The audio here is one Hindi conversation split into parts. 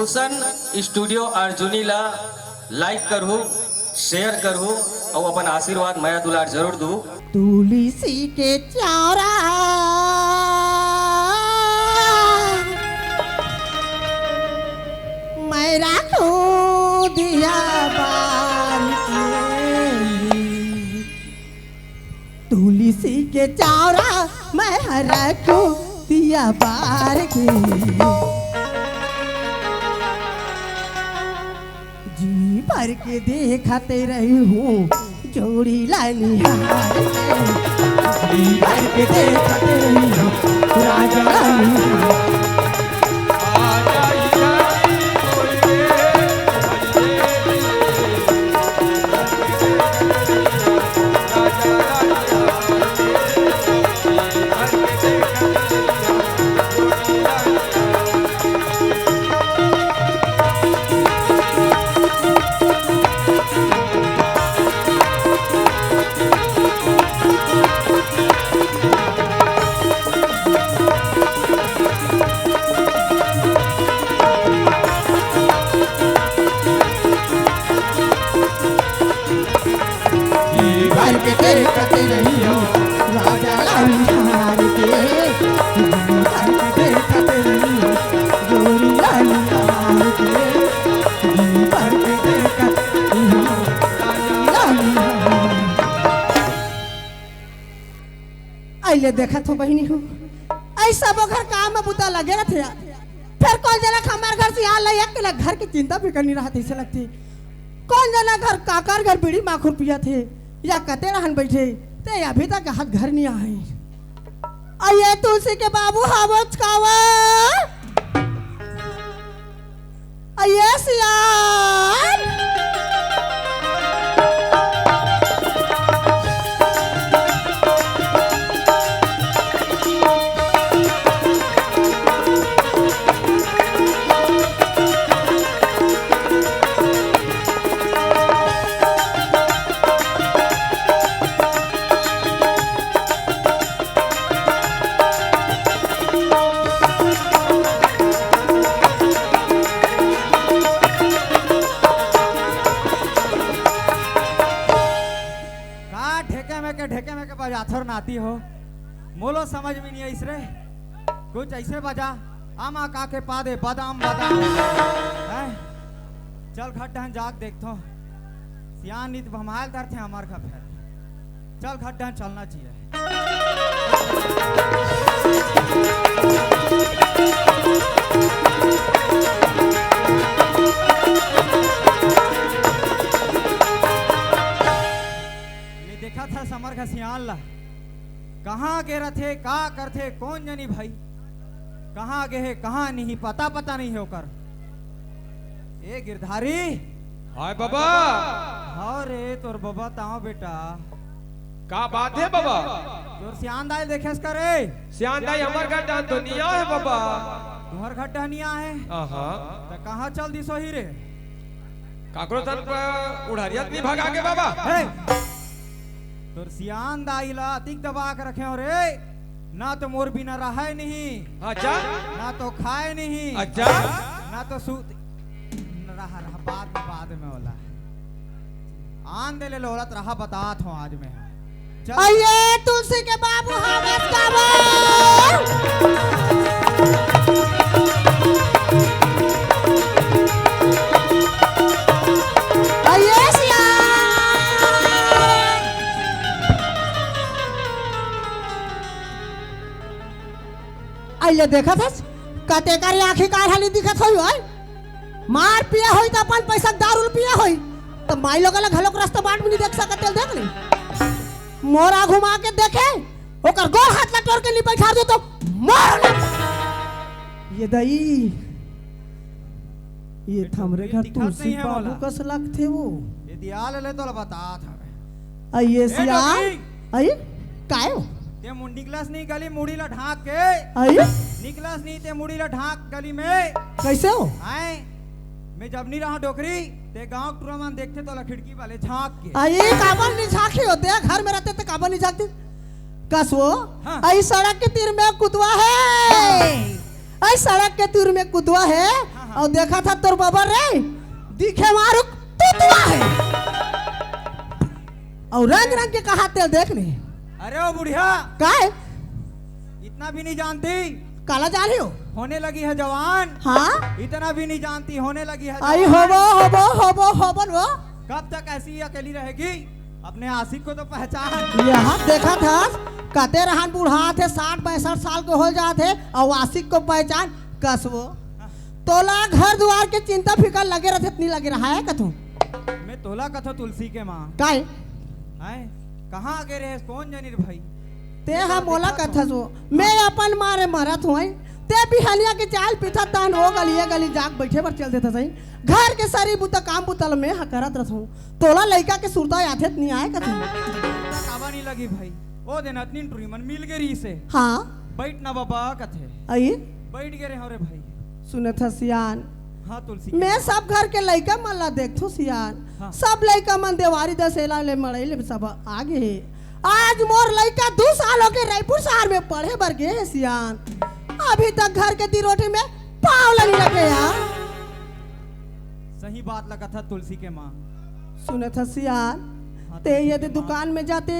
रोशन स्टूडियो अर्जुनी ला लाइक करहु, शेयर करहु और अपन आशीर्वाद माया दुलार जरूर दू। तुलसी के चारा मैं राखूं दिया बार के, तुलसी के चारा मैं राखूं दिया बार के, जी भर के देखते रही हूँ जोड़ी लानी हार के, जी भर के देखते रही हूँ राजा लानी। देखते रही हो राजा लाल के, देखते रही हो जोड़ी लाल के, देखते रही हो आइले देखा तो बहनी हो ऐसा घर काम में बुता लगे रहते यार, फिर कौन जना हमारे घर से यहाँ लाया घर की चिंता भी करनी रहा ऐसे लगती, कौन जना घर काकर घर बीड़ी माखुर पिया थे या कते रहन बैठे ते अभी तक हाथ घर नहीं आए। आइए तुलसी के बाबू हावच खावा, आइए सियार बजाथर नाती हो मोलो समझ में नहीं आई रे, कुछ ऐसे बजा आमा का के पादे बादाम बादाम है। चल खड्डन जाग देखतो सियान नित भमाल दर थे हमार का फेर, चल खड्डन चलना चाहिए। देखा था समर का सियान ला कहाँ गे रथे का करथे कौन जनी भाई, कहाँ गे है कहाँ नहीं पता पता नहीं होकर। ए गिरधारी हाय बाबा। हाँ रे तोर बाबा ताओ बेटा का बात है बाबा? तोर सियान दाई देखेस करे, सियान दाई हमार घर डान तो निया है बाबा। तुम्हार घर डहनिया है तो कहाँ चल दी सोही रे? काकरो तन पर उड़ारियत नहीं भगा के बाबा। तोर सियान दाई ला अतिक दबा के रखे हो रे, ना तो मोर बिना रहा नहीं, अच्छा ना तो खाए नहीं, अच्छा ना तो सूत रहा बाद में होला आन दे ले लोलत रहा बतात हो आज में। आइए तुलसी के बाबू हावस गावा, आइए सिया आइले देखा था कते कारी आंखें कार हाली दिखत होई होय, मार पिया होई तो अपन पैसा दारू पिया होई तो माई लोग अलग हलोक रास्ता बाट में नहीं देख सकते, देख ले मोरा घुमा के देखे ओकर गोर हाथ लटोर के नहीं बैठा दो तो मार ये दई ये थमरे घर तुलसी बाबू कस लगथे वो ये दियाल ले तो बतात हवे। आइए सिया आइए कायो ते मुंडी क्लास नहीं गली मुड़ी ला ढाक के आइए निकलास नहीं ते मुड़ी ला ढाक गली में कैसे हो आए मैं जब नहीं रहा डोकरी ते गांव टूरामान देखते तो ला खिड़की वाले झांक के आइए काबल नहीं झांकी होते हैं घर में रहते थे काबल नहीं झांकते कसो आई सड़क के तीर में कुतवा है, आई सड़क के तीर में कुतवा है हाँ। और देखा था तोर बाबा रे दिखे मारू तुतवा है और रंग रंग के कहा तेल देख ले। अरे ओ बुढ़िया, का है इतना भी नहीं जानती, काला जा रही हो? होने लगी है जवान। हाँ इतना भी नहीं जानती, होने लगी है आई जवान। होबो वो कब तक ऐसी ही अकेली रहेगी? अपने आशिक को तो पहचान। यहाँ देखा था कहते रहन बूढ़ा थे 60-62 साल के हो जाते और आशिक को पहचान कसबो तोला घर द्वार के चिंता फिकर लगे रहते इतनी लगे रहा है कथू मैं तोला कथो तुलसी के माँ काय है कहाँ आगे रहे कौन जनिर भाई। ते हम मोला कथा सो मैं अपन मारे मरत हुई ते बिहलिया के चाल पीछा तान हो गली जाग बैठे पर चल देता सही घर के सारी बुता काम बुतल में करत रहूं तोला लड़का के सुरता याथे नहीं आए कथू काबा नहीं लगी भाई ओ दिन अतनी टुरी मन मिल गई से। हाँ बैठ ना बाबा कथे आई बैठ गए हो रे भाई। सुने था सियान हाँ तुलसी मैं सब घर के लड़का मन ला देखथू सियान हाँ। सब लड़का मन देवारी दसेला ले मड़ई ले सब आगे है आज मोर लड़का 2 साल हो के रायपुर शहर में पढ़े बर गए है सियान अभी तक घर के दी रोटी में पाव नहीं लगे यार। सही बात लगा था तुलसी के माँ। सुने था सियान हाँ, ते यदि दुकान में जाते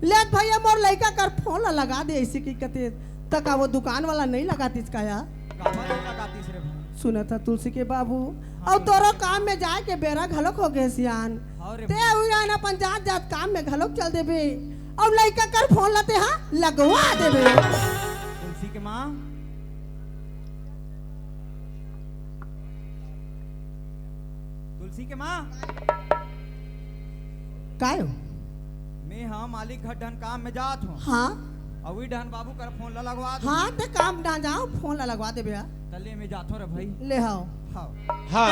ले भैया मोर लड़का कर फोन ला लगा दे ऐसी की कहते तक वो दुकान वाला नहीं लगाती इसका यार। काबा नहीं लगाती से रे भाई। सुना था तुलसी के बाबू और तोरो काम में जाए के बेरा घलोक हो गए सियान हाँ रे ते उयान अपन जात काम में घलोक चल देबे और लड़का कर फोन लाते हाँ लगवा देबे। तुलसी के माँ तुलसी के माँ काय हो? मैं हाँ मालिक घर डन काम में जात हूँ हाँ अवी डन बाबू कर फोन ला लगवा दो। हाँ ते काम ना जाओ फोन ला लगवा देबे यार। तले में जात हो रे भाई। ले आओ हाँ हाँ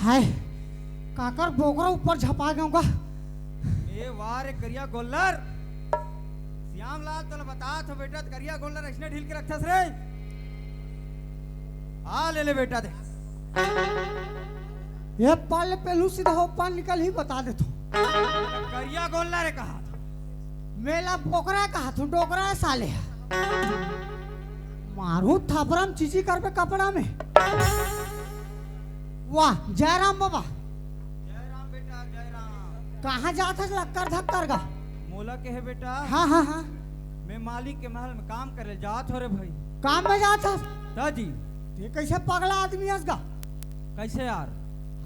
हाय काकर बोकरा ऊपर झपा गऊंगा। ए वारे करिया गोल्लर श्याम लाल तो बता था बेटा करिया गोल्लर इसने ढील के रखा रे। आ ले ले बेटा दे। ये पाल पेलू सीधा हो पान निकल ही बता दे तू करिया गोल्लर कहा था। मेला बोकरा कहा तू डोकरा साले मारू थापराम चीची कर पे कपड़ा में। वाह जयराम बाबा जय राम बेटा जय राम। कहाँ जाता लक्कर धक्कर का? मोला के है बेटा। हाँ हाँ हाँ मैं मालिक के महल में काम करे जात हो रे भाई। काम में जाता दादी ये कैसे पगला आदमी हंसगा? कैसे यार?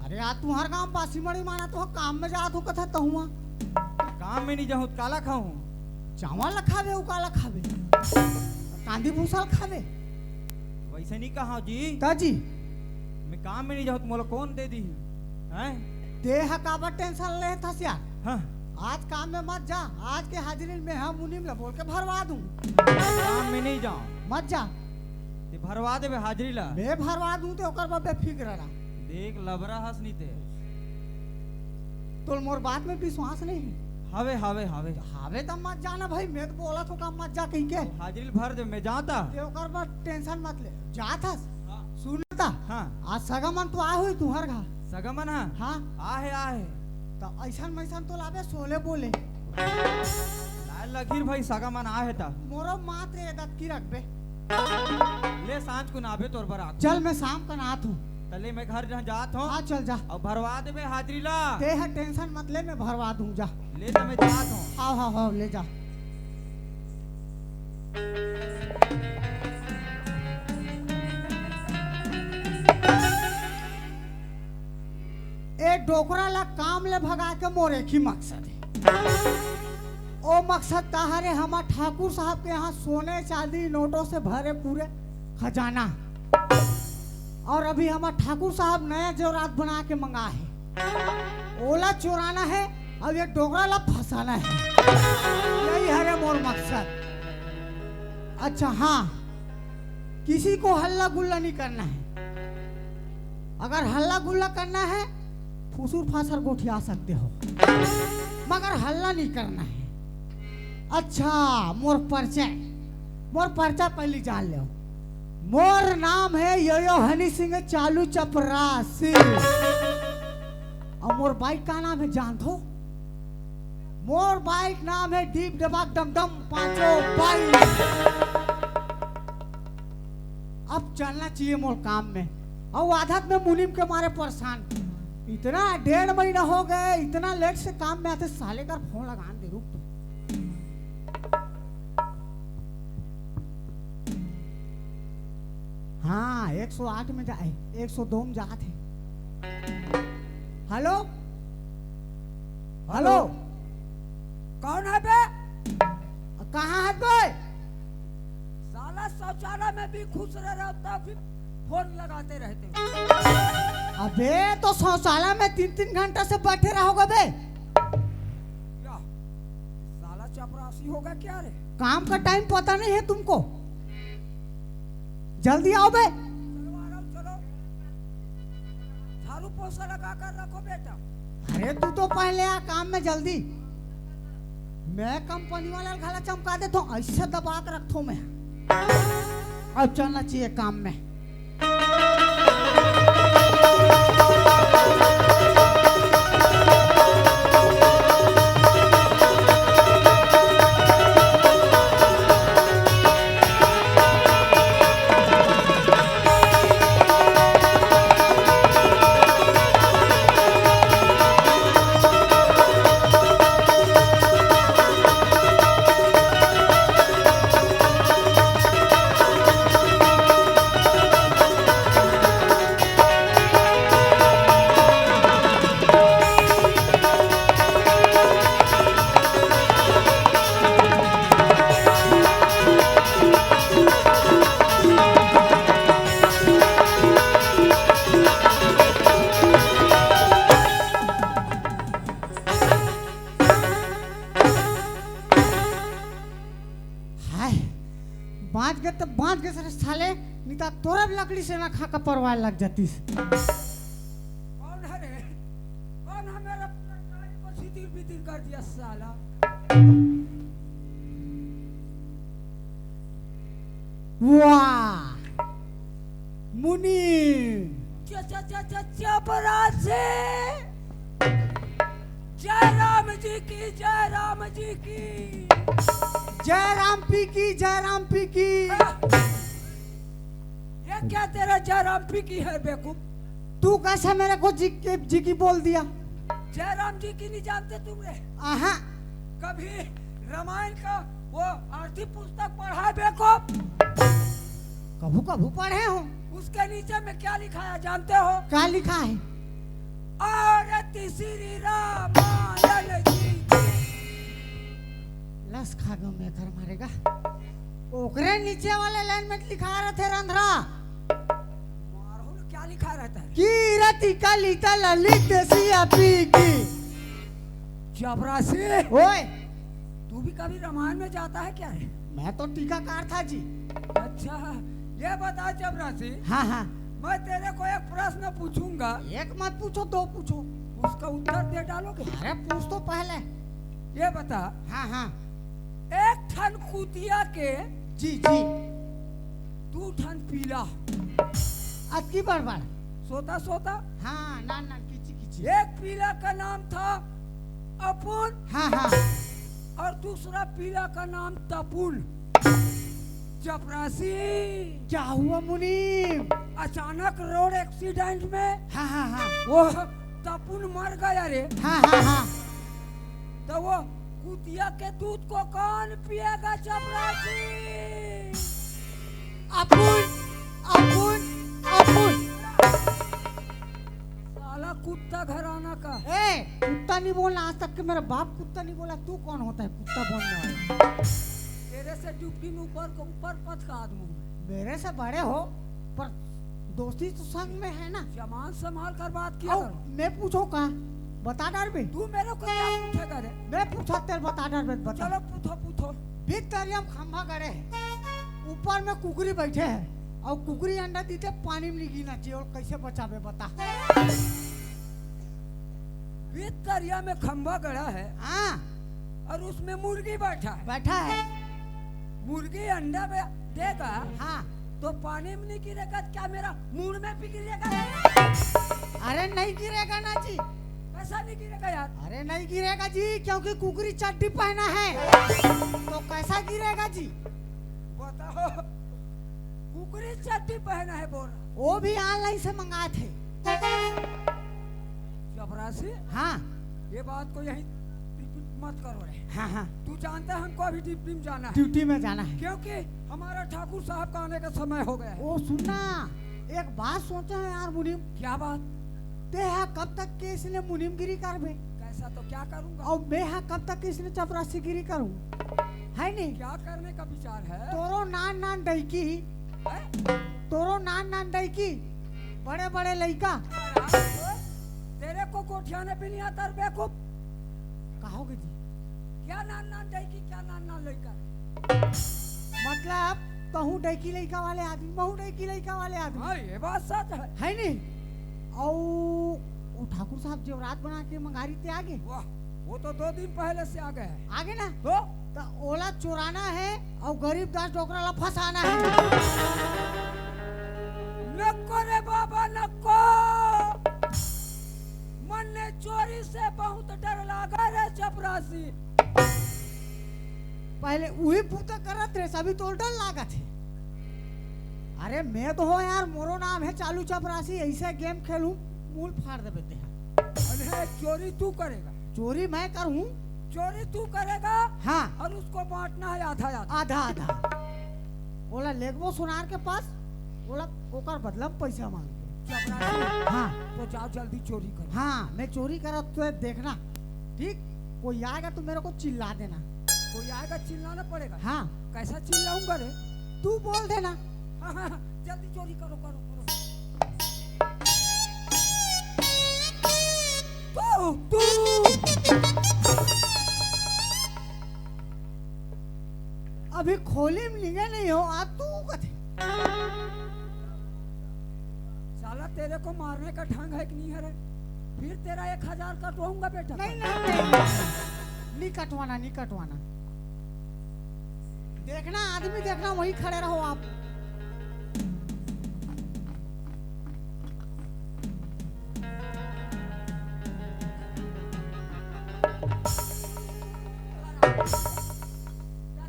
अरे यार तू हर काम पासी मड़ी माना तो काम में जात हो कथा तो हुआ काम में नहीं जाऊँ काला खाऊं। चावल ला खावे उकाला खावे कांदी भूसा खावे वैसे नहीं कहा जी। ताजी मैं काम में नहीं जाऊँ तो मोला कौन दे दी हैं? देह काबर टेंशन ले था सिया हाँ आज काम में मत जा आज के हाजिरी में हम मुनिम ला बोल के भरवा दूं। काम में नहीं जाऊँ मत जा ते भरवा देवे हाजिरी ला। मैं भरवा दूं तो ओकर बा बेफिक्र रहा। देख लबरा हंस नहीं ते। तो मोर बात में विश्वास नहीं है। हवे हवे हवे हावे तब मत जाना भाई मैं तो बोला तो काम मत जा कहीं के हाजिरी भर दे मैं जाता। ते ओकर बा टेंशन मत ले जात हस सुनता हाँ आज सगमन तो आ हुई तुहर घा सगमन हाँ हाँ आहे तो ऐसा मैसन तो लावे सोले बोले लाल लखीर भाई सगमन आहे था। मोरो मात रे दत की रखबे ले सांझ को नाभे तोर पर आके। चल मैं शाम का नाथ हूँ। तले मैं घर जहाँ जात हूँ हाँ चल जा और भरवा देवे हाजिरी ला। ते है टेंशन मत ले मैं भरवा दूं जा। ले तो मैं जात हूँ। हाँ हाँ हाँ ले जा। ए डोकरा ला काम ले भगा के मोर एक ही मकसद है ओ मकसद कहा रे, हमार ठाकुर साहब के यहाँ सोने चांदी नोटों से भरे पूरे खजाना, और अभी हमार ठाकुर साहब नया जेवरात बना के मंगा है। ओला चुराना है और ये डोगरा ला फंसाना है, यही है रे मोर मकसद। अच्छा हाँ, किसी को हल्ला गुल्ला नहीं करना है। अगर हल्ला गुल्ला करना है फुसूर फासर गोठिया सकते हो, मगर हल्ला नहीं करना है। अच्छा मोर परिचय पहले जान लो। मोर नाम है यो हनी सिंह चालू चपरासी, और मोर बाइक का नाम है जान दो। मोर बाइक नाम है डीप डबाक डमडम पांचों बाइक। अब चलना चाहिए मोर काम में, और आदत में मुनीम के मारे परेशान। इतना 1.5 महीना हो गए, इतना लेट से काम में आते, साले का फोन लगा दे। रुक तो हाँ 108 में जाए, 102 में जाते। हेलो हेलो, कौन है बे? कहाँ है बे? साला शौचालय में भी खुश रहता, फिर फोन लगाते रहते। अबे तो शौचालय में 3-3 घंटा से बैठे रहोगे बे? क्या साला चपरासी होगा क्या रे? काम का टाइम पता नहीं है तुमको? जल्दी आओ बे। चलो आ रहा हूं, चलो झाड़ू पोछा लगा कर रखो बेटा। अरे तू तो पहले आ काम में जल्दी। मैं कंपनी वाला घाला चमका देता हूँ, ऐसे दबा के रखता हूँ मैं। अब चलना चाहिए काम में। बांध के सर साले, नहीं तो तोरा लकड़ी से ना खा का परवार लग जाती। कौन है रे? कौन है? मेरा गाड़ी को छितिर बितिर कर दिया साला। वाह मुनी, चपरासी। जय राम जी की, जय राम जी की। जय राम पी की, जय राम पी की। ये क्या तेरा जय राम पी की है बेवकूफ? तू कैसे मेरे को जी की बोल दिया? जय राम जी की नहीं जानते तुमने? आहा, कभी रामायण का वो आरती पुस्तक पढ़ा है बेवकूफ? कभू कभू पढ़े हो। उसके नीचे में क्या लिखा है जानते हो? क्या लिखा है? आरती श्री रामायण जी की। लस खा गो मैं कर मारेगा। ओकरे नीचे वाले लाइन में लिखा रहते रंध्रा। मारो क्या लिखा रहता है? की रति का लीता ललित देसिया पी की। चपरासी, ओए, तू भी कभी रामायण में जाता है क्या है? मैं तो टीकाकार था जी। अच्छा ये बता चपरासी, हाँ हाँ, मैं तेरे को एक प्रश्न पूछूंगा, एक मत पूछो, 2 पूछो। उसका उत्तर दे डालोगे? अरे पूछ तो पहले। ये बता, हाँ हाँ, एक ठन कुतिया के जी जी। 2 ठन पीला आज की बार बार। सोता सोता। हाँ ना ना, किची किची। एक पीला का नाम था अपुन, हाँ हाँ, और दूसरा पीला का नाम तपुन। चपरासी, क्या हुआ मुनीम? अचानक रोड एक्सीडेंट में हाँ हाँ हाँ, वो तपुन मर गया रे। हाँ हाँ हाँ। तो वो कुतिया के दूध को कौन पिएगा चपरासी? अपुन अपुन अपुन। साला कुत्ता घराना का। ए कुत्ता नहीं बोलना, आज तक के मेरा बाप कुत्ता नहीं बोला, तू कौन होता है कुत्ता बोलने वाला? तेरे से ड्यूटी में ऊपर को ऊपर पथ का आदमी हूँ मैं। मेरे से बड़े हो पर दोस्ती तो संग में है ना। जमान संभाल कर बात किया आओ, करो। मैं पूछो का बता डर में, तू मेरे को क्या पूछेगा रे? मैं पूछा तेरे बता डर में बता। चलो पूछो पूछो। भीतरियम खंभा गड़े है, ऊपर में कुकरी बैठे है और कुकरी अंडा देते पानी में नहीं गिरना चाहिए, और कैसे बचावे बता। भीतरिया में खंभा गड़ा है हाँ और उसमें मुर्गी बैठा है। बैठा है। मुर्गी अंडा में देगा हाँ तो पानी में नहीं गिरेगा, क्या मेरा मुंह में भी गिरेगा? अरे नहीं गिरेगा ना जी, कैसा नहीं गिरेगा यार? अरे नहीं गिरेगा जी, क्योंकि कुकरी चड्डी पहना है, तो कैसा गिरेगा जी? बताओ, कुकरी चड्डी पहना है बोल रहा। वो भी ऑनलाइन से मंगाए थे। चपरासी, हाँ ये बात को यही रिपीट मत करो रे। हाँ हाँ तू जानता है हमको अभी ड्यूटी में जाना है, ड्यूटी में जाना है। क्योंकि हमारा ठाकुर साहब का आने का समय हो गया है। वो सुनना, एक बात सोचा है यार मुनीम, क्या बात? ते है कब तक के इसने मुनीमगिरी करबे, कैसा तो क्या करूंगा? और मैं है कब तक के इसने चपरासी गिरी करूं, है नहीं? क्या करने का विचार है? तोरो नान नान डैकी, है? तोरो नान नान डैकी, बड़े बड़े लइका तेरे को कोठियाने भी नहीं आता बेवकूफ। कहोगे जी? क्या नान नान जाएगी, क्या नान नान लड़का? मतलब तहु डैकी लइका वाले आदमी, महु डैकी लइका वाले आदमी, हाँ ये बात सच है है नहीं? और वो ठाकुर साहब जेवरात बना के मंगारी थे आगे, वाह, वो तो 2 दिन पहले से आ गए हैं। आगे ना तो ओला चुराना है और गरीब दास डोकरा ला फंसाना है। नको रे बाबा नको, मन ने चोरी से बहुत डर लगा रे चपरासी। पहले वही पूता करत रहे, सभी तो डर लागा थे। अरे मैं तो हो यार, मोरो नाम है चालू चपरासी, ऐसे गेम खेलूं मूल फाड़ दे बेटे। अरे चोरी तू करेगा? चोरी मैं करूं? चोरी तू करेगा हाँ और उसको बांटना है आधा आधा। आधा आधा। बोला लेगबो सुनार के पास, बोला ओकर बदला में पैसा मांगे। चपरासी, हाँ तो जाओ जल्दी चोरी करो। हाँ मैं चोरी करा तो देखना, ठीक? कोई आएगा तो मेरे को चिल्ला देना। कोई आएगा चिल्लाना पड़ेगा? हाँ कैसा चिल्लाऊंगा रे? तू बोल देना। हाँ हाँ हाँ, जल्दी चोरी करो करो करो। तू अभी खोली में लिंगे नहीं हो, आप तू कथे। साला तेरे को मारने का ढंग है कि नहीं है रे? फिर तेरा 1000 कटवाऊंगा बेटा। नहीं नहीं कटवाना, नहीं कटवाना। देखना आदमी देखना, वहीं खड़े रहो आप।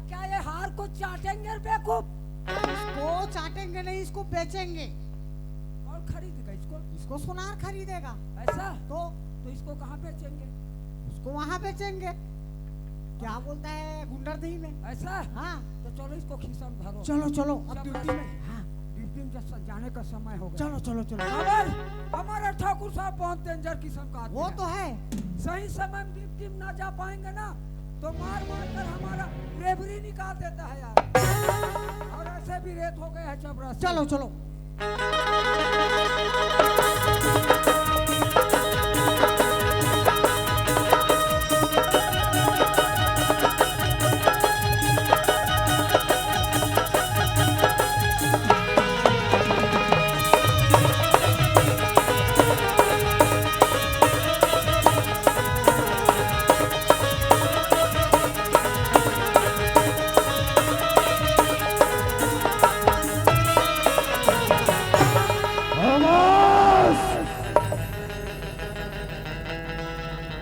क्या ये हार को चाटेंगे बेवकूफ? इसको चाटेंगे नहीं, इसको बेचेंगे। कौन खरीदेगा इसको? इसको सुनार खरीदेगा। ऐसा तो इसको कहाँ बेचेंगे? उसको वहां बेचेंगे, क्या बोलता है गुंडरदही में। ऐसा? हाँ तो चलो इसको खीसा में भरो। चलो चलो अब सब ड्यूटी में। हाँ ड्यूटी में जब जाने का समय हो गया। चलो चलो चलो। खबर, हमारा ठाकुर साहब बहुत डेंजर किस्म का आदमी वो है। तो है। सही समय में ड्यूटी में ना जा पाएंगे ना तो मार मार कर हमारा रेबरी निकाल देता है यार। और ऐसे भी रेत हो गए हैं चपरासी। चलो चलो।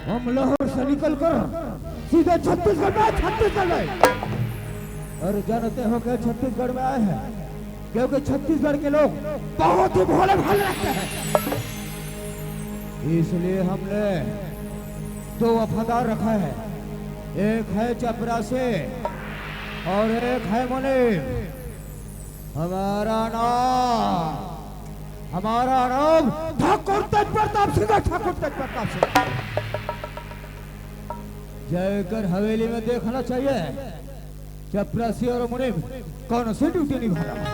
हम लाहौर से निकल कर सीधे छत्तीसगढ़ में और जानते हो कि छत्तीसगढ़ में आए हैं क्योंकि छत्तीसगढ़ के लोग बहुत ही भोले भाले रहते हैं, इसलिए हमने 2 वफादार रखा है। एक है चपरासी और एक है मुनीम। हमारा नाम हमारा नाम ठाकुर तेज प्रताप सिंह है, ठाकुर तेज प्रताप सिंह। जयकर हवेली में देखना चाहिए चपरासी और मुनीम कौन सी ड्यूटी निभा रहा है।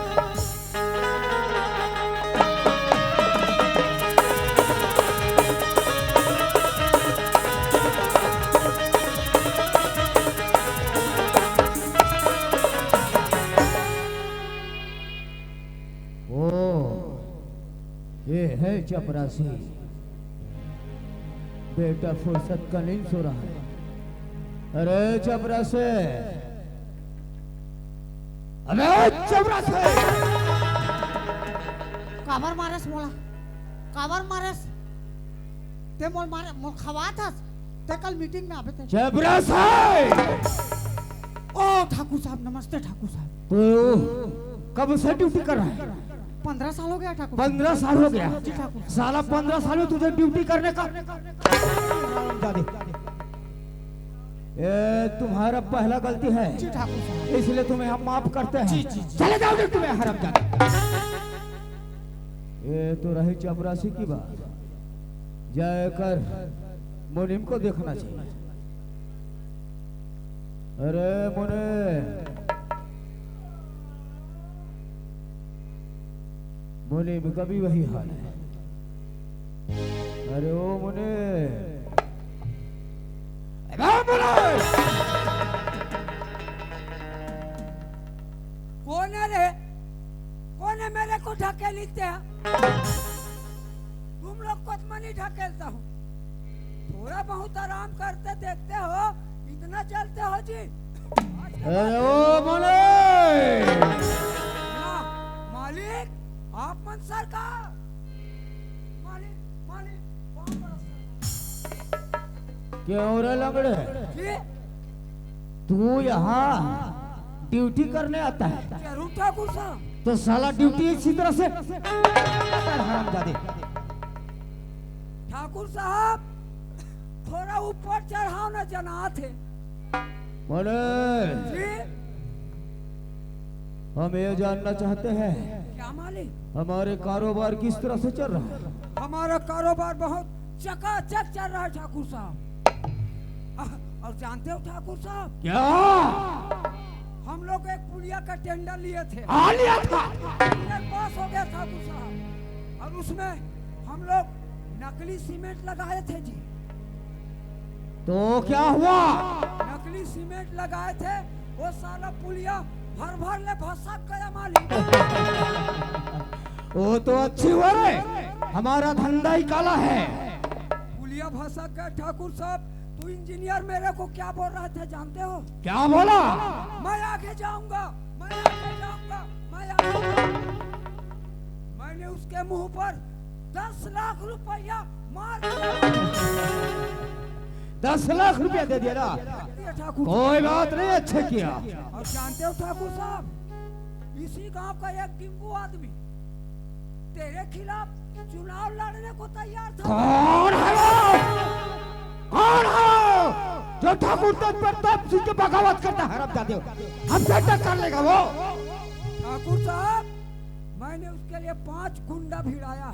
ये है चपरासी, बेटा फुर्सत का नींद सो रहा है। अरे चपरासी, अरे चपरासी, काबर मारस मोला, काबर मारस ते मोल मारे मोल खवाथस ते कल मीटिंग में आवे थे। चपरासी, ओ ठाकुर साहब नमस्ते ठाकुर साहब। तो कब से ड्यूटी कर रहा है? 15 साल हो गया ठाकुर। 15 साल हो गया? जी ठाकुर। साला 15 साल में तुझे ड्यूटी करने का ये तुम्हारा पहला गलती है। जी ठाकुर साहब। इसलिए तुम्हें हम माफ करते हैं। जी, जी, जी। चले जाओ ड्यूटी में हरामजादे। ये तो रही चपरासी की बात। जाकर मुनीम को देखना चाहिए। अरे मुनीम का भी वही हाल है। अरे ओ मुने, कौन है रे? कौन है मेरे को ढकेलते हैं? तुम लोग को तो नहीं ढकेलता हूँ, थोड़ा बहुत आराम करते देखते हो, इतना चलते हो जी। अरे ओ मुने, मालिक आप मन सरकार, मालिक मालिक बहुत बड़ा सरकार। क्यों रे लंगड़े, जी तू यहाँ ड्यूटी करने आता है? जरूर ठाकुर साहब। तो साला ड्यूटी इसी तरह से हरामजादे। ठाकुर साहब थोड़ा ऊपर चढ़ाओ ना जना थे। बोले, जी हम ये जानना चाहते हैं क्या मालिक? हमारे कारोबार किस तरह से चल रहा है? हमारा कारोबार बहुत चकाचक चल रहा है ठाकुर साहब। और जानते हो ठाकुर साहब, क्या हम लोग एक पुलिया का टेंडर लिए थे, लिया था? टेंडर पास हो गया ठाकुर साहब, और उसमें हम लोग नकली सीमेंट लगाए थे जी। तो क्या हुआ? नकली सीमेंट लगाए थे, वो साला पुलिया भर भर ले भसक गया मालिक। वो तो अच्छी हुआ रे, हमारा धंधा ही काला है। पुलिया भसक गया ठाकुर साहब। तू इंजीनियर मेरे को क्या बोल रहे थे जानते हो? क्या बोला? मैं आगे जाऊंगा, मैं आगे जाऊंगा, मैं आगे। मैंने उसके मुंह पर 10 लाख रुपया मार दिया। 10 लाख रुपया दे दिया ना? ठाकुर कोई बात नहीं, अच्छे किया। और जानते हो ठाकुर साहब, इसी गांव का एक गिंगू आदमी तेरे खिलाफ चुनाव लड़ने को तैयार था। कौन है वो? कौन है जो ठाकुर तेज प्रताप सिंह की बगावत करता है? हरामजादे, हमसे टक्कर लेगा वो? ठाकुर साहब मैंने उसके लिए 5 गुंडा भिड़ाया,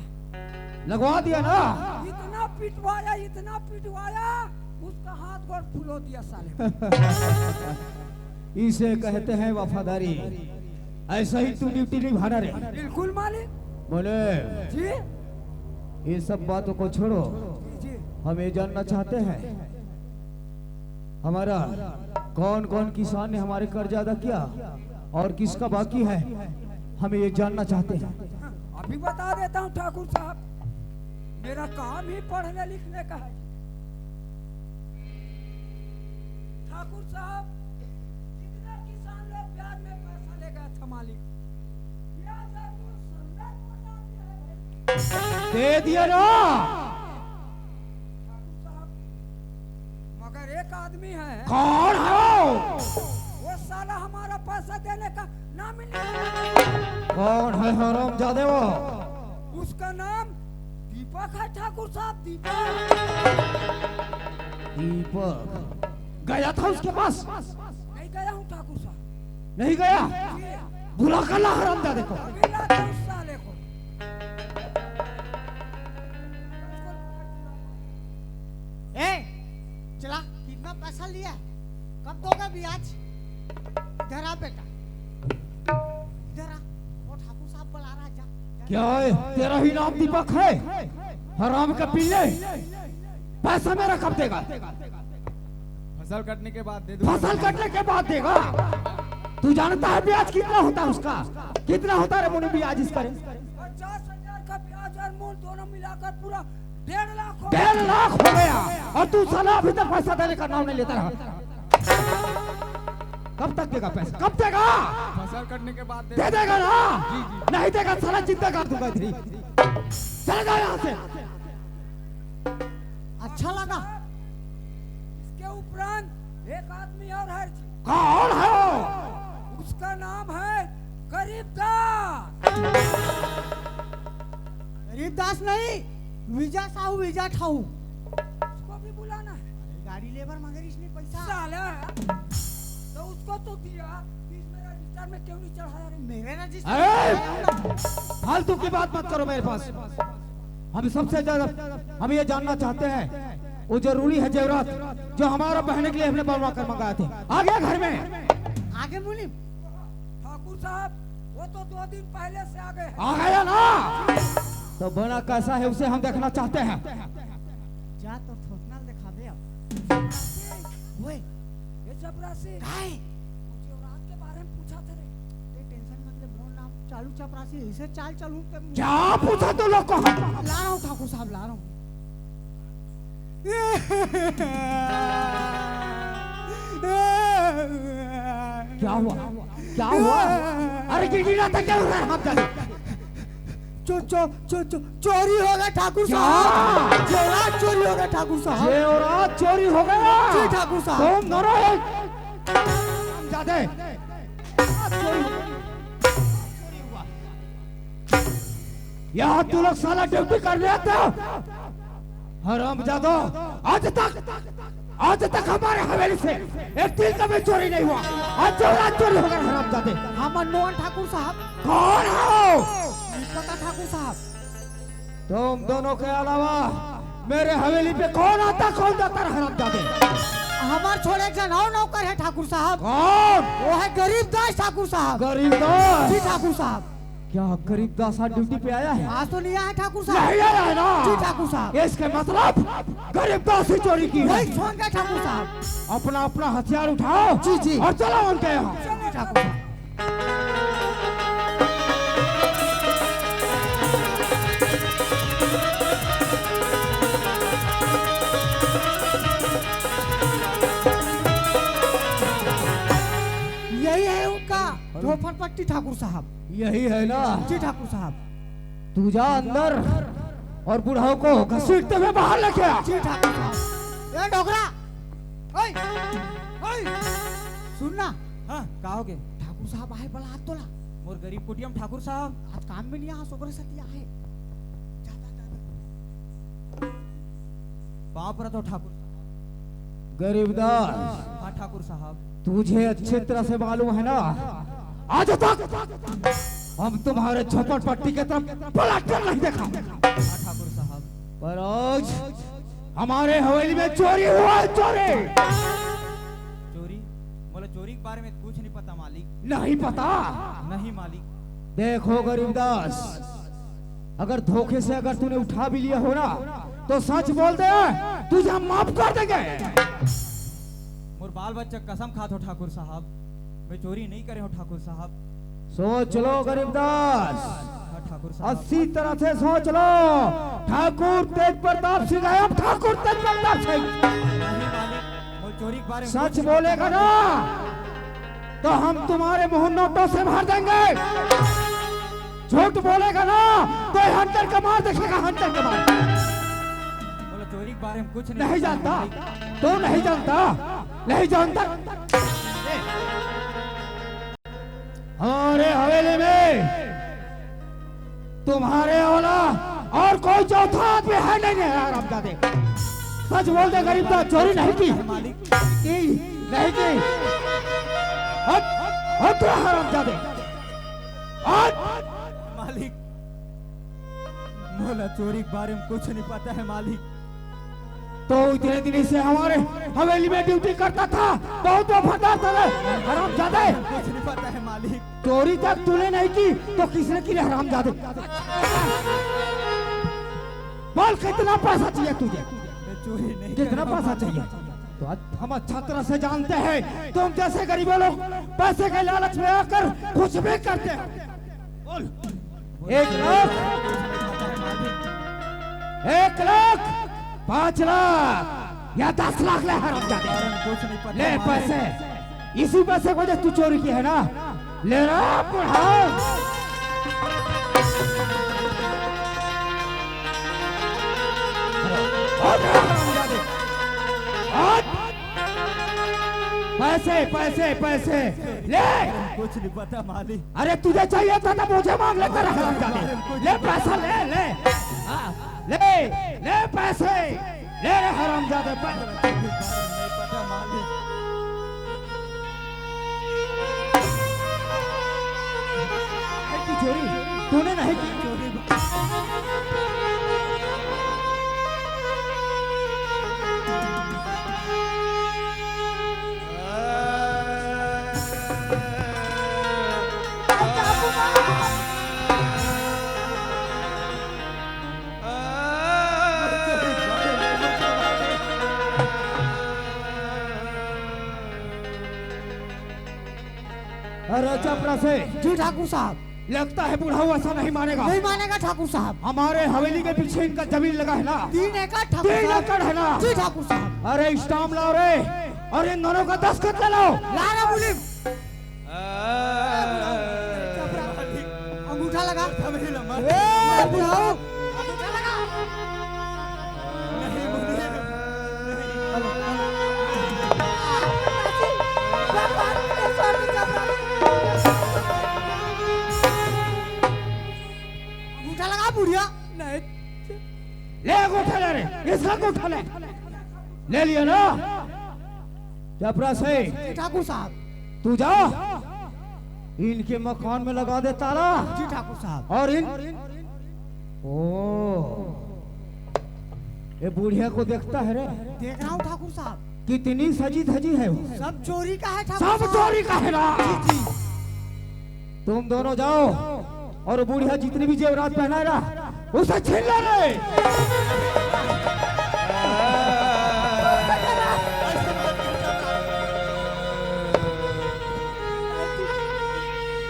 लगवा दिया ना? इतना पिटवाया, उसका हाथ गोड़ फुलो दिया साले। इसे कहते हैं वफादारी। ऐसा ही तू ड्यूटी निभाना रे। बिल्कुल मालिक। बोले, जी ये सब बातों को छोड़ो, जी हम ये जानना चाहते हैं हमारा कौन कौन किसान ने हमारे कर्ज अदा किया और किसका बाकी है, हमें ये जानना चाहते हैं। अभी बता देता हूँ ठाकुर साहब, मेरा काम ही पढ़ने लिखने का है। ठाकुर साहब कितने किसान लोग ब्याज में पैसा ले गए थे मालिक, ब्याज आपको संदर्भ बता दिया है भाई। दे दिया ना? ठाकुर साहब मगर एक आदमी है, कौन है वो साला हमारा पैसा देने का नाम ही नहीं। कौन है हरामजादे वो? उसका नाम दीपक है ठाकुर साहब, दीपक। दीपक गया था उसके पास? नहीं गया हूँ ठाकुर साहब। नहीं गया? जी, बुला कर ला हरामजादे को। अभी लाता हूँ उस साले को। लिया कब दोगे ब्याज इधर आ बेटा इधर आ वो ठाकुर साहब बुला रहा जा क्या है तेरा ही नाम दीपक है हराम का पिल्ले पैसा मेरा कब देगा फसल कटने के बाद दे दूं। फसल कटने के बाद देगा तू जानता है ब्याज कितना होता है उसका कितना होता है रे मुनि ब्याज इस पर 50,000 का ब्याज और मूल दोनों मिलाकर पूरा 1.5 लाख हो 1.5 लाख हो गया और तू साला अभी तक पैसा देने का नाम नहीं लेता रहा कब तक देगा पैसा कब देगा फसल कटने के बाद दे देगा ना नहीं देगा साला चिंता कर दूंगा तेरी चले जाओ यहाँ से अच्छा लगा इसके उपरांत एक आदमी और है जी कौन है वो उसका नाम है गरीबदास गरीबदास नहीं विजा साहू विजा ठाऊ उसको भी बुलाना है गाड़ी लेबर मगर इसने पैसा साला तो उसको तो दिया बीच में रजिस्टर में क्यों नहीं चढ़ाया रे मेरे अरे रजिस्टर फालतू की बात मत करो मेरे पास हम सबसे ज्यादा हम ये जानना चाहते हैं वो जरूरी है जेवरात जो हमारा पहनने के लिए हमने बनवा कर मंगाए थे आ गया घर में आगे बोली ठाकुर साहब वो तो 2 दिन पहले से आ गए हैं। आ गया ना तो बना कैसा है उसे हम देखना चाहते हैं जा तो थोतना दिखा दे अब ओए ये चपरासी काय जेवरात के बारे में पूछा था रे ये टेंशन मत ले मोर नाम चालू चपरासी ऐसे चाल चलूं ते क्या पूछा तू लोग को ला रहा हूं ठाकुर साहब ला रहा हूं क्या हुआ अरे गिड़गिड़ा था क्या हो रहा है हम चले चोरी हो गया ठाकुर साहब जेवरात चोरी हो गया ठाकुर साहब जेवरात चोरी हो गया जी ठाकुर साहब तुम दोनों जाते यहाँ तू लोग साला ड्यूटी कर रहे थे हराम जादो आज तक हमारे हवेली से एक तिल का भी चोरी नहीं हुआ आज जेवरात चोरी हो गया हराम जादे हम मनमोहन ठाकुर साहब कौन हो पता ठाकुर साहब तुम दोनों के अलावा मेरे हवेली पे कौन आता कौन जाता हराम जादे हमार छोड़े एक जन और नौकर है ठाकुर साहब कौन वो है गरीबदास ठाकुर साहब गरीबदास जी ठाकुर साहब क्या गरीबदास आज ड्यूटी पे आया है आज तो नहीं आया ठाकुर साहब नहीं आया है ना जी ठाकुर साहब इसके मतलब गरीबदास ही चोरी की है वही छोड़ गया ठाकुर साहब अपना अपना हथियार उठाओ जी, जी। और चलो उनके यहाँ जी ठाकुर साहब यही है उनका झोपड़पट्टी ठाकुर साहब यही है ना जी ठाकुर साहब तू जा अंदर और बुढ़ाओ को घसीटते हुए बाहर लेके आ जी ठाकुर साहब ए डोगरा ओए ओए सुनना हाँ कहोगे ठाकुर साहब आए बड़ा हाथ तोला मोर गरीब कुटियम ठाकुर साहब आज काम में नहीं आ सोबरे सतिया है जा जा जा पाँव पर तो ठाकुर गरीबदास हाँ ठाकुर साहब तुझे अच्छी तरह से मालूम है ना आज तक हम तुम्हारे झोपड़पट्टी की तरफ पलटकर नहीं देखा हाँ ठाकुर साहब पर आज हमारे हवेली में चोरी हुआ है चोरी चोरी बोले चोरी के बारे में कुछ नहीं पता मालिक नहीं पता नहीं मालिक देखो गरीबदास अगर धोखे से अगर तूने उठा भी लिया हो ना तो सच बोल दे तुझे हम माफ कर देंगे मोर बाल बच्चा कसम खात हो ठाकुर साहब मैं चोरी नहीं करे हो ठाकुर साहब सोच लो गरीबदास हाँ ठाकुर साहब अच्छी तरह से सोच लो ठाकुर तेज प्रताप सिंह है अब ठाकुर तेज प्रताप सिंह नहीं मालिक मोर चोरी के बारे में सच कुछ नहीं बोलेगा पता ना तो हम तुम्हारे मुंह नोटों से भर देंगे झूठ बोलेगा ना तो हंटर का मार देखेगा हंटर का मार बोले चोरी के बारे में कुछ नहीं नहीं पता जानता मालिक। तो नहीं जानता नहीं जानता हमारे हवेली में तुम्हारे वाला और कोई चौथा आदमी है नहीं है आरामजादे सच बोल दे गरीबदास चोरी नहीं की नहीं की हट हरामजादे मालिक मोला चोरी के बारे में कुछ नहीं पता है मालिक तो इतने दिन से हमारे हवेली में ड्यूटी करता था, बहुत वफादार था रे हरामजादे। कुछ नहीं पता है मालिक। चोरी तक तूने नहीं की तो किसने की रे हरामजादे? बोल कितना पैसा चाहिए तुझे? मैं चोरी नहीं कितना करा पैसा चाहिए? तो हम अच्छा तरह से जानते हैं तुम जैसे गरीबों लोग पैसे के लालच में आकर कुछ भी करते हैं। बोल 1 लाख, 1 लाख, 5 लाख या 10 लाख ले हरामजादे। कुछ नहीं पता ले मालिक। पैसे, इसी पैसे को जो तू चोरी की है ना, ले रहा बुढ़ा। पैसे पैसे पैसे ले। कुछ नहीं पता मालिक। अरे तुझे चाहिए था ना मुझे मांग लेता रहा हरामजादे। ले पैसा ले ले। हाँ, ले ले पैसे ले रे हरामजादे। नहीं पता मालिक। की चोरी तूने नहीं की। चोरी अरे चपरा से जी ठाकुर साहब। लगता है बुढ़ा ऐसा नहीं मानेगा। नहीं मानेगा ठाकुर साहब। हमारे हवेली के पीछे इनका जमीन लगा है ना, 3 एकड़ ठाकुर 3 साहब। एकड़ है ना। जी ठाकुर साहब। अरे स्टाम्प लाओ रे और इन दोनों का दस्तखत ले लो। लाना मुलिम। अंगूठा लगा। ए बुढ़ाओ, अंगूठा लगा। अंगूठा लगा बुढ़िया। नहीं ले अंगूठा ले रे, इसका अंगूठा ले। ले लिया ना। चपरा से जी ठाकुर साहब। तू जा इनके मकान में लगा दे ताला। जी ठाकुर साहब। और इन ओ ये बुढ़िया को देखता है रे, देख रहा हूँ ठाकुर साहब। कितनी सजी धजी है वो। सब चोरी का है ठाकुर सब साहब। चोरी का है ना। जी जी। तुम दोनों जाओ और बुढ़िया जितनी भी जेवरात पहना है ना, उसे छीन ले रे।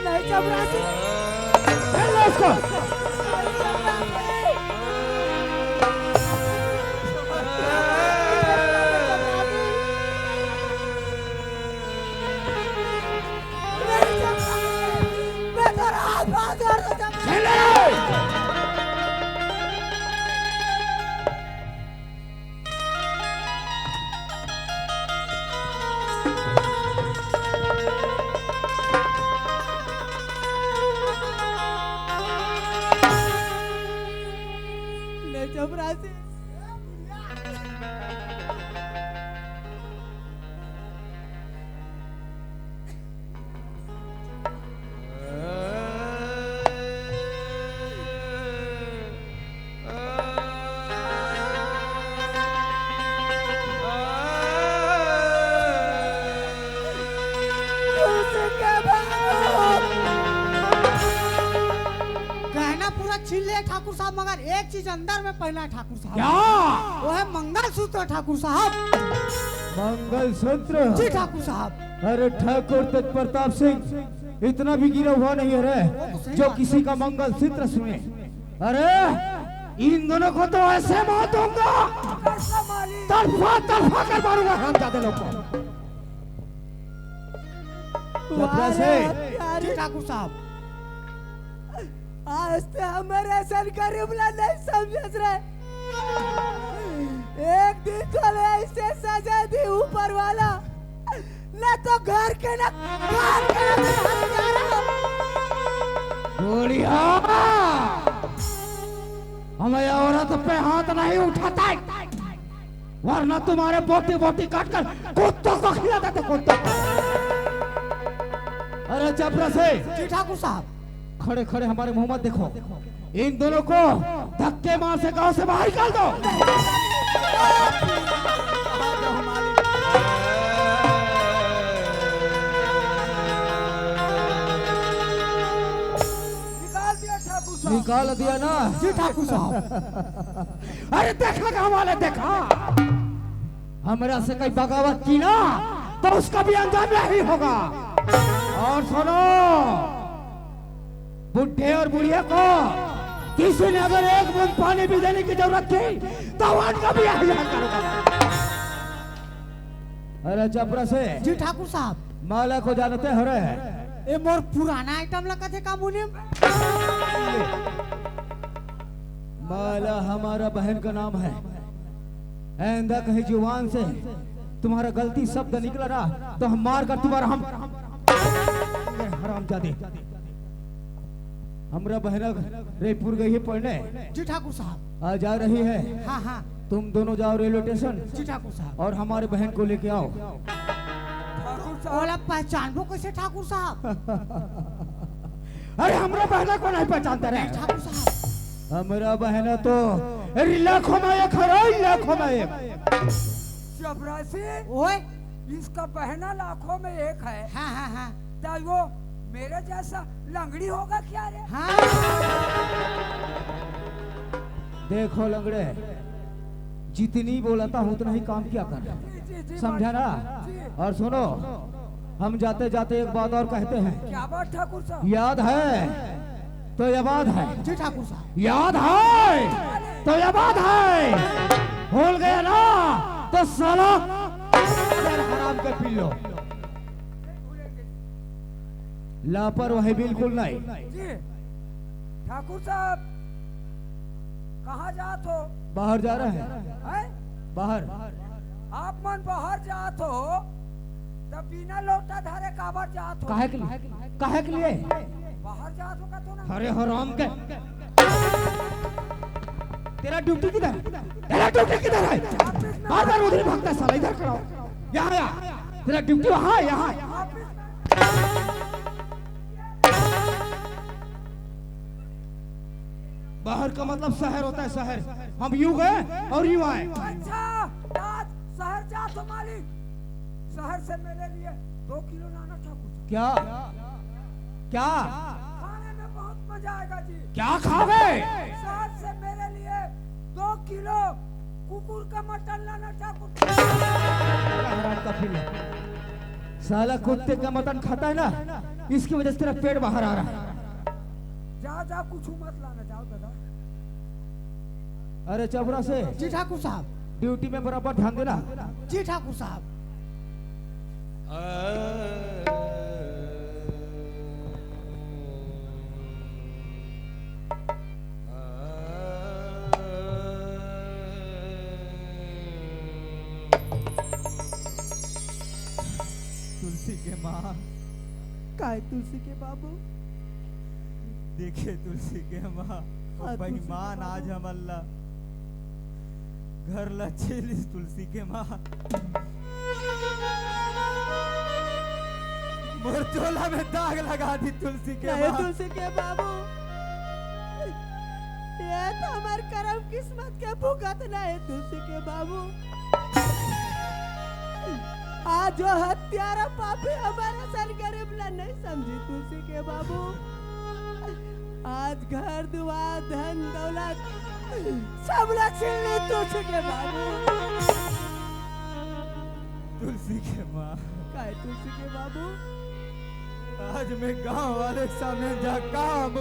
नहीं चपरासी। छीन ले उसको। मैं तो रात बात कर रहा था। छीन ले। नहीं चपरासी। गहना पूरा छीन लिया ठाकुर साहब, मगर एक चीज अंदर में पहना है ठाकुर साहब। क्या वो है मंगलसूत्र ठाकुर साहब। मंगलसूत्र? जी ठाकुर साहब। अरे ठाकुर तेज प्रताप सिंह इतना भी गिरा हुआ नहीं है रे जो किसी का मंगलसूत्र सुने। अरे इन दोनों को तो ऐसे मौत दूंगा, तड़फा तड़फा कर मारूंगा हरामजादे लोग को। चपरा से जी ठाकुर साहब। आज से हमारे ऐसा गरीबला नहीं समझ रहे। एक दिन तो ऐसे सजा दी ऊपर वाला, न तो घर के न घर के न हत्यारा। बुढ़िया हमें औरत पे हाथ नहीं उठाता है, वरना तुम्हारे बोटी बोटी काट कर कुत्तों को खिला देते कुत्तों को। अरे चपरा से जी ठाकुर साहब। खड़े खड़े हमारे मुंह मत देखो, इन दोनों को धक्के मार से गांव से बाहर निकाल दो। निकाल दिया ना। जी ठाकुर साहब। अरे देखा गाँव वाले, देखा हमरा से कोई बगावत की ना तो उसका भी अंजाम यही होगा। और सुनो, बुढ़े और बुढ़िया को किसी ने अगर एक बूंद पानी भी देने की जरूरत थी तो उनका भी यही हाल करूंगा। अरे चपरा से जी ठाकुर साहब। माला को जानते हो रहे? ए मोर पुराना आइटम लगा थे का मुने। माला हमारा बहन का नाम है। आइंदा कहीं जुबान से तुम्हारा गलती शब्द निकला ना तो हम मार कर तुम्हारा हम हरामजादे। हमरा बहना रेपुर गई है पढ़ने। जी ठाकुर साहब। आ जा रही है। हाँ हाँ। तुम दोनों जाओ रेलवे स्टेशन। जी ठाकुर साहब। और हमारे बहन को लेके आओ। ठाकुर साहब बोला पहचानबो कैसे ठाकुर साहब? अरे हमरा बहना को नहीं पहचानते रहे? ठाकुर साहब। हमरा बहना तो लाखों में एक है, लाखों में एक। चपरासी, ओए। इसका बहना लाखों में एक है। हाँ हाँ हाँ। तो वो मेरे जैसा लंगड़ी होगा क्या रे? हाँ। देखो लंगड़े, जितनी बोलता हूँ उतना ही काम किया कर, जी, समझा ना? जी। और सुनो, हम जाते जाते एक बात और कहते हैं। क्या बात ठाकुर साहब? याद है तो ये बात है। जी ठाकुर साहब। याद है तो ये बात है। भूल गया ना तो साला हराम के पी लो। लापरवाही बिल्कुल नहीं। जी ठाकुर साहब, कहाँ जात हो? बाहर जा रहे हैं। हैं? बाहर। आप मन बाहर जात हो तब बिना लोटा धरे काबर जात हो? काहे के लिए? काहे के लिए? बाहर जात होगा तो ना। अरे हराम के, तेरा ड्यूटी किधर? तेरा ड्यूटी किधर है? बार बार उधर भागता है साला, इधर खड़ा हो। यहाँ यहाँ, तेरा ड्यूटी वहाँ है, यहाँ। बाहर का मतलब शहर होता है, शहर। हम यूं गए और यूं आए। अच्छा, आज शहर जात हो मालिक। शहर से मेरे लिए 2 किलो लाना ठाकुर साहब। क्या क्या खाने में बहुत मजा आएगा जी। क्या खाओगे? शहर से मेरे लिए 2 किलो कुकुर का मटन लाना ठाकुर हराम का फिर साला कुत्ते का मटन खाता है ना, इसकी वजह से तेरा पेट बाहर आ रहा है। जा जा, कुछ मत लाना, जाओ दादा। अरे चबरा से जी ठाकुर साहब। ड्यूटी में बराबर ध्यान देना। जी ठाकुर साहब। तुलसी के माँ, काय तुलसी के बाबू? देखिए तुलसी के माँ, हाँ, बेईमान आज हम अल्लाह घर लचेली तुलसी के माँ। मोर चोला में दाग लगा दी तुलसी के काय माँ। तुलसी के बाबू? ये तो हमार करम किस्मत के भुगत ना है तुलसी के बाबू। आज जो हत्यारा पापी हमारा सन गरीब ला नहीं समझी तुलसी के बाबू। आज घर दुआर धन दौलत सब ला छीन ली तुलसी के बाबू। तुलसी के माँ, काय तुलसी के बाबू? आज मैं गांव वाले के सामने जा काम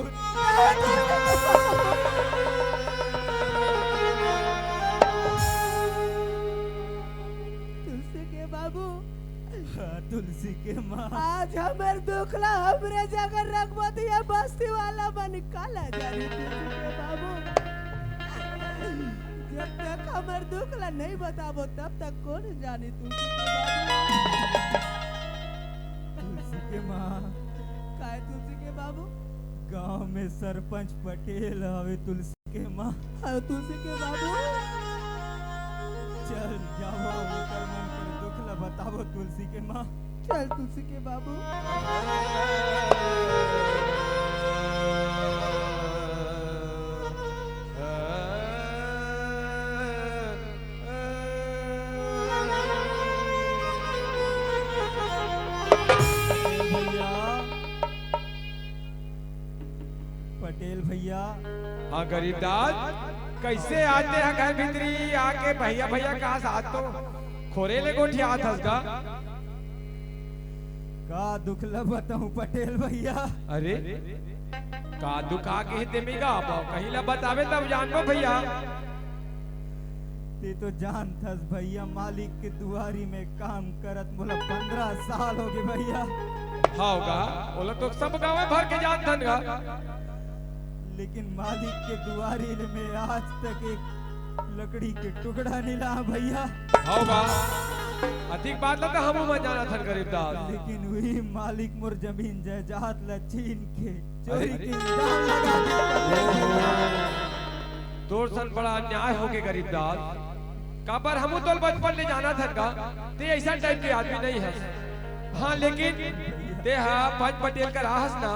तुलसी के बाबू, तुलसी के माँ। आज हमार दुखला हमरे जगह रखबो दिया बस्ती वाला बन काला जानी तुलसी के बाबू। जब तक हमार दुखला नहीं बताबो तब तक कौन जानी तुलसी के बाबू। तुलसी के माँ, काय तुलसी के बाबू? गांव में सरपंच पटेल हवे तुलसी के माँ। हाँ तुलसी के बाबू। चल जाओ ओकर मन के दुखला बताबो तुलसी के माँ। चल तुलसी के बाबू। भैया पटेल भैया हाँ गरीबदास कैसे आते हैं घर भीतरी आके भैया भैया कहा साथ तो खोरे ले गोठी हाथ हंसगा का दुख ला बताऊं पटेल भैया। अरे का दुखा के हिते मिगा कहीं ला बतावे तब जानबो भैया। ते तो जानथस भैया मालिक के दुआरी में काम करत मोला 15 साल हो गए भैया। होगा बोला तो सब गाँव भर के जानथन गा लेकिन मालिक के दुआरी में आज तक एक लकड़ी के टुकड़ा नहीं ला भैया। होगा अधिक बात लगा हम मत जाना था गरीबदास लेकिन वही मालिक मोर जमीन जायदाद ला छीन के चोरी के इल्जाम लगा दिया। तोर सन बड़ा अन्याय हो के गरीबदास काबर हमू तो बचपन ले जाना था का ते ऐसा टाइप के आदमी नहीं है। हाँ लेकिन ते हाँ पंच पटेल का राहस ना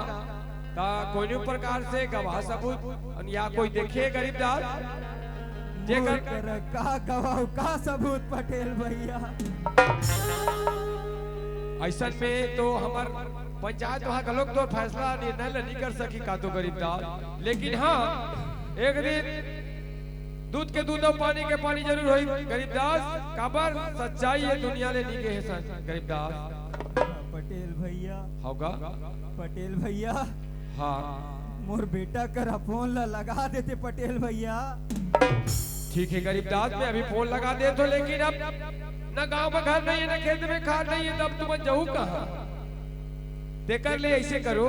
ता कोई भी प्रकार से गवाह सबूत या कोई देखे गरीबदास मोर कर का गवाह का सबूत पटेल भैया। ऐसा में तो हमार पंचायत वहाँ का लोग तो फैसला निर्णय नहीं कर सकी का तो गरीबदास। लेकिन हाँ एक दिन दूध के दूध और पानी के पानी जरूर होई गरीबदास काबर सच्चाई ये दुनिया ले नी के है गरीबदास। पटेल भैया होगा पटेल भैया हाँ मोर बेटा कर फोन ला लगा देते पटेल भैया। ठीक है गरीबदास मैं अभी फोन लगा दे तो लेकिन अब न गांव में घर नहीं है न खेत में खाद नहीं है तब तुम जाऊ कहाँ देकर ले ऐसे करो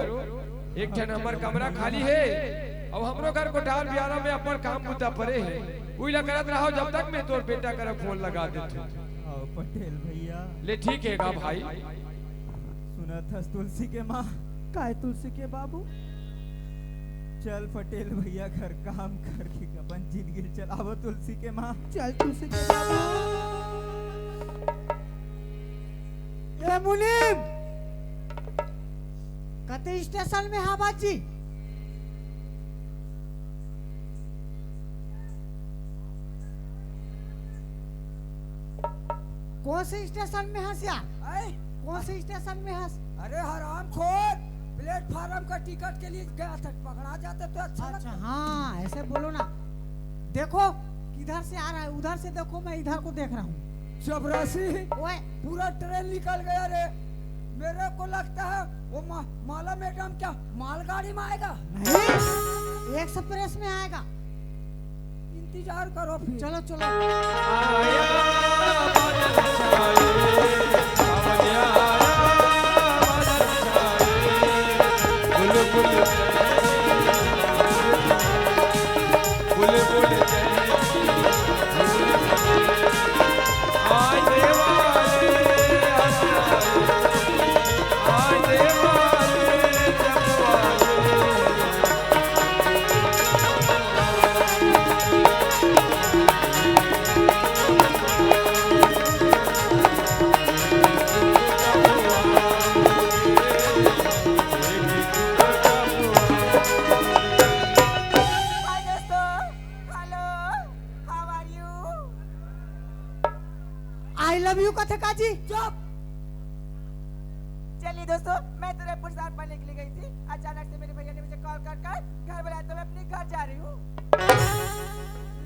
एक जन हमार कमरा खाली है अब हमरो घर कोठार बियारा में अपन काम बुता पड़े है वही ला करत रहो जब तक मैं तोर बेटा कर फोन लगा देते। आओ पटेल भैया ले ठीक है गा भाई सुना था तुलसी के माँ काय तुलसी के बाबू चल पटेल भैया घर काम करके अपन जिंदगी चलावो तुलसी के माँ। चल तुलसी के बाबू। ए मुनीम कते स्टेशन में हाँ बाजी कौन से स्टेशन में हंस यार ऐ, कौन से स्टेशन में हंस। अरे हराम खोर प्लेटफार्म का टिकट के लिए गया था पकड़ा जाते तो अच्छा अच्छा लगता। हाँ ऐसे बोलो ना। देखो किधर से आ रहा है उधर से देखो मैं इधर को देख रहा हूँ। चपरासी ओए पूरा ट्रेन निकल गया रे मेरे को लगता है वो माला मैडम क्या मालगाड़ी में आएगा। नहीं एक्सप्रेस में आएगा। इंतजार करो फिर। चलो चलो आया बादल छाए सावनिया बादल छाए बुलबुल बुलबुल आय देवाले आय देवाले जगवाले आई लव यू कथे काजी। चुप। चलिए दोस्तों मैं तो रायपुर से पढ़ने के लिए गई थी अचानक से मेरे भैया ने मुझे कॉल कर घर बुलाया तो मैं अपने घर जा रही हूँ।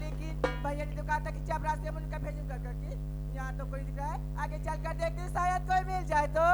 लेकिन भैया ने तो कहा था कि जब रास्ते में उनका भेजूं कर करके यहाँ तो कोई दिख रहा है आगे चल कर देखते हैं शायद कोई मिल जाए तो।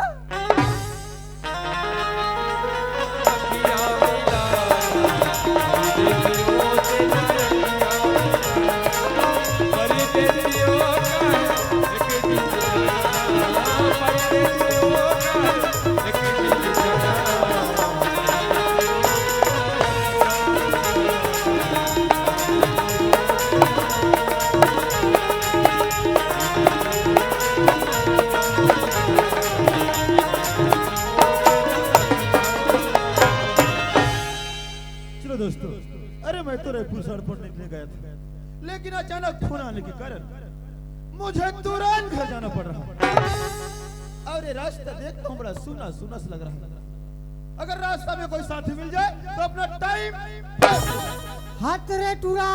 चलो दोस्तों अरे मैं तो रायपुर शहर पढ़ने के लिए गया था लेकिन अचानक फोन आने के कारण मुझे तुरंत घर जाना पड़ रहा और ये रास्ता देख तो बड़ा सुना सुना सा लग रहा है। अगर रास्ता में कोई साथी मिल जाए तो अपना टाइम हाथ रे टूरा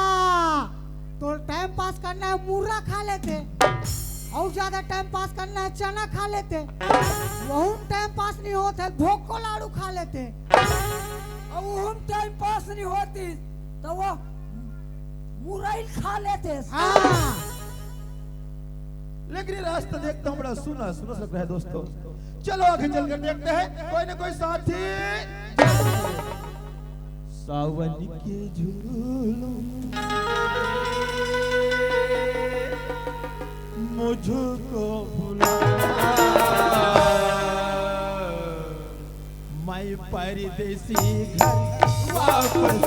तो टाइम पास करना है मुर्रा खा लेते और ज्यादा टाइम पास करना है चना खा लेते बहुत टाइम पास नहीं होता है भोग को लाड़ू खा लेते और वो हम टाइम पास नहीं होती तो वो मुरई खा लेते। हाँ लेकिन ये रास्ता देखता हूँ बड़ा सुना सुना लग रहा है दोस्तों। चलो आगे चलकर देखते हैं कोई ना कोई साथी। सावन के झूलों मुझको भुला मैं परदेसी घर वापस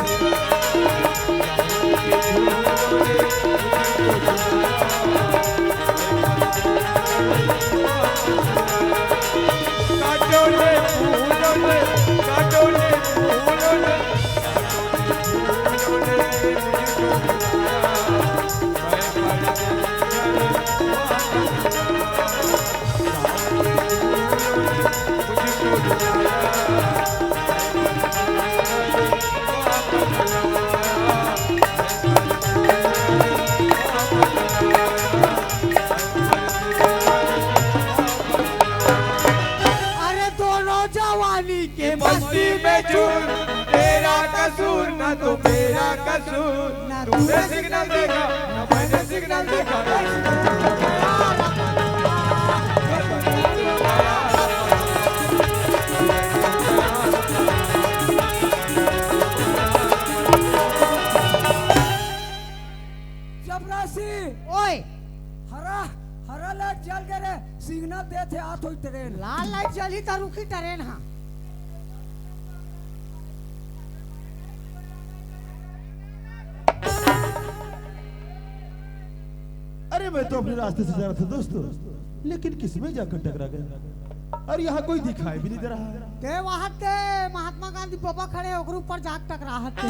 काटोले फूलोले काटोले फूलोले अरे दोनों जवानी के मस्ती में चूर तेरा कसूर ना तो मेरा कसूर तुमने सिग्नल देखा ना मैंने सिग्नल देखा चपरासी ओए हरा हरा लाइट जल गए सिग्नल देते हाथ हुई ट्रेन। लाल लाइट जली तो रुकी ट्रेन। हाँ अरे मैं तो अपने रास्ते से जा रहा था दोस्तों, लेकिन किसमें जाकर टकरा गया और यहाँ कोई दिखाई भी नहीं दे रहा है। ते वहां ते महात्मा गांधी बाबा खड़े हैं, ओकरे ऊपर जाग टकराहत थे।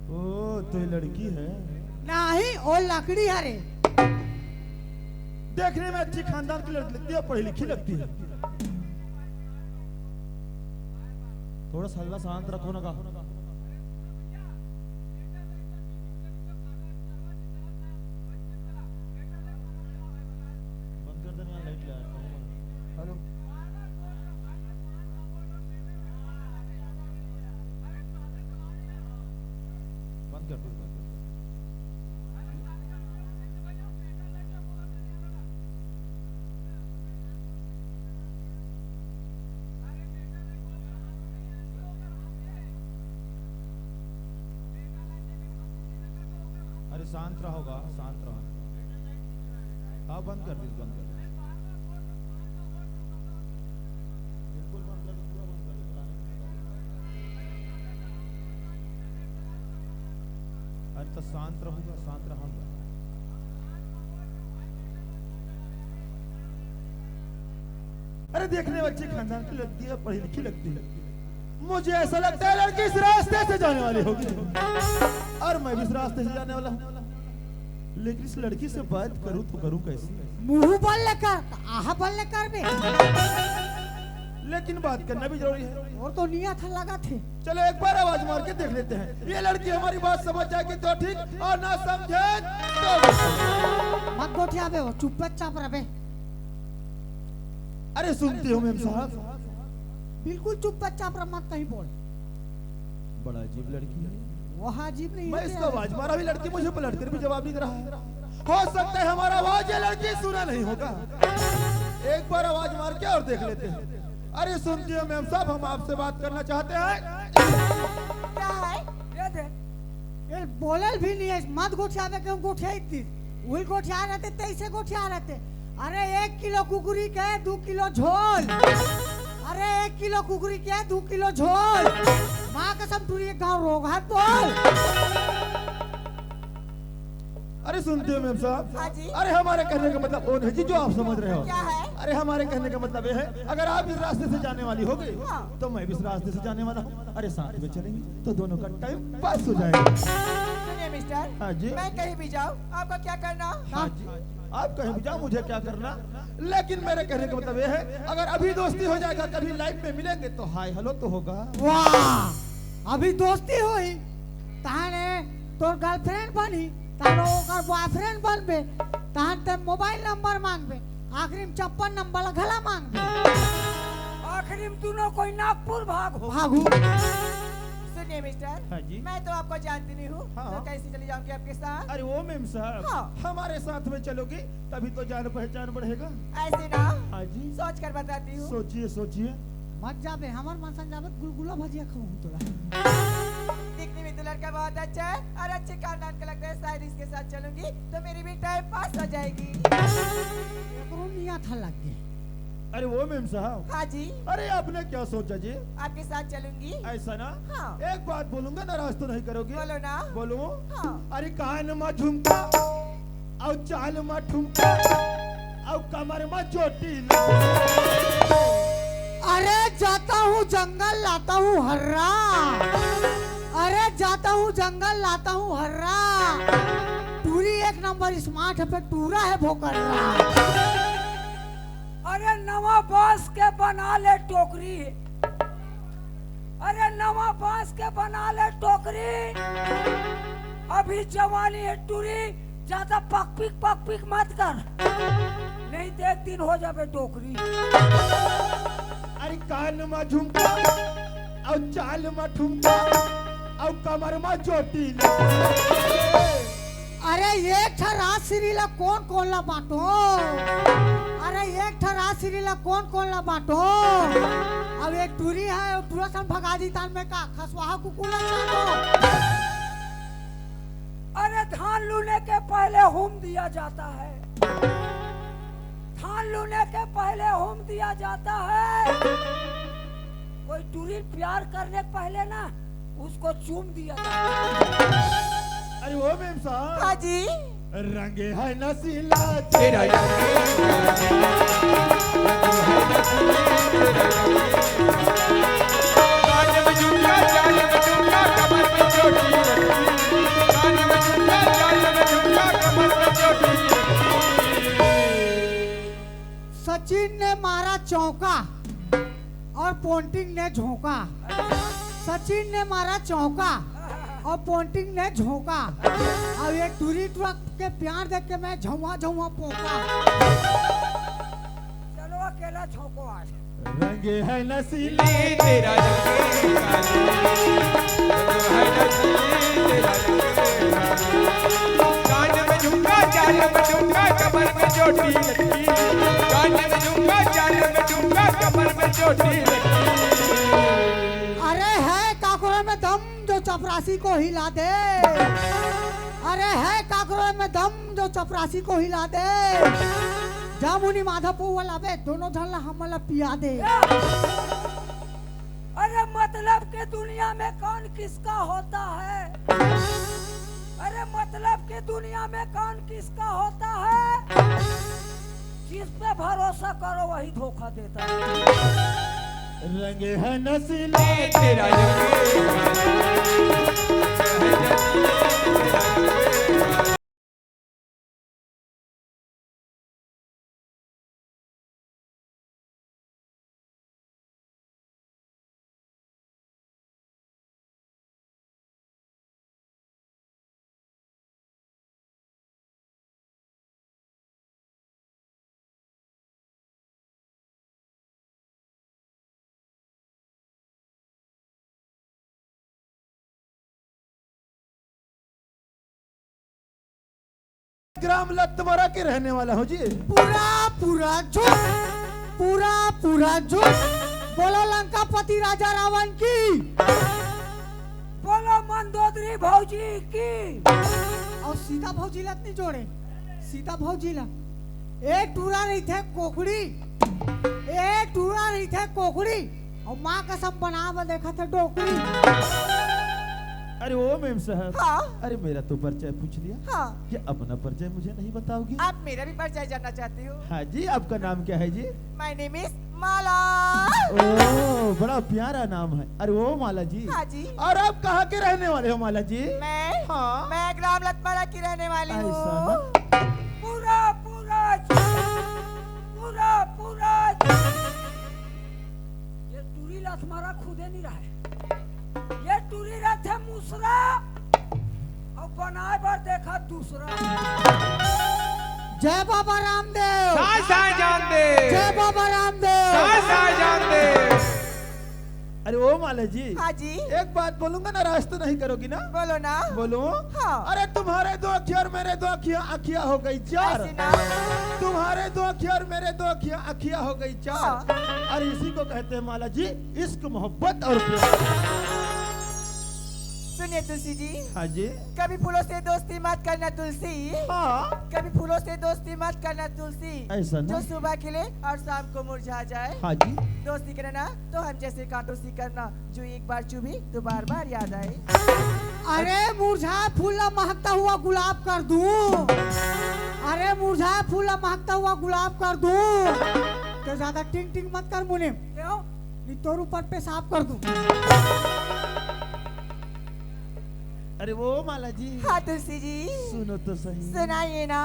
ओ तो ये लड़की है, नहीं ओ लकड़ी हरे। देखने में अच्छी खानदान की लड़की लगती है, पढ़ी लिखी लगती है। थोड़ा सा हल्ला शांत रखो ना। बंद कर देना लाइट ले हेलो बंद कर दो। अरे शांत रहोगा, शांत रहो। हाँ बंद कर दीजिए, बंद कर दीजिए। बिल्कुल बंद कर दीजिए, पूरा बंद कर दीजिए। अरे तो शांत रहूंगा, शांत रहूंगा। अरे देखने में अच्छी खानदान की लगती है, पढ़ी लिखी लगती है। मुझे ऐसा लगता है लड़की इस रास्ते से जाने वाली होगी और मैं भी इस रास्ते से जाने वाला हूँ। लेकिन इस लड़की से बात करूं तो करूं कैसे? मुंह बल लेकर आहा बल लेकर बे। लेकिन बात करना भी जरूरी है। और तो नियत था लगा थे। चलो एक बार आवाज मार के देख लेते हैं। ये लड़की हमारी बात समझ जाएगी तो ठीक, और ना समझे तो मत गोठिया बे, चुपचाप रहे। अरे सुनते हो मेम साहब, बिल्कुल चुपचाप रह, मत कहीं बोल। बड़ा अजीब लड़की है। वह अजीब नहीं मैं है। इसको आवाज मारा भी, लड़की मुझे पलट कर भी जवाब नहीं दे रहा है। हो सकता है हमारा आवाज ये लड़की सुना नहीं होगा। एक बार आवाज मार के और देख लेते हैं। अरे सुनते हो मेम साहब, हम आपसे बात करना चाहते हैं। क्या है ये दे ये बोलल भी नहीं है। मत गोठिया बे, क्यों गोठिया इतनी वही गोठिया रहते, तैसे गोठिया रहते। अरे 1 किलो कुकुरी के 2 किलो झोल। अरे 1 किलो कुकुरी के 2 किलो झोल। माँ कसम टूरी गाँव रोग हाथ बोल। अरे सुनते हो मेम साहब, हाँ जी। अरे हमारे कहने का मतलब वो नहीं जी जो आप समझ रहे हो। क्या है? अरे हमारे कहने का मतलब ये है, अगर आप इस रास्ते से जाने वाली हो गई हाँ। तो मैं भी इस रास्ते से जाने वाला हूँ। अरे साथ में चलेंगे तो दोनों का टाइम पास हो जाएगा। सुनिए मिस्टर, हाँ जी। मैं कहीं भी जाऊँ आपका क्या करना? हाँ जी, आप कहीं भी जाओ, मुझे क्या करना। लेकिन मेरे कहने का मतलब ये है, अगर अभी दोस्ती हो जाएगा, कभी लाइफ में मिलेंगे तो हाय हेलो तो होगा। वाह, अभी दोस्ती हुई ताने तोर गर्लफ्रेंड बनी, तारो ओकर बॉयफ्रेंड बनबे, तान ते मोबाइल नंबर मांगबे, आखिरी में 56 नंबर गला मांगबे। और आखिरी में दोनों कोई नागपुर भागो। भागू सुनिए मिस्टर, हाँ जी। मैं तो आपको जानती नहीं हूँ, हाँ। तो कैसे चली जाऊंगी आपके साथ? अरे वो मेम साहब, हाँ। हमारे साथ में चलोगी तभी तो जान पहचान बढ़ेगा। ऐसे ना हाँ जी, सोच कर बताती हूँ। सोचिए सोचिए। मत जाबे हमार मनसन जाबे गुलगुला भजिया खाऊं तोला। दिखने में तो लड़का बहुत अच्छा है और अच्छे खानदान का लगता है, शायद इसके साथ चलूंगी तो मेरी भी टाइम पास हो जाएगी। एकरो निया था लग गए। अरे वो मेम साहब, हाँ जी, अरे आपने क्या सोचा जी? आपके साथ चलूंगी। ऐसा ना, हाँ। एक बात बोलूंगा, नाराज तो नहीं करोगी? बोलो ना। बोलो। हाँ। अरे कान में झुमका और चाल में ठुमका और कमर में चोटी। अरे जाता हूँ जंगल लाता हूँ हर्रा। अरे जाता हूँ जंगल लाता हूँ हर्रा। टूरी एक नंबर स्मार्ट है पे टूरा है भोकर्रा। अरे नवा बांस के बना ले टोकरी। अरे नवा बांस के बना ले टोकरी। अभी जवानी है टूरी, ज्यादा पक पिक मत कर, नहीं तो एक दिन हो जाबे टोकरी। अरे कान में झुमका और चाल में ठुमका और कमर में चोटी। अरे एक ठरा सिरीला कौन ला बाटो। अरे एक ठरा सिरीला कौन ला बाटो। अब एक टूरी है टूरा सन भगाजी तान में का खसवाहा कुकुला चाटो। अरे धान लूने के पहले होम दिया जाता है। धान लूने के पहले होम दिया जाता है। कोई टूरी प्यार करने के पहले ना उसको चूम दिया जाता है। अरे वो मेम साहब, हाँ जी, रंगे है नसीला तेरा कान में झुमका, चाल में झुमका, कमर में चोटी लगी। कान में झुमका, चाल में झुमका, कमर में चोटी लगी। सचिन ने मारा चौका और पोंटिंग ने झोंका। सचिन ने मारा चौका और पोंटिंग ने झोंका। अब ये टूरी ट्रक के प्यार देख के मैं झुआ पोका। चलो अकेला झोंको आज। रंगे है नसीला तेरा रंग है नसीली, तेरा रंग। कान में झुमका, चाल में झुमका, कमर में चोटी लगी। कान में झुमका, चाल में झुमका, कमर में चोटी लगी। अरे है काकोरे में दम जो चपरासी को हिला दे। अरे है काकोरे में दम जो चपरासी को हिला दे। जामुनी माधवपुर वाला बे दोनों झल्ला हमला पिया दे। अरे मतलब के दुनिया में कौन किसका होता है। अरे मतलब के दुनिया में कौन किसका होता है। जिस पे भरोसा करो वही धोखा देता है। रंगे है नसीला तेरा रंग ग्राम लतवरा के रहने वाला हो जी। पूरा झूठ। पूरा झूठ। बोलो लंकापति राजा रावण की। बोलो मंदोदरी भौजी की। और सीता भौजी लत नहीं जोड़े। सीता भौजी ला एक टूरा नहीं थे कोकड़ी। एक टूरा नहीं थे कोकड़ी और माँ कसम बना देखा था डोकड़ी। अरे वो मेम साहब, हाँ। अरे मेरा तो परिचय पूछ लिया, हाँ। ये अपना परिचय मुझे नहीं बताओगी? आप मेरा भी परिचय जानना चाहती हो? हाँ जी, आपका नाम क्या है जी? माय नेम इज माला। ओह, बड़ा प्यारा नाम है। अरे वो माला जी। हाँ जी। और आप कहाँ के रहने वाले हो माला जी? मैं हाँ। मैं ग्राम लतमारा की रहने वाली ऐसा हूँ। ना? पूरा ये टूरी ला तुम्हारा खुदे नहीं रहा है। ये टूरी रथ है मूसरा और बनाए बार देखा दूसरा। जय बाबा रामदेव, साई साई जान दे, जय बाबा रामदेव। साई साई जान दे। अरे ओ माला जी, हाँ जी एक बात बोलूंगा ना, राज तो नहीं करोगी ना? बोलो ना। बोलो। हाँ। अरे तुम्हारे दो अखियाँ और मेरे दो अखियाँ हो गई चार। ऐसी ना। तुम्हारे दो अखियाँ और मेरे दो अखियाँ हो गई चार। अरे इसी को कहते हैं माला जी इश्क, मोहब्बत और प्यार। सुनिए तुलसी जी, हाँ जी। कभी फूलों से दोस्ती मत करना तुलसी, हाँ। कभी फूलों से दोस्ती मत करना तुलसी। ऐसा ना? जो सुबह खिले और शाम को मुरझा जाए। हाँ जी। दोस्ती करना तो हम जैसे कांटों सी करना, जो एक बार चुभी तो बार बार याद आए। अरे मुरझाए फूल महकता हुआ गुलाब कर दूं, अरे मुरझाए फूल महकता हुआ गुलाब कर दूं। तो ज्यादा टिंग टिंग मत कर मुनिम, क्यों? नहीं तो ऊपर पेशाब कर दूं। अरे वो माला जी, हाँ तुलसी जी, सुनो तो सही। सुनाइए ना।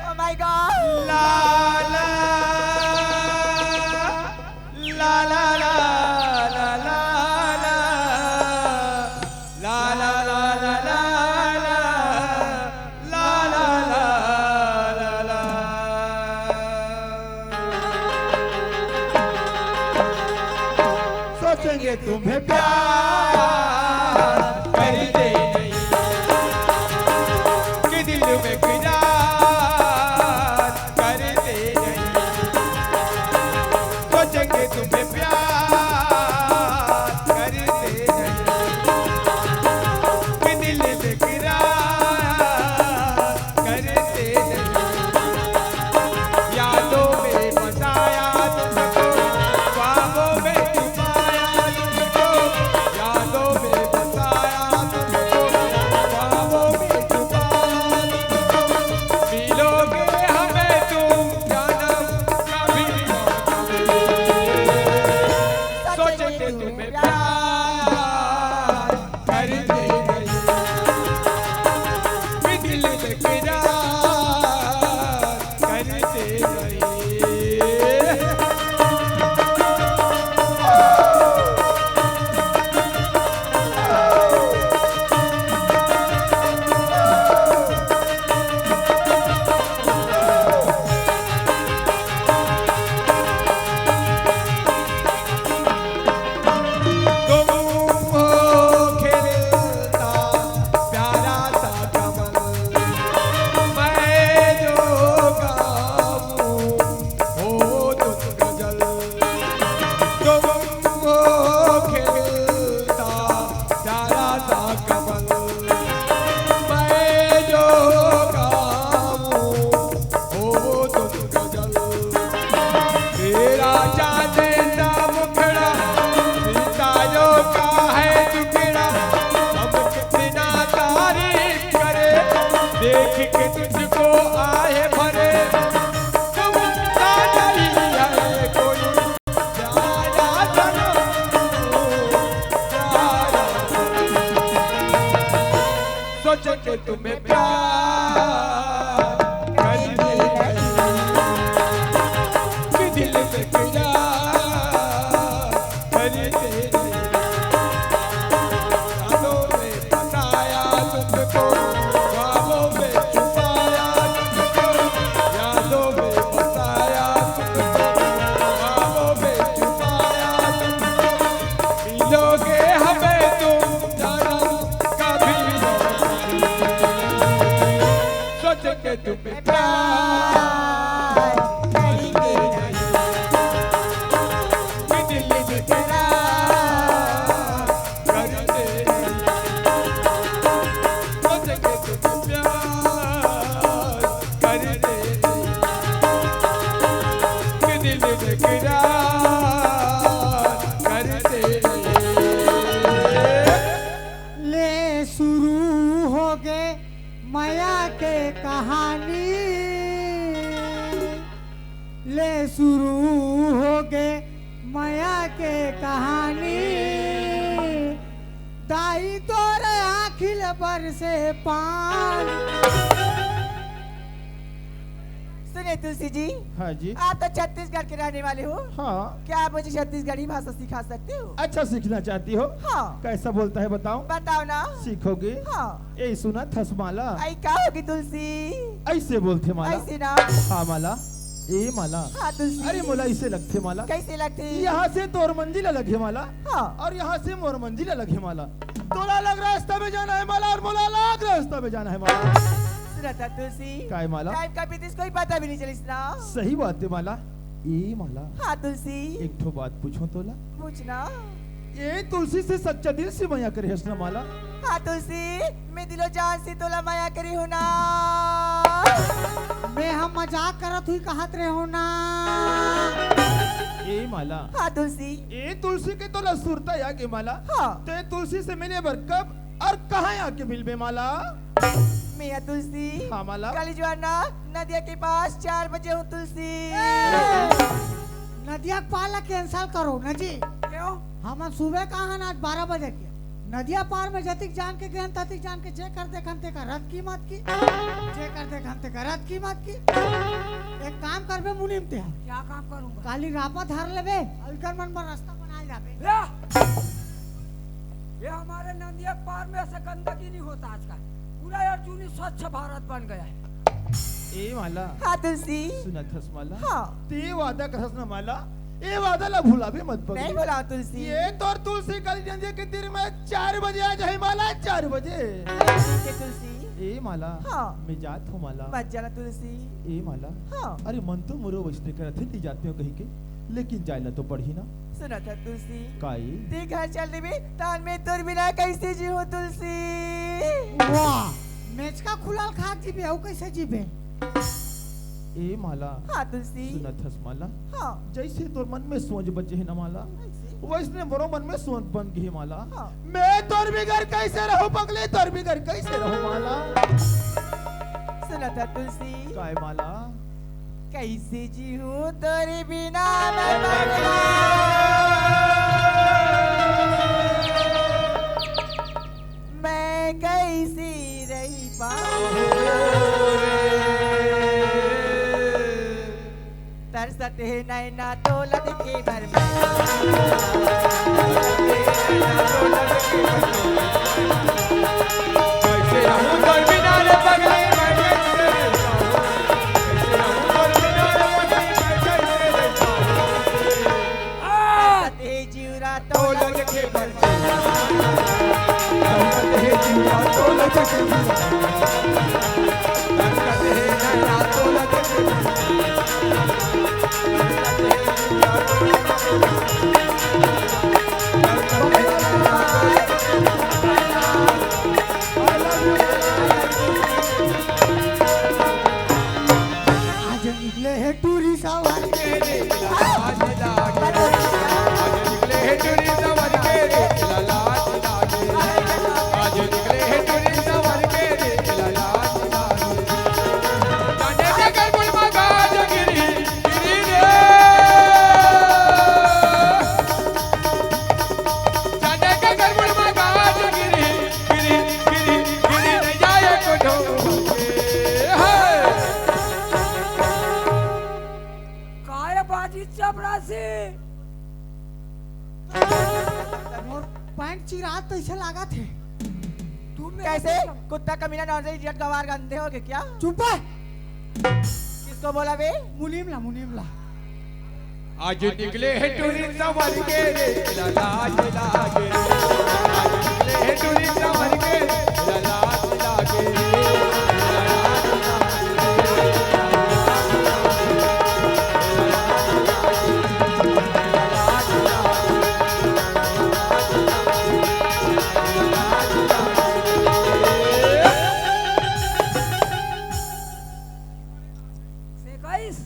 Oh my God! ला ला ला ला ला ला ला ला ला ला ला ला ला ला ला ला। सोचेंगे तुम्हें प्यार करते नहीं कि दिल में करार करते नहीं, सोचेंगे तुम्हें प्यार करते नहीं कि दिल में करार करते नहीं। यादों में बसाया तुमको, ख्वाबों में छुपाया तुमको, यादों में बसाया तुमको, ख्वाबों में छुपाया तुमको। मिलोगे हमें तुम जानम कभी ना कभी, सोचेंगे तुम्हें प्यार करते नहीं कि दिल में करार करते नहीं। तुम हो खिलता प्यारा सा कमल, मैं जो गाऊं हो तुम गजल। तुम हो खिलता प्यारा सा कमल, मैं जो गाऊं हो तुम गजल। तेरा चांद सा मुखड़ा सितारों का है टुकड़ा, हम कितना तारीफ करे देख के तुझको आए भरे। तुम का नहीं है कोई प्यारा सनम, प्यारा सनम। सोच के तुम्हें प्यार करते नहीं कि दिल में करार करते नहीं। यादों में फसाया तुमको, ख्वाबों में छुपाया तुमको, यादों में फसाया तुमको, ख्वाबों में छुपाया तुमको। मिलोगे हमें तुम जानम कभी ना कभी, सोच के तुम्हें प्यार करते नहीं कि दिल में करार करते नहीं। सोच के तुम्हें प्यार करते नहीं कि दिल में करार करते नहीं। ले शुरू हो गए माया के कहानी, ले शुरू हो गए माया के कहानी। दाई तोरे आखिल पर से पान। सुने तुलसी जी, हाँ जी। आप तो छत्तीसगढ़ के रहने वाले हो। हाँ। क्या आप मुझे छत्तीसगढ़ी भाषा सिखा सकते हो? अच्छा सीखना चाहती हो? हाँ। कैसा बोलता है बताओ? बताओ ना। सीखोगे? हाँ। ए सुना थसमाला। आई क्या होगी तुलसी? ऐसे बोलते माला। ऐसे ना। हाँ माला। ए माला। हाँ तुलसी। अरे मोला ऐसे लगते माला। कैसे लगते? यहाँ से तोर मंजिल अलग है माला। हाँ। और यहाँ से मोर मंजिल अलग है माला। तोला अलग रास्ता में जाना है माला और मोला अलग रास्ता में जाना है माला। सुना था तुलसी। काय माला? टाइम का बीतिस कोई पता भी नहीं चलिस ना। सही बात है माला। ए माला। हाँ तुलसी। एक ठो बात पूछो तोला। पूछना। ये तुलसी से सच्चा दिल से माया करे हस ना माला। हाँ तुलसी, मैं दिलो जान से तोला माया करी हूँ ना। मैं हम मजाक करत हुई कहत रहे हो ना। ए माला। हाँ तुलसी। ए तुलसी के तो सुरता या के माला। हाँ। तो ये तुलसी से मिले बर कब और कहाँ आके मिल बे माला? मैं तुलसी। हाँ माला। कल जवाना नदिया के पास 4 बजे हूँ तुलसी। नदिया पाला कैंसल करो न जी। क्यों? हम सुबह कहाँ आज 12 बजे के नदिया पार में जतिक जान के गए ततिक जान के जे कर देखन ते का रद कीमत की, जे कर देखन ते का रद कीमत की। एक काम करबे मुनीम ते क्या काम करूंगा? काली रापा धर लेबे अलकर मन में रास्ता बना जाबे। ये हमारे नदिया पार में ऐसा गंदगी नहीं होता आजकल। पूरा अर्जुनी स्वच्छ भारत बन गया है। ए माला। हाँ तुलसी। सुना थस माला। हाँ। ते वादा करस ना माला। ए वादा ला भूला भी मत पकड़। नहीं बोला तुलसी। ये तोर तुलसी कल जंजे के दिन में 4 बजे आ जाए माला। 4 बजे। ठीक है तुलसी। ए माला। हाँ। मैं जात हूँ माला। मत जाना तुलसी। ए माला। हाँ। अरे मन तो मोरो वैसने करते थे जाते हो कहीं के, लेकिन जायला तो पढ़ी ना। सुना था तुलसी। काई? ते घर चल रही तान में तोर बिना कैसे जी हो तुलसी? वाह, मेच का खुलाल खाक जीबे औ कैसे जीबे? ए माला। हाँ तुलसी। सुना थस माला। हाँ। जैसे तोर मन में सोच बचे है ना माला, ऐसे। वैसने मोरो मन में सोच बन गई है माला। हाँ। मैं तोर बिगर कैसे रहूं पगले? तोर बिगर कैसे रहूं माला? सुना था तुलसी। काय माला? कैसे जी हूँ तोरे बिना मैं पगला। मैं कैसी रही पाऊँ तरसते नैना तो लड़के भर में। कैसे रहूं तोर बिना रे पगले मैं कैसे रहूं? कैसे रहूं तोर बिना रे पगले मैं कैसे रहूं? तरसते जीवरा तो लड़के भर में। आज निकले है टूरी सवारी। काय बाजी चपरासी। और पैंट चिरात तो ऐसे लगा थे। तू मेरे कैसे को- कुत्ता कमीना नॉर्मल इडियट गवार गंदे हो गए क्या? चुप है। किसको बोला बे? मुनीम ला। आज निकले हैं टूरी संवर के रे लाज लागे। आज निकले हैं टूरी संवर के रे लाज लागे। सेकाइस।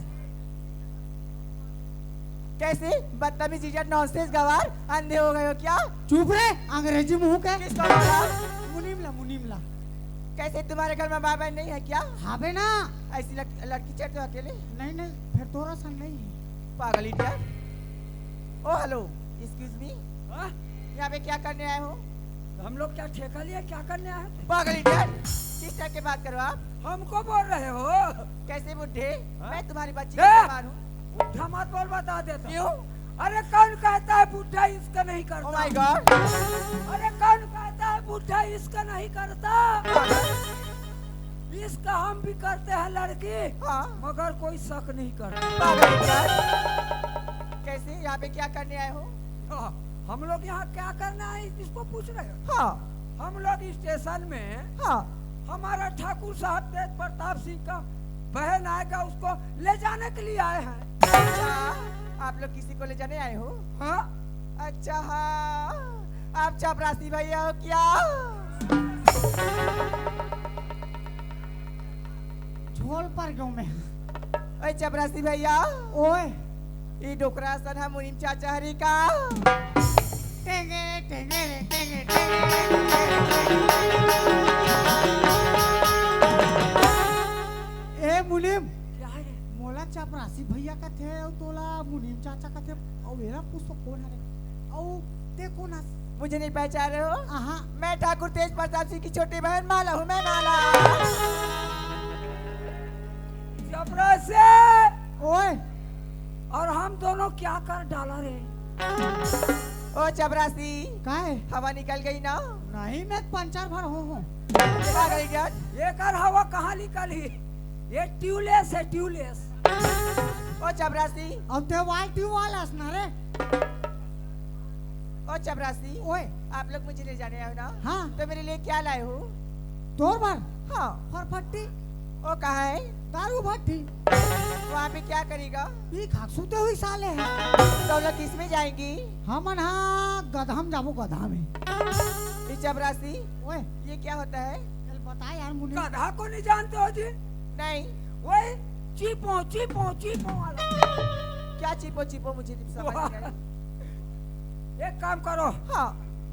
कैसे बदतमीज इडियट नॉनसेंस गवार अंधे हो गए हो क्या? चुप रे, अंग्रेजी मुंह के। किसको बोला? मुनीम ला। कैसे तुम्हारे घर में भाई बहन नहीं है क्या? हाँ बे ना। ऐसी लड़की चढ़ते हो अकेले? नहीं, फिर तोरा संग नहीं है। पागल इडियट। ओ हेलो, एक्सक्यूज मी, हाँ? यहाँ पे क्या करने आए हो? हम लोग क्या ठेका लिया? क्या करने आए थे? पागल इडियट, किस टाइप की बात करो आप? हमको बोल रहे हो? कैसे बुढ़े? मैं तुम्हारी बच्ची ए! का मारूं? बुढ़ा मत बोल, बता देता क्यों? अरे कौन कहता है बुढ़ा इसका नहीं Oh करता? my God! अरे कौन कहता है बुढ़ा इसका नहीं करता? इसका हम भी करते हैं लड़की, हाँ। मगर कोई शक नहीं करता। पागल क्या? कैसे? यहाँ पे क्या करने आए हो? हाँ, हम लोग यहाँ क्या करना है इसको पूछ रहे हो? हाँ हम लोग स्टेशन में हाँ। हमारा ठाकुर साहब तेज प्रताप सिंह का बहन आएगा, उसको ले जाने के लिए आए हैं। अच्छा, आप लोग किसी को ले जाने आए हो? हाँ, अच्छा हाँ, आप चपरासी भैया हो क्या? झोल पर गयो मैं। ओए चपरासी भैया, ओए ये डोकरा सन है मुनीम चाचा हरी का। टेंगे टेंगे टेंगे ए मुनीम क्या है? मोला चपरासी भैया का थे और तोला मुनीम चाचा का थे और मेरा पुष्प कौन है और ते कौन है? मुझे नहीं पहचान रहे हो? आहा मैं ठाकुर तेज प्रताप सिंह की छोटी बहन माला हूँ। मैं माला। चपरासी! ओए और हम दोनों क्या कर डाला रे? ओ चपरासी, काहे? हवा निकल गई ना? नहीं मैं पंचर भर हूँ। चला गई क्या? ये कर हवा कहाँ निकली? ये ट्यूबलेस है, ट्यूबलेस। ओ चपरासी, अब ते वाल ट्यूबवाल ना रे। ओ चपरासी, ओए आप लोग मुझे ले जाने आए हो ना? हाँ तो मेरे लिए क्या लाए हो? तोर भर हाँ। फरफट्टी ओ कहाँ है? दारू भट्टी वहाँ पे क्या करेगा? ये खाकसूते हुई साले हैं। तो लोग किसमें जाएंगी? हमन हाँ गधाम जाबो गधा में। ये चपरासी, ओए ये क्या होता है? चल बता यार मुनीम। गधा को नहीं जानते हो जी? नहीं। वही चीपो चीपो चीपो वाला। क्या चिपो चिपो मुझे नहीं समझ नहीं आई। एक काम करो, हाँ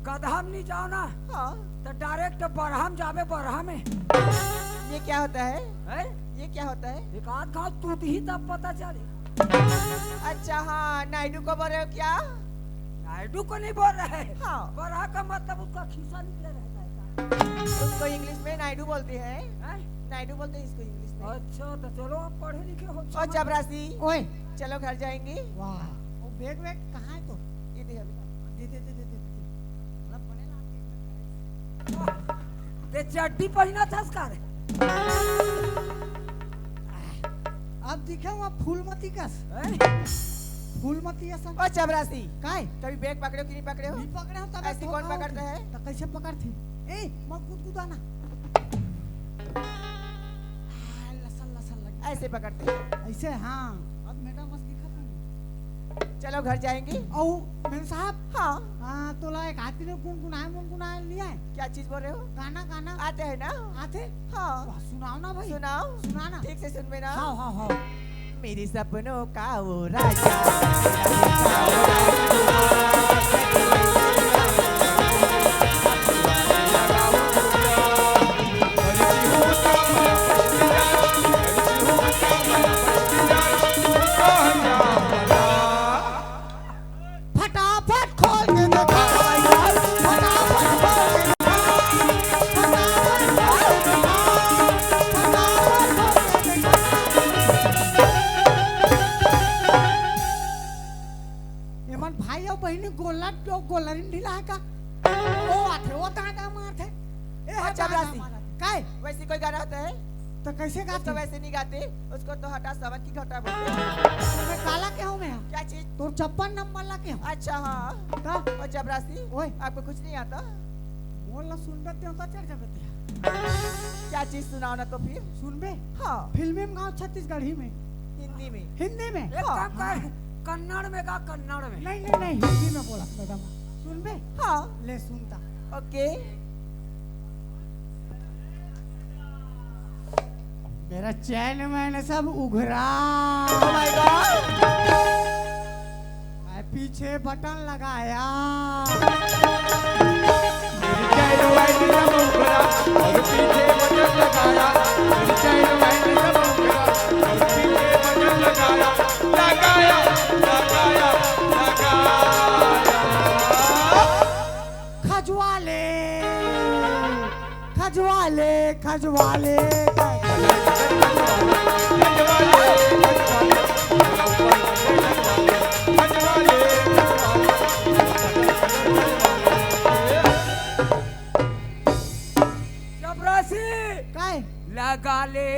गधा में नहीं जाओ ना, हाँ। तो डायरेक्ट बरहम जावे, बरहम में। ये क्या होता है? है? ये क्या होता है? एक आध घाव टूट ही तब पता चले। अच्छा हाँ, नायडू को बोल रहे हो क्या? नायडू को नहीं बोल रहे। हाँ। बरहा का मतलब उसका खीसा निकले रहता है। उसको इंग्लिश में नायडू बोलते हैं। हैं? नायडू बोलते हैं इसको इंग्लिश में। अच्छा तो चलो आप पढ़े लिखे हो। ओ चपरासी, ओए चलो घर जाएंगे। वाह वो बैग वैग कहाँ है तो? ये दे अभी। दे मतलब बनेला ते चड्डी पहना था इसका रे। अब दिखे वहाँ फूलमती कस हैं? फूलमती ऐसा ओ चपरासी, काय कभी बैग पकड़े हो कि नहीं पकड़े हो? नहीं पकड़े हो तब ऐसी कौन पकड़ता है? तो कैसे पकड़ती? ए मत गुदगुदाना। लसन लसन लग ऐसे पकड़ते हैं। ऐसे हाँ। अब मेरा मस्त दिखा था। चलो घर जाएंगे। औ मेरे साहब हाँ। हाँ तो ला एक आदमी ने गुनगुनाए लिया है क्या चीज बोल रहे हो? गाना गाना आते हैं ना? आते हाँ। वाह, सुनाओ ना भाई सुनाओ। सुनाना ठीक से सुन में ना। हाँ हाँ हाँ मेरे सपनों का वो राजा। फटाफट खोल के देखो फटाफट खोल के देखो फटाफट खोल के देखो फटाफट खोल के देखो एमन भाई और बहनी गोला तो गोलरिन ढीला है का ओ आथे वो तांगा मारथे ए है चपरासी। काय वैसे कोई गाना होता है? तो कैसे उसको गाते वैसे नहीं गाते, उसको तो हटा सबक की घटा बोलते हैं। मैं काला के हूं मैं क्या चीज? तो 56 नंबर ला के हूं अच्छा हाँ। का और चपरासी, ओए आपको कुछ नहीं आता? बोल सुन बेते हो तो चढ़ जाते क्या चीज सुनाओ ना तो फिर। सुन बे हाँ। फिल्मी में गाँव छत्तीसगढ़ी में हिंदी में। हिंदी में एक काम कर, कन्नड़ में गा, कन्नड़ में। नहीं हिंदी में बोला दादा सुन बे हाँ। ले सुनता ओके। मेरा चैन मैंने सब उघरा Oh my God! मैं पीछे बटन लगाया खजवाले खजवाले खजवाले चपरासी काय लगा ले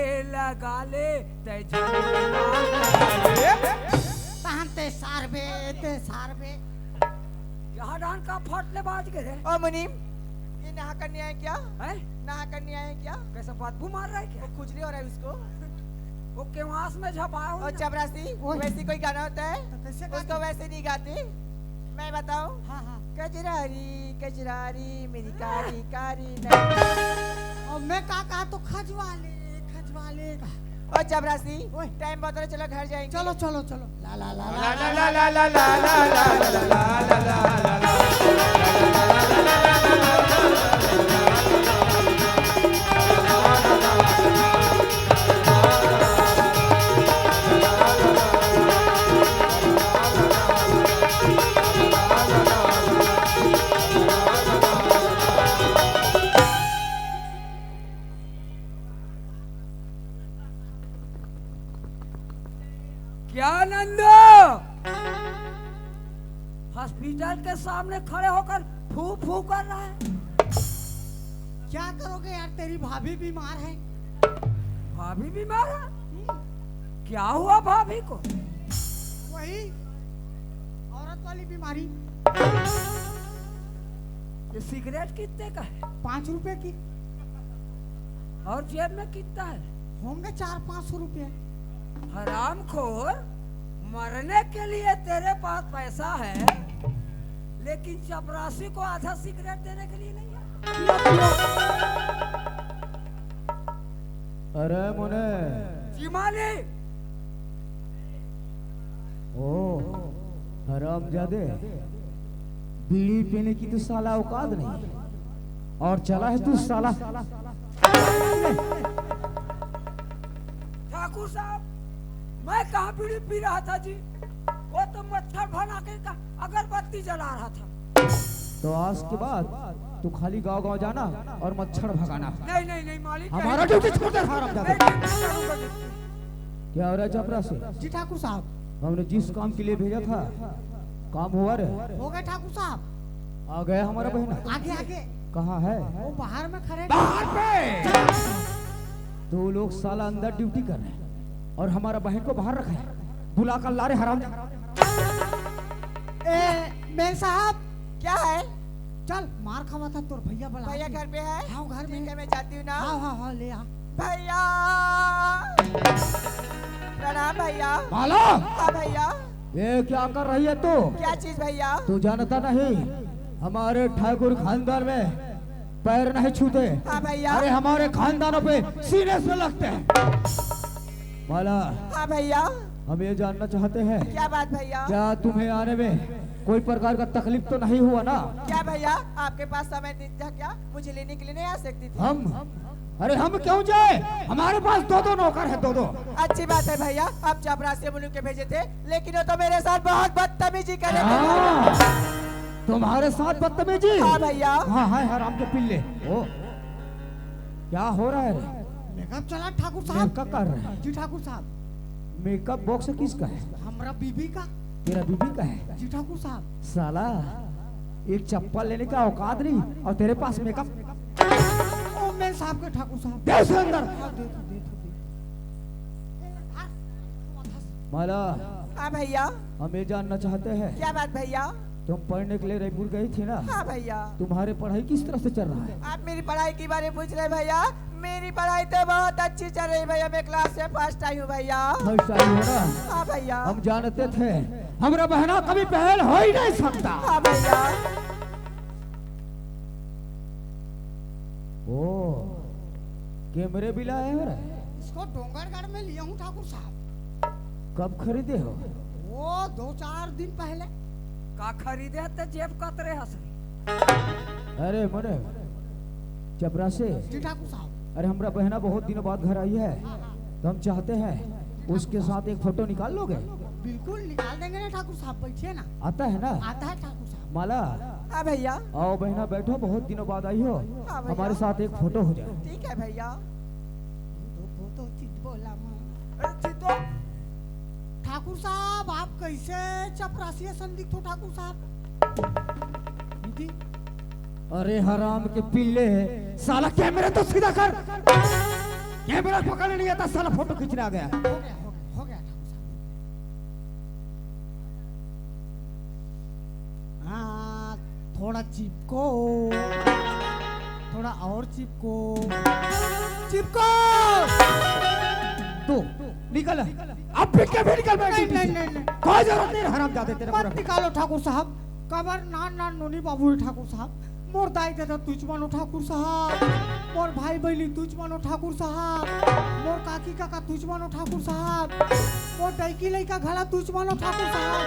ते तहन ते सारबे यहाँ डान का फटले बाज के रे ओ मुनीम, ये नहा करने आए क्या? हैं? नहा करने आए क्या? कैसा बदबू मार रहा है क्या? वो खुजली हो रहा है उसको। वो केवास में झपाया और हुआ चपरासी, ओए। वैसे कोई गाना होता है? तो कैसे उसको वैसे नहीं गाते। मैं बताऊं? हाँ हाँ कजरारी कजरारी मेरी कारी कारी नैन। और मैं का कहा तो खजवाले का ओ चपरासी, ओए। टाइम बहुत हो रहा, चलो घर जाएंगे। चलो चलो चलो ला ला ला ला ला ला ला ला ला ला ला ला ला ला ला। क्या नंदो हॉस्पिटल के सामने खड़े होकर फू फू कर रहा है? क्या करोगे यार, तेरी भाभी बीमार है। भाभी बीमार है? क्या हुआ भाभी को? वही औरत वाली बीमारी। ये सिगरेट कितने का है 5 रुपए की और जेब में कितना है? होंगे 400-500 रुपए। हरामखोर, मरने के लिए तेरे पास पैसा है लेकिन चपरासी को आधा सिगरेट देने के लिए नहीं है। अरे मुने जी मालिक। ओ हरामजादे, बीड़ी पीने की तो साला औकात नहीं, और चला है तू साला। ठाकुर साहब, मैं कहाँ बीड़ी पी रहा था जी? वो तो मच्छर भना के अगरबत्ती जला रहा था। तो आज के बाद तू खाली गांव गांव जाना और मच्छर भगाना। नहीं नहीं नहीं मालिक, हमारा ड्यूटी छोड़ दे हरामजादे। मैं ड्यूटी करूंगा ड्यूटी। क्या हो रहा है चपरा से? जी ठाकुर साहब, हमने जिस काम के लिए भेजा था काम हुआ रे? हो गए ठाकुर साहब। आ गया हमारा बहना? आगे आगे कहाँ है? वो बाहर में खड़े। बाहर पे। दो लोग साला अंदर ड्यूटी कर रहे हैं और हमारा बहन को बाहर रखा है। बुला कर ला रहे हराम। मेम साहब, क्या है? चल मार खावा था तोर भैया बुला। भैया घर पे है? हाँ घर में। ठीक है, मैं जाती हूँ ना। हाँ ले आ। भैया प्रणाम भैया। माला, हाँ भैया। ये क्या कर रही है तू? क्या चीज भैया? तू जानता नहीं हमारे ठाकुर खानदान में पैर नहीं छूते। हाँ भैया। अरे हमारे खानदानों पे सीने से लगते हैं। माला, हाँ भैया। हम ये जानना चाहते हैं, क्या बात भैया? क्या तुम्हें आने में कोई प्रकार का तकलीफ तो नहीं हुआ ना? क्या भैया, आपके पास समय था क्या? मुझे लेने के लिए नहीं आ सकती थी? अरे हम क्यों जाए? हमारे पास 2-2 नौकर है, 2-2। अच्छी बात है भैया, आप चपरासी मुनीम के भेजे थे, लेकिन वो तो मेरे साथ बहुत बदतमीजी करे थे। तुम्हारे साथ बदतमीजी? हाँ भैया। हाँ हाँ हराम के पिल्ले। ओ क्या हो रहा है रे? मेकअप चला ठाकुर साहब। मेकअप कर रहे हैं? जी ठाकुर साहब। मेकअप बॉक्स किसका है? हमारा बीबी का। तेरा बीबी का है? जी ठाकुर साहब। साला एक चप्पल लेने का औकात नहीं और तेरे पास मेकअप। ओ मेम साहब के ठाकुर साहब। दे उसे अंदर। हाँ, दे दो। माला, हाँ भैया। हम ये जानना चाहते हैं, क्या बात भैया? तुम पढ़ने के लिए रायपुर गई थी ना? हाँ भैया। तुम्हारी पढ़ाई किस तरह से चल रहा है? आप मेरी पढ़ाई के बारे में पूछ रहे भैया? मेरी पढ़ाई तो बहुत अच्छी चल रही भैया, मैं क्लास में फर्स्ट आई हूँ भैया। फर्स्ट आई हो ना? हाँ भैया। हम जानते थे हमारा बहना कभी पहल हो ही नहीं सकता। हाँ भैया। ओ कैमरे भी लाए हो रहे? इसको डोंगरगढ़ में लिया हूँ ठाकुर साहब। कब खरीदे हो? वो 2-4 दिन पहले। का खरीदे तो जेब कतरे हंसरी। अरे मने चपरा से। जी ठाकुर साहब। अरे हमारा बहना बहुत दिनों बाद घर आई है, तो हम चाहते हैं उसके साथ एक फोटो निकाल लोगे? बिल्कुल निकाल देंगे ना ठाकुर साहब, बैठिए ना। आता है ना? आता है ठाकुर साहब। माला, हाँ भैया। आओ बहना बैठो, बहुत दिनों बाद आई हो, हाँ भैया। हमारे साथ एक फोटो हो जाए। ठीक है भैया। वो तो बोला माँ। अरे जीतो ठाकुर साहब आप कैसे चपरासी संदिग्ध हो ठाकुर साहब? दीदी अरे हराम के पिल्ले है साला, कैमरा तो सीधा कर। कैमरा पकड़ने नहीं आता साला, फोटो खींचने आ गया। हो गया ठाकुर साहब। हाँ थोड़ा चिपको, थोड़ा और चिपको, चिपको। तू निकल, अब भी कभी निकल। नहीं नहीं नहीं कोई जरूरत नहीं, हराम जादे तेरे मत पूरा। निकालो ठाकुर साहब। कबर नान नोनी बाबू है ठाकुर साहब। मोर दाई दादा तुझ मानो ठाकुर साहब, मोर भाई बहनी तुझ मानो ठाकुर साहब, मोर काकी काका तुझ मानो ठाकुर साहब, मोर टैकी लइका घड़ा तुझ मानो ठाकुर साहब।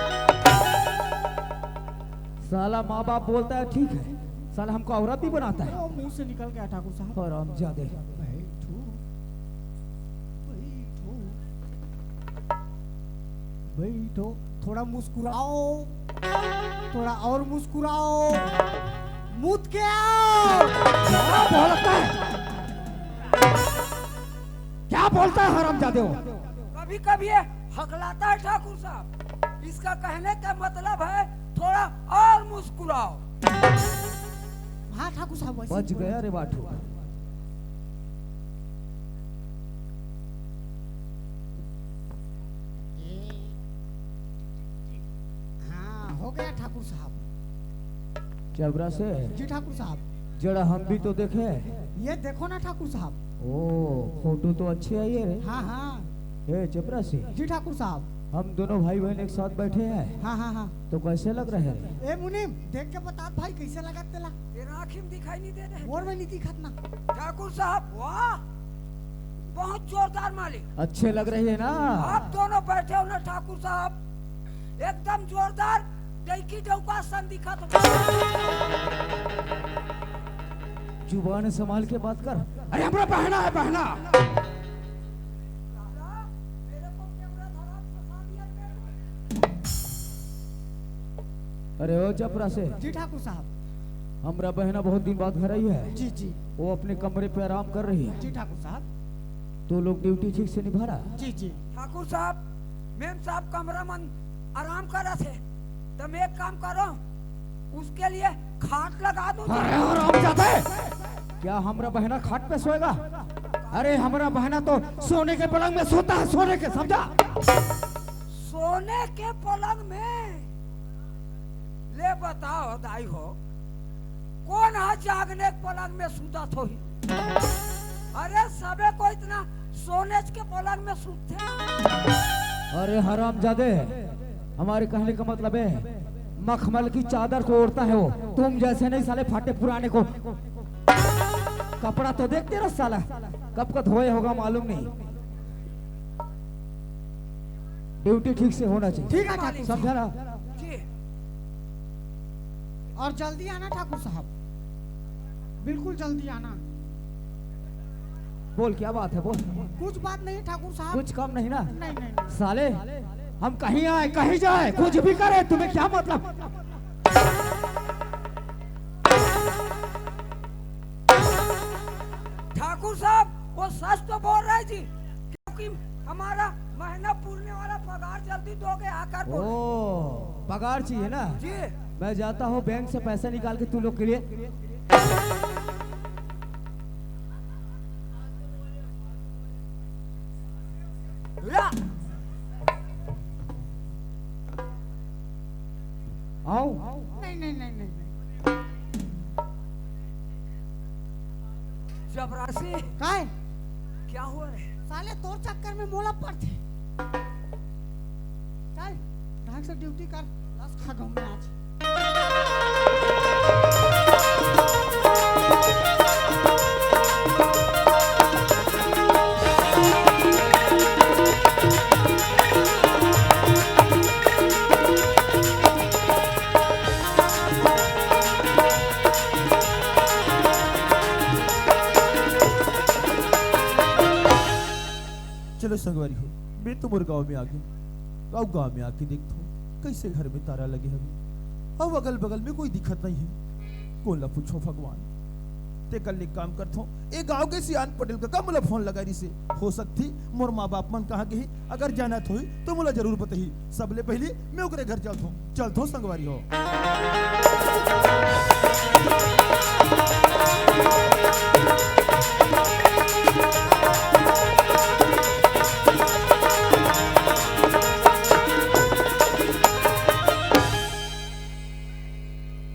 साला माँ बाप बोलता है ठीक है, साला हमको औरत भी बनाता है। ओ मुंह से निकल गया ठाकुर साहब। हराम जादे। बैठो बैठो बैठो, थोड़ा मुस्कुराओ, थोड़ा और मुस्कुराओ, मुद के आओ। क्या बोलता है, क्या बोलता है हराम जादे हो? कभी कभी ये हकलाता है ठाकुर साहब। इसका कहने का मतलब है थोड़ा और मुस्कुराओ। हाँ ठाकुर साहब वैसे बच बोलो। गया रे बाटू। हाँ हो गया ठाकुर साहब। चबरा से जी ठाकुर साहब। जरा हम भी तो देखे। ये देखो ना ठाकुर साहब। ओ फोटो तो अच्छी आई है रे। हाँ हाँ ए चपरा से जी ठाकुर साहब। हम दोनों भाई बहन एक साथ बैठे हैं, हाँ हाँ हाँ। तो कैसे लग रहे हैं? ए मुनीम देख के बता भाई कैसे लगा तेला? तेरा आँखी में दिखाई नहीं दे रहे और में नहीं दिखत ना। ठाकुर साहब। वाह बहुत जोरदार मालिक। अच्छे लग रही है ना? आप दोनों बैठे हो ना ठाकुर साहब, एकदम जोरदार टैकी डौका सन दिखा। तो जुबान संभाल के बात कर। अरे हमारा बहना है, बहना। मेरे को कैमरा धरा फंसा दिया तेरे। अरे ओ चपरा से जी ठाकुर साहब। हमारा बहना बहुत दिन बाद घर आई है। जी जी वो अपने कमरे पे आराम कर रही है। जी ठाकुर साहब। तो लोग ड्यूटी ठीक से निभा रहा। जी जी ठाकुर साहब मेम साहब कमरा में आराम कर रहे थे, तो मैं एक काम करो उसके लिए खाट लगा दूं। अरे हराम जाते, क्या हमारा बहना खाट पे सोएगा? अरे हमारा बहना तो सोने के पलंग में सोता है, सोने के, समझा? सोने के पलंग में? ले बताओ दाई हो, कौन है जागने के पलंग में सूता थो ही? अरे सबे को इतना सोने के पलंग में सूते। अरे हराम जादे, हमारे कहने का मतलब है मखमल की चादर को ओढ़ता है वो, तुम जैसे नहीं साले फाटे पुराने को। कपड़ा तो देख तेरा साला कब का धोए होगा मालूम नहीं। ड्यूटी ठीक से होना चाहिए, ठीक है ठाकुर साहब। समझा ना? जी और जल्दी आना ठाकुर साहब, बिल्कुल जल्दी आना। बोल क्या बात है, बोल। कुछ बात नहीं ठाकुर साहब। कुछ कम नहीं ना? नहीं नहीं नहीं। साले हम कहीं आए कहीं जाए कुछ भी करे, तुम्हें क्या मतलब? ठाकुर साहब वो सच तो बोल रहे जी, क्योंकि हमारा महीना पूरने वाला पगार जल्दी दोगे आकर ओ बोले। पगार चाहिए ना? जी मैं जाता हूँ बैंक से पैसा निकाल के तू लोग के लिए। ला आओ। नहीं नहीं नहीं नहीं नहीं। जबरासी काय क्या हुआ रे? साले तोर चक्कर में मोला पड़ते। चल ढंग से ड्यूटी कर, बस खा गाँव में आज। चलो संगवारी हो, मैं तो मोर गाँव में आ गई। अब गाँव में आके देखता हूँ कैसे घर में तारा लगे हमें। अब अगल बगल में कोई दिक्कत नहीं है। कोला पूछो भगवान, ते कल एक काम करथो ए गांव के सियान पटेल का मोला फोन लगा रही से हो सकती मोर माँ बाप मन कहाँ के ही अगर जाना थोई तो मोला जरूर बताही सबले पहले मैं ओकरे घर चलथो संगवारी हो।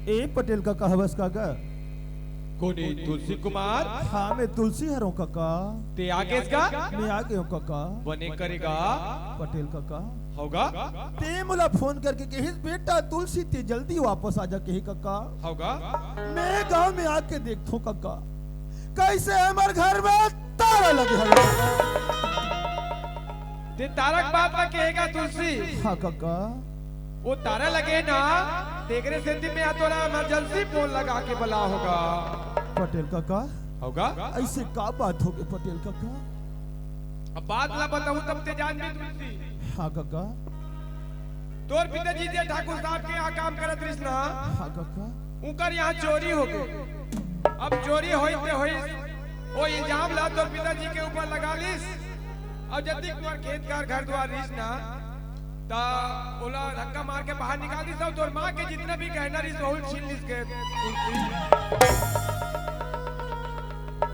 ए पटेल का कहवस काका कोनी तुलसी कुमार हाँ मैं तुलसी हरों काका ते आगे का मैं आगे हूँ काका बने करेगा पटेल काका होगा ते मोला फोन करके कही बेटा तुलसी ते जल्दी वापस आ जा कही काका होगा मैं गांव में आके देखतो काका कैसे हमारे घर में ताला लगे है ते तारक बात ना कहेगा तुलसी हाँ काका वो तारा लगे ना तेरे से में तोरा इमरजेंसी फोन लगा के बुला होगा पटेल काका होगा ऐसे का बात हो गई पटेल काका अब बात ला बताऊं तब ते जान भी तुलसी हाँ काका तोर पिताजी जे ठाकुर साहब के यहाँ काम करत रहिस ना हाँ काका उनकर यहाँ चोरी हो गई अब चोरी होई वो इल्जाम ला तोर पिताजी के ऊपर लगा लिस और जल्दी कुमार खेत का घर द्वार रहिस ना ता ओला धक्का मार के बाहर निकाल दी सब तोर माँ के जितने भी गहना रहिस बहुत छीन लिस के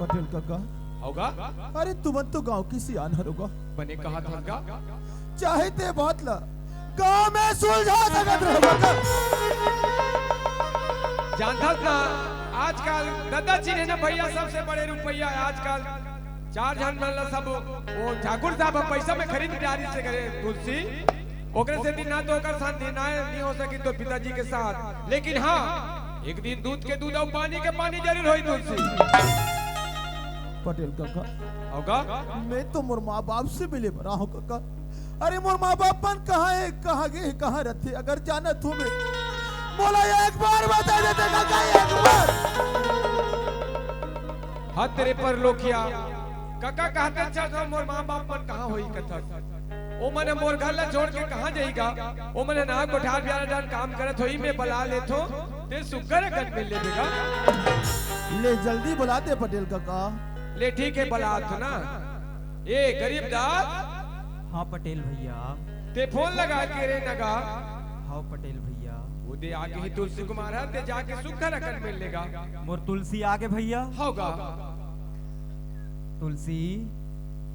पटेल काका होगा अरे तुम तो गांव की सियान हरोगा बने कहा था का चाहे ते बात ला गांव में सुलझा सकत रहोगा जानता ना आजकल दादा जी ने ना भैया सबसे बड़े रुपया है आजकल 4 जन मतलब सब वो ठाकुर साहब पैसा में खरीदारी से करे तुलसी ओकरे से दिन ना तो ओकर साथ नहीं हो सकी तो पिताजी के साथ लेकिन हाँ एक दिन दूध के दूध और पानी के पानी जरूर होई तुलसी पटेल काका होगा मैं तो मोर माँ बाप से मिले बना हूँ काका अरे मोर माँ बाप मन कहाँ है कहाँ गए कहाँ रहते अगर जाना तुम्हें बोला एक बार बता देते काका एक बार हाथ तेरे पर लोकिया काका कहते अच्छा मोर माँ बाप मन कहाँ होई कथा ओ मने मोर घर ला छोड़ के कहाँ जाएगा ओ मने ना कोठार ब्याह डाल काम करत होई मैं बुला लेथो ते सुकर कट में ले देगा ले जल्दी बुला दे पटेल काका ले ठीक है बुला तो ना ए गरीब दास हाँ पटेल भैया ते फोन लगा के रे नगा हाँ पटेल भैया वो दे आगे ही तुलसी कुमार है ते जाके सुकर कट में लेगा मोर तुलसी आगे भैया होगा तुलसी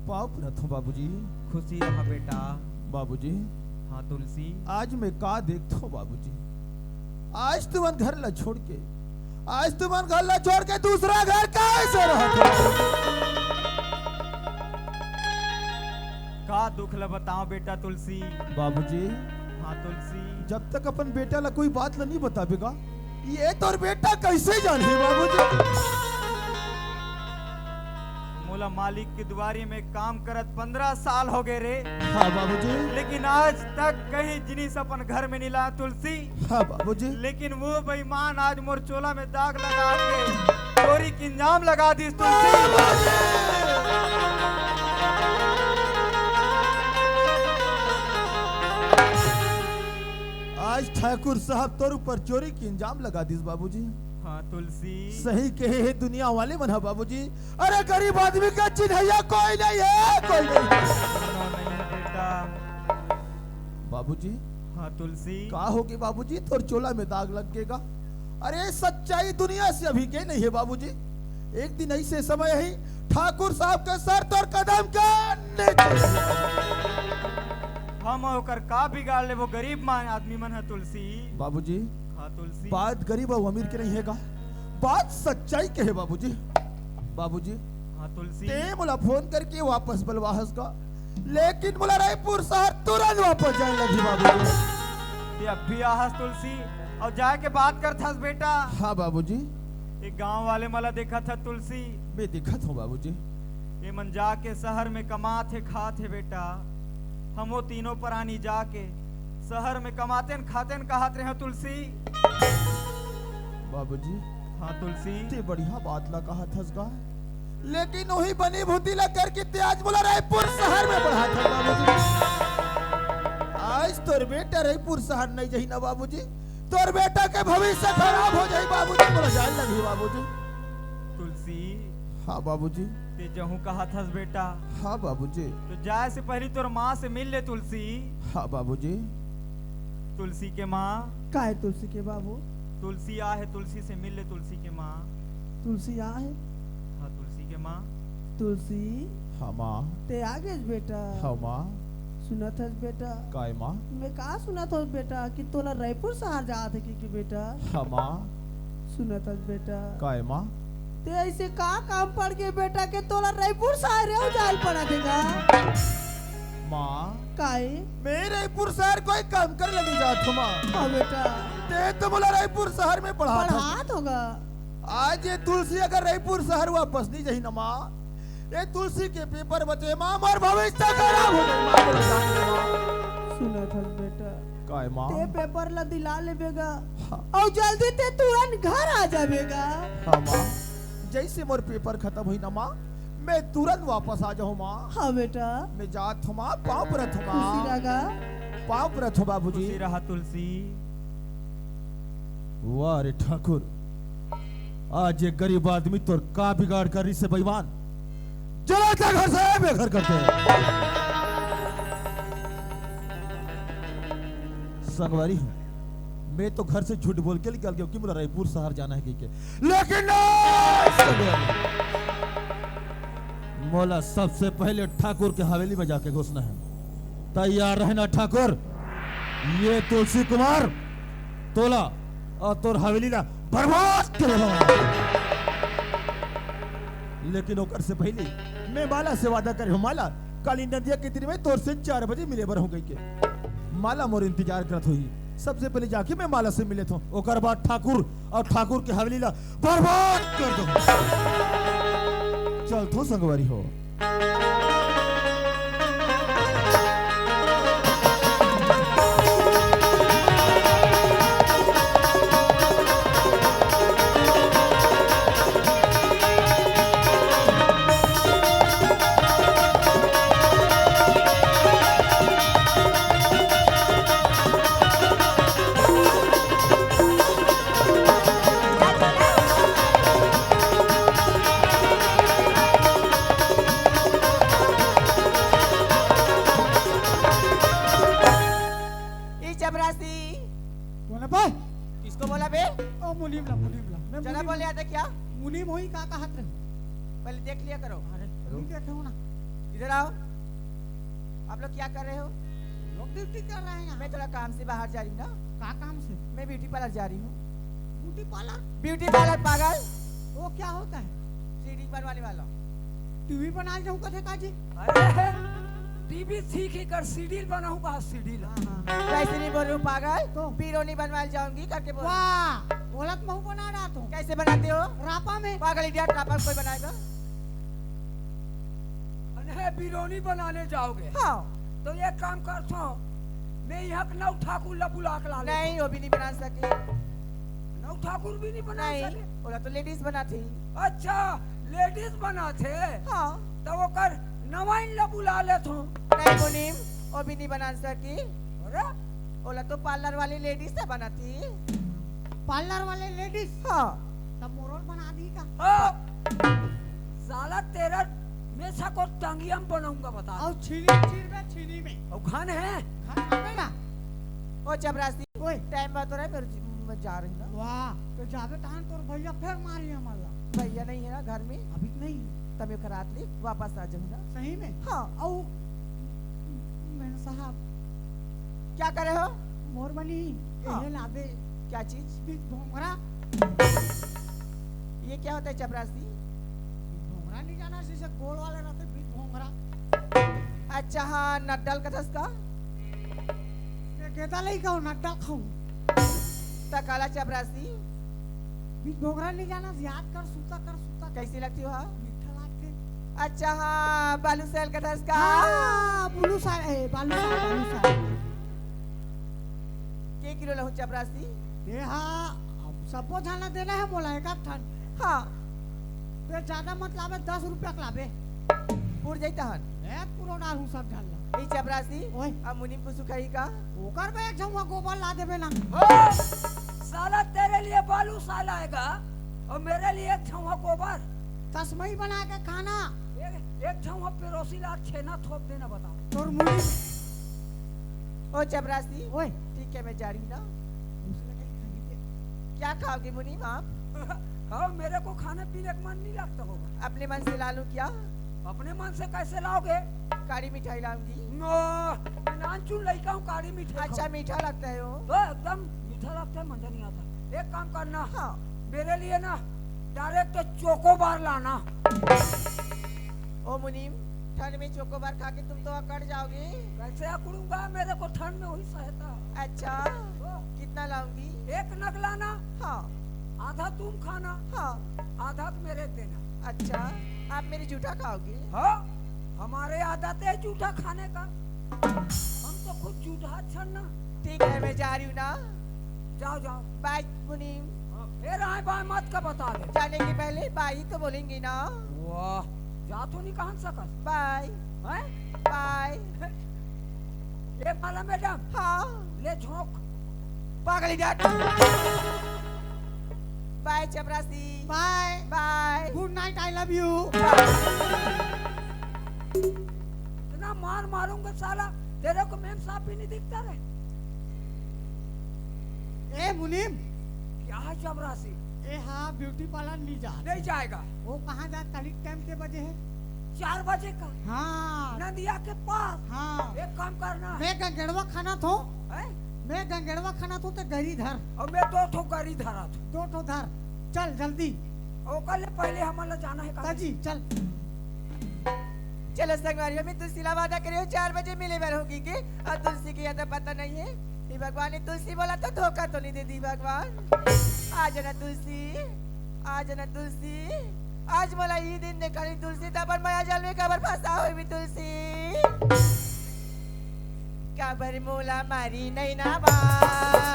पाप न थो बाबूजी खुशी रहा बेटा बाबूजी हाँ तुलसी आज मैं का देखतो बाबूजी आज तुमन घर ला छोड़ के आज तुमन घर ला छोड़ के दूसरा घर कैसे रहते का दुख ला बताओ बेटा तुलसी बाबूजी हाँ तुलसी जब तक अपन बेटा ला कोई बात ला नहीं बतावेगा ये तो बेटा कैसे जाने बाबूजी मोला मालिक की दुआरी में काम करत 15 साल हो गए रे हाँ बाबूजी लेकिन आज तक कहीं जिनिस अपन घर में नहीं लाया तुलसी हाँ बाबूजी लेकिन वो बेईमान आज मोर चोला में दाग लगा के चोरी की इंजाम लगा दी तुलसी आज ठाकुर साहब तोर ऊपर चोरी की इंजाम लगा दी बाबूजी हाँ तुलसी सही कहे है दुनिया वाले मना बाबूजी अरे गरीब आदमी का चिन्हैया कोई नहीं है कोई नहीं बेटा बाबूजी हाँ तुलसी का होगी बाबूजी तोर चोला में दाग लगेगा अरे सच्चाई दुनिया से अभी के नहीं है बाबूजी एक दिन ऐसे समय ही ठाकुर साहब के सर तोर कदम के नीचे हम होकर का बिगाड़ ले वो गरीब मान आदमी मन है तुलसी बाबूजी हाँ तुलसी बात गरीब और अमीर के नहीं हैगा बात सच्चाई के है बाबूजी बाबूजी हाँ तुलसी ते मुला फोन करके वापस बलवाहस का लेकिन मुला रायपुर शहर तुरंत वापस जाने लगी बाबूजी ये अब भी आहस तुलसी और जाके बात कर था बेटा हाँ बाबूजी एक गांव वाले मला देखा था तुलसी मैं दिखत हूँ बाबूजी ये मन जाके शहर में कमा थे खा थे बेटा हम वो तीनों प्राणी जाके शहर में कमाते न खाते न कहाते रहे तुलसी बाबूजी हाँ तुलसी ते बढ़िया बात ला कहा था लेकिन वही बनी भूती ला करके ते आज बोला रायपुर शहर में बढ़ा था बाबूजी आज तोर बेटा रायपुर शहर नहीं जाही ना बाबूजी तोर बेटा के भविष्य खराब हो जाए बाबूजी बोला जान लगी बाबूजी तुलसी हाँ बाबूजी। ते जहू कहा थस बेटा। हाँ बाबूजी। तो जाए से पहले तोर माँ से मिल ले तुलसी। हाँ बाबूजी। तुलसी के माँ। का है तुलसी के बाबू? तुलसी आ है, तुलसी से मिल ले तुलसी के माँ। तुलसी आ है? हाँ तुलसी के माँ। तुलसी हाँ माँ। ते आ गए बेटा? हाँ माँ। सुनत हस बेटा? काय माँ? मैं कहा सुनत हस बेटा कि तोला रायपुर शहर जात है कि बेटा? हाँ माँ। सुनत हस बेटा? काय माँ? ते ऐसे का काम पड़ गए बेटा के तोला रायपुर शहर हो जाल पड़ा देगा? माँ काहे? मैं रायपुर शहर कोई काम कर लगी जात माँ। हाँ बेटा। ते तो बोला रायपुर शहर में पढ़ात होगा। आज ये तुलसी अगर रायपुर शहर वापस नहीं जाही ना माँ, ये तुलसी के पेपर बचे माँ, और भविष्य खराब हो गई माँ। सुनत हस बेटा? काय माँ? ते पेपर ला दिला लेबेगा हाँ। और जल्दी ते तुरंत घर आ जाबेगा। हाँ माँ। जैसे मोर पेपर खत्म हुई ना माँ, मैं तुरंत वापस आ जाऊँ माँ। हाँ बेटा। मैं जात हूँ माँ, पाँव परत हूँ माँ। खुशी रगा। पाँव परत हूँ बाबूजी। खुशी रहा तुलसी। वाह रे ठाकुर, आज ये गरीब आदमी तो का बिगाड़ कर रही से बेईमान। चला था घर से बेघर करते हैं। संगवारी हूँ मैं तो घर से झूठ बोल के निकल गया कि मुझे रायपुर शहर जाना है के, लेकिन मोला सबसे पहले ठाकुर के हवेली में जाके घुसना है। तैयार रहना ठाकुर, ये तुलसी कुमार तोला और तोर हवेली ना बर्बाद कर। लेकिन ओकर से पहले मैं माला से वादा कर हूँ, माला काली नदिया के तीर में तोर से 4 बजे मिले बर हो गई के। माला मोर इंतजार करत हुई, सबसे पहले जाके मैं माला से मिले था, ओकर बाद ठाकुर और ठाकुर के हवेली ला बर्बाद कर दो। चल तो संगवारी हो। किसको बोला बे? ओ मुनीम ला मैं जरा बोले आता क्या? मुनीम होई का कहत रहे? पहले देख लिया करो। अरे तुम देखो ना। इधर आओ। आप लोग क्या कर रहे हो? लोग ड्यूटी कर रहे हैं। मैं थोड़ा काम से बाहर जा रही हूँ ना। का काम से? मैं ब्यूटी पार्लर जा रही हूँ। Beauty parlour? ब्यूटी पार्लर पागल। वो क्या होता है? सीढ़ी बनवाने वाला। टीवी बना जाऊँ कथे काजी? अरे टीवी सीख कर सीडील बनाऊंगा। सीडील कैसे नहीं बोल रही हूँ पागल? तो बीरोनी बनवाने जाऊंगी करके बोल। वाह, ओलत महू बना रहा तू। कैसे बनाते हो? रापा में। पागल इडियट, रापा कोई बनाएगा? अरे बिरौनी बनाने जाओगे? हाँ। तो ये काम करता हूँ, मैं यहाँ नौ ठाकुर ला बुला के ला लेता हूँ। नहीं, वो भी नहीं बना सके। नौ ठाकुर भी नहीं बना नहीं, सके? बोला तो लेडीज बना थी। अच्छा लेडीज बना थे। हाँ। तो वो कर नवाइन ला बुला लेता हूँ। नहीं मुनीम, वो भी नहीं बना सकी। अरे बोला तो पार्लर वाली लेडीज से बना थी। पार्लर वाले लेडीज? हाँ। तब मोरल बना दी का? साला तेरा मेसा को टांगिया में बनाऊंगा बता। और छीनी में और खान है? खाना बेटा। ओ चपरासी, ओए टाइम बात हो रहा है, मैं जा रही हूँ ना। वाह, तो जावे तहां तोर भैया फिर मारी हमारा। भैया नहीं है ना घर में अभी नहीं। तब खराब ली, वापस आ जाऊँ ना। सही में? हाँ। औ मैंने साहब क्या करे हो? मोर बनी हाँ। ये लाबे क्या चीज? बीच भोंगरा। ये क्या होता है चपरासी? भोंगरा नहीं जाना, जैसे गोल वाले रहते बीच भोंगरा। अच्छा हाँ, नड्डल का धसका। ये केता लई कहूँ नड्डा खाऊं। तकाला चपरासी। बीच भोंगरा नहीं जाना, याद कर सूता। कैसी लगती हो? हाँ मीठा लागते। अच्छा हाँ, बालू सेल का धसका। हाँ, बालू साल। के किलो लहू चपरासी? ये हाँ, अब सबको जाना देना है मोला एक ठन। हाँ। तो ज्यादा मत लावे, 10 रुपया के लावे। पूर जाता हन। एक पूरा डालू सब डालना। ये चपरासी। ओए। अब मुनीम को सुखाई का। ओकर में एक झुआ गोबर ला देबे ना। साला तेरे लिए बालू साल आएगा और मेरे लिए एक छुआ गोबर। तस्मई बना के खाना एक झम पेरोसी ला छेना थोप देना बताओ। तोर मुड़ी ओ चपरासी, ओए ठीक है मैं जा रही हूँ ना। क्या खाओगे मुनीम आप? कहो मेरे को खाने पीने का मन नहीं लगता होगा। अपने मन से ला लूं क्या? अपने मन से कैसे लाओगे? काड़ी मिठाई लाऊंगी। नो, मैं नानचून लड़का हूँ, काड़ी मिठाई अच्छा मीठा लगता है वो? तो एकदम मीठा लगता है, मजा नहीं आता। एक काम करना, हाँ मेरे लिए ना डायरेक्ट चोकोबार लाना। ओ मुनीम, ठंड में चोकोबार खा के तुम तो अकड़ जाओगे। कैसे अकड़ूंगा, मेरे को ठंड में वही सहता। अच्छा कितना लाऊंगी? एक नग लाना, हाँ आधा तुम खाना, हाँ आधा मेरे देना। अच्छा आप मेरी जूठा खाओगे? हाँ, हमारे आदत है जूठा खाने का, हम तो खुद जूठा छन्ना। ठीक है मैं जा रही हूँ ना। जाओ जाओ। बाय मुनीम। फिर आए बाय मत का बता दे। जाने के पहले बाय तो बोलेंगे ना। वाह, जा तो नहीं कहा सकत। बाय हैं? बाय। ये माला मैडम, हाँ ले झोंक। पागल जाट। बाय चपरासी। Bye bye. Good night, I love you. इतना मार मारूंगा साला, तेरे को मेम साहब भी नहीं दिखता रे। ए मुनीम, क्या है चपरासी? ए हाँ ब्यूटी पार्लर नहीं जा। नहीं जाएगा। वो कहाँ जा? कल टाइम के बजे है? 4 बजे का, हाँ नदिया के पास। हाँ। एक काम करना, मैं गंगेड़वा खाना थो, है? मैं गंगेड़वा खाना थो तो गरी धर, और मैं 2 ठो गाड़ी धरा था। 2 ठो धर, चल जल्दी। और कल पहले हमारा जाना है कहाँ? जी चल। चलो संगवारियों में तुलसी ला वादा करे हो 4 बजे मिले बैर होगी के। और तुलसी की याद पता नहीं है। ये भगवान ने तुलसी बोला तो धोखा तो नहीं दे दी भगवान। आ जाना तुलसी, आ जाना तुलसी। आज मला ये दिन निकाली तुलसी तबर माया जल में कबर फंसा हुई भी तुलसी। कबर मोला मारी नहीं ना बात।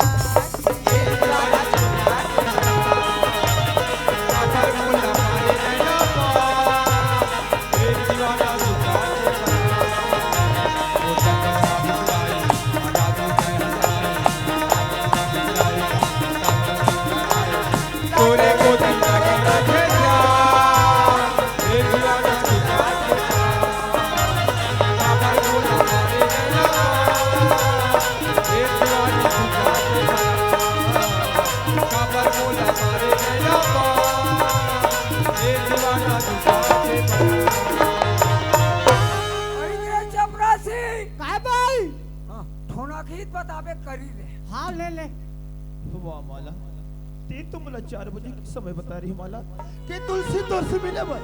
बताबे करी ले। हाँ ले ले। वाह माला, ते तो मला 4 बजे की समय बता रही माला कि तुलसी तोर से मिले बर,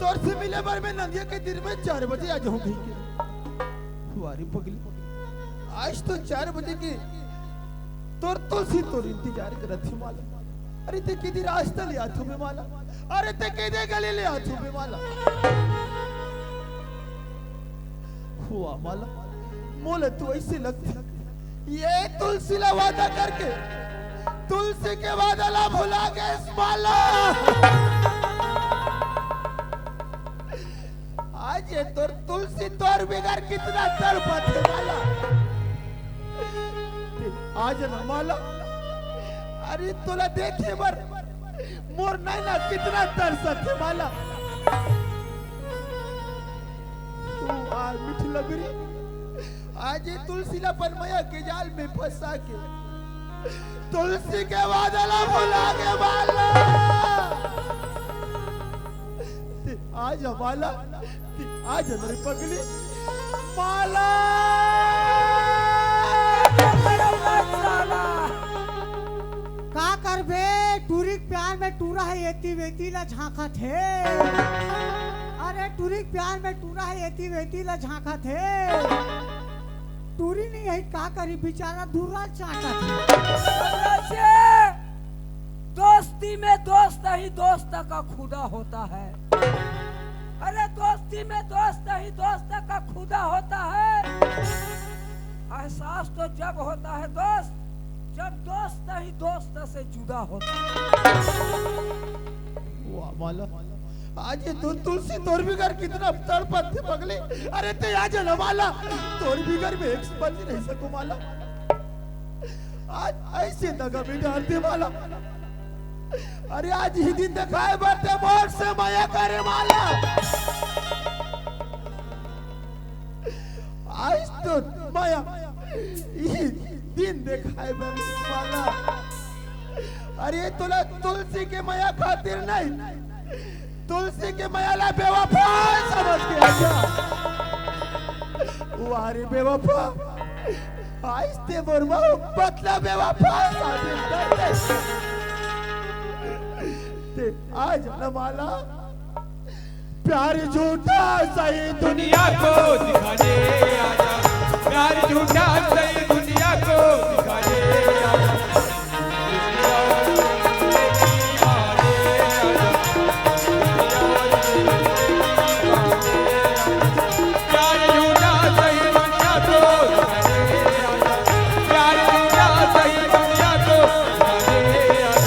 तोर से मिले बर मैं नंदिया के दिन में 4 बजे आ जाऊंगी। वारी पगली, आज तो 4 बजे की तोर तुलसी तोर इंतजार करत थी माला। अरे ते किदी रास्ता ले आथू में माला, अरे ते किदे गले ले आथू में माला। हुआ माला, मोला तू ऐसे लगता ये तुलसी ला वादा करके तुलसी के वादा ला भुला गए माला। आज ये तोर तुलसी तोर बिगाड़ कितना तड़पत है माला। आज ना माला, अरे तोला देखे बर मोर नैना कितना तरसत है माला। तू आज मीठी लग रही, आज ये तुलसी ला पनमया के जाल में फंसा के तुलसी के वादला भुला के माला। आज माला, आज मेरी पगली माला। का कर बे, टूरी प्यार में टूरा है एती वेती ला झांका थे। अरे टूरी प्यार में टूरा है एती वेती ला झांका थे। टूरी नहीं है, का करी बेचारा दूरा चाटा से दोस्ती में दोस्त ही दोस्त का खुदा होता है। अरे दोस्ती में दोस्त ही दोस्त का खुदा होता है। एहसास तो जब होता है दोस्त, जब दोस्त ही दोस्त से जुदा होता है। वाह माला, आज ये तो तुलसी तोर बिगर कितना तड़पत थे पगले। अरे ते आज ना माला, तोर बिगर में एक बच नहीं सकूं माला। आज ऐसे दगा में डाल दे माला। अरे आज ही दिन दिखाए बरते मोर से माया करे माला। आज तो माया ये दिन दिखाए बरते माला। अरे तुला तुलसी के माया खातिर नहीं, तुलसी के माया ला बेवफा समझ के आजा। वारे बेवफा आज ते बोरमा बतला बेवफा साबित कर दे। आज न माला प्यार झूठा सही दुनिया को दिखा दे आजा, प्यार झूठा सही दुनिया को दिखा दे आजा। प्यार झूठा सही दुनिया को दिखा दे आजा, प्यार झूठा सही दुनिया को दिखा दे आजा।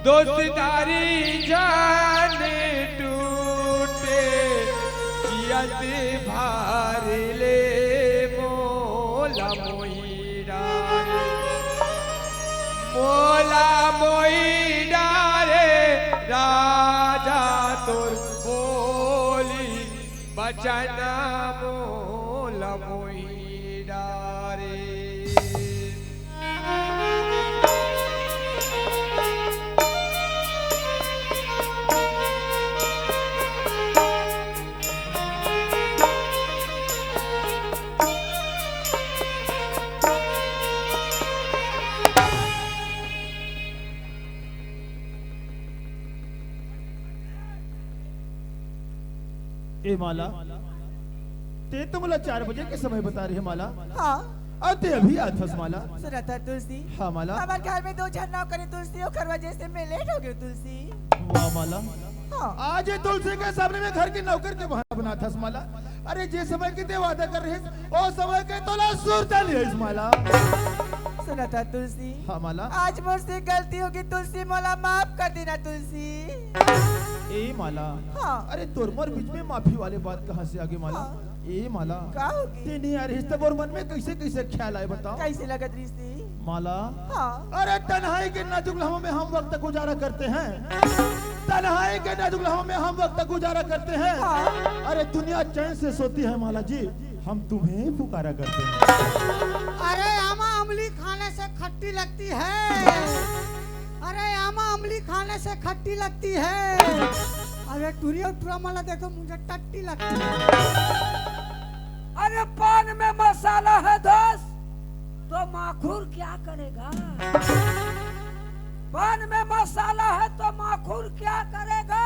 दोस्तारी जान टूटे जियत भार ले मोला मोईरा रे, मोला मोईरा रे राजा तोर बोली बचना मोला मोईरा रे। ए माला, ते तो मला 4 बजे के समय बता रही है माला। हाँ और ते अभी आज फस माला। सुना था तुलसी। हाँ माला। हमारे घर में 2 जन नौकरी तुलसी और खरवा जैसे मैं लेट हो गई तुलसी। वाह माला, हाँ आज ये तुलसी के सामने में घर की नौकर के बहाना बना था माला। अरे जे समय के ते वादा कर रहे ओ समय के तोला सुरता नहीं है माला। सुना था तुलसी। हाँ माला। आज मुझसे गलती होगी तुलसी, मोला माफ कर देना तुलसी। ए माला, हाँ अरे तोरमर बीच में माफी वाले बात कहाँ से आगे माला? ए माला, का होगी? तेनी यार रिश्ते और मन में कैसे कैसे ख्याल आए बताओ? कैसे लगत रिश्ते? माला, हाँ अरे तन्हाई के नाजुक लम्हों में हम वक्त गुजारा करते हैं, तन्हाई के नाजुक लम्हों में हम वक्त गुजारा करते हैं। हाँ। अरे दुनिया चैन से सोती है माला जी, हम तुम्हें पुकारा करते हैं। अरे आमा अमली खाने से खट्टी लगती है, अरे आमा अमली खाने से खट्टी लगती है। अरे टूरी और टूरा माला देखो मुझे टट्टी लगती है। अरे पान में मसाला है दोस्त तो माखूर क्या करेगा? पान में मसाला है तो माखूर क्या करेगा?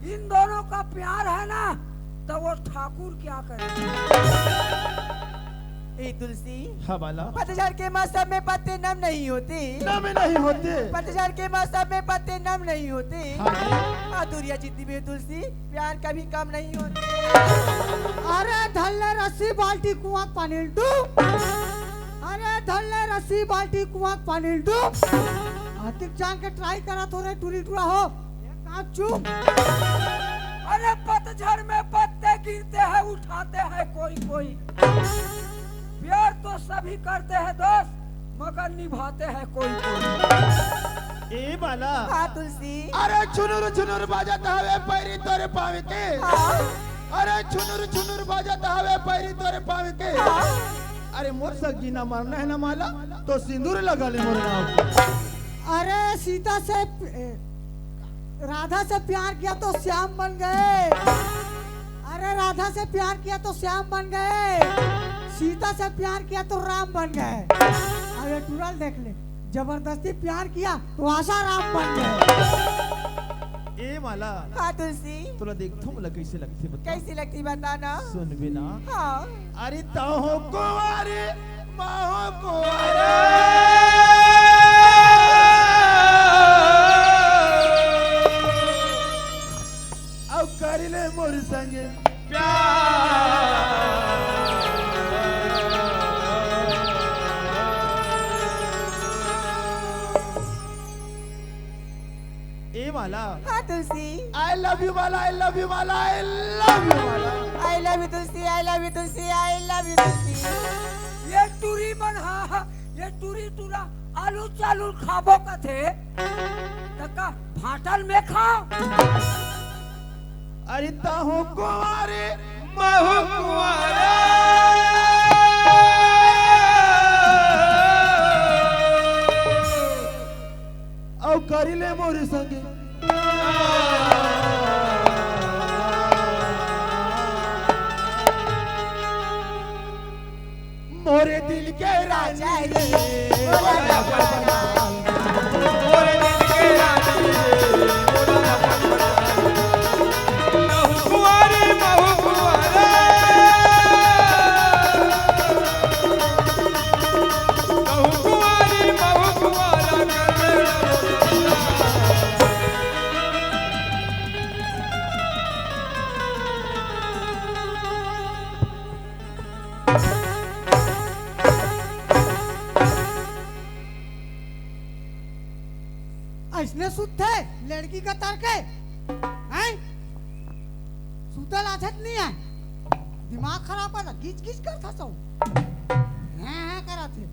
इन दोनों का प्यार है ना, तो वो ठाकुर क्या करे। ए तुलसी, हाँ बाला। पतझड़ के मौसम में पत्ते नम नहीं होते। नम नहीं होते। पतझड़ के मौसम में पत्ते नम नहीं होते। हाँ। अधूरिया जितनी भी तुलसी, प्यार कभी कम नहीं होते। अरे धल्ले रस्सी बाल्टी कुआं पानी डूब। अरे धल्ले रस्सी बाल्टी कुआं पानी डूब। हाथिक जान के ट्राई करा तो रे टूरी टूरा हो। कहाँ चुप। अरे पतझड़ में पत्ते गिरते हैं, उठाते हैं कोई कोई। प्यार तो सभी करते हैं दोस्त, मगर निभाते हैं कोई कोई। ए बाला। हाँ तुलसी। अरे छुनुर छुनुर बाजता हवे पैरी तोरे पावे के। हाँ। अरे छुनुर छुनुर बाजता हवे पैरी तोरे पावे के। अरे मोर सगी ना मारना है ना माला, तो सिंदूर लगा ले मोर नाव। अरे सीता से राधा से प्यार किया तो श्याम बन गए। अरे राधा से प्यार किया तो श्याम बन गए। सीता से प्यार किया तो राम बन गए। अरे टूरल देख ले, जबरदस्ती प्यार किया तो आशा राम बन गए। ए माला। हाँ तुलसी। तोला देखतो मला कैसे लगती बता। कैसी लगती बताना। सुन बिना। हाँ। अरे ताहो कुंवारे माहो कुंवारे। अब कर ले मोर संगे ए माला। हाँ Tulsi. I love you Mala, I love you Mala, I love you Mala. I love you Tulsi, I love you Tulsi, I love you Tulsi. ये टूरी बना, ये टूरी टूरा आलू चालू खाबो का थे, तका भाटल में खाओ। अरे ताहो कुंवारे महु कुंवारे। अब कर ले मोर संगे मोरे दिल के राजा रे। मोरे दिल के रानी रे, महु कुंवारे महु कुंवारे। महु कुंवारी महु कुंवारा कर ऐसने सुते लड़की का तर्क है, हैं? सुतल आछत नहीं है, दिमाग खराब है, गीच गीच कर था सब, हैं करा थे।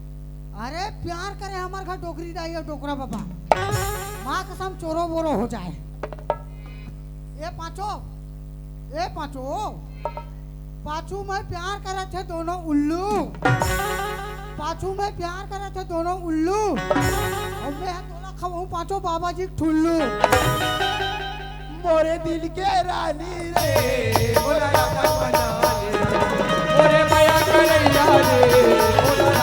अरे प्यार करे हमारे घर डोकरी दाई और डोकरा बाबा, माँ कसम चोरो बोरो हो जाए। ये पाँचों में प्यार करे थे दोनों उल्लू। पाँचों में प्यार करे थे दोनों उल्लू, और मैं खाऊं पाँचों बाबा जी ठुल्लू। मोरे दिल के रानी रे, मोरा अपन बना ले, मोरे माया करैया रे, मोरा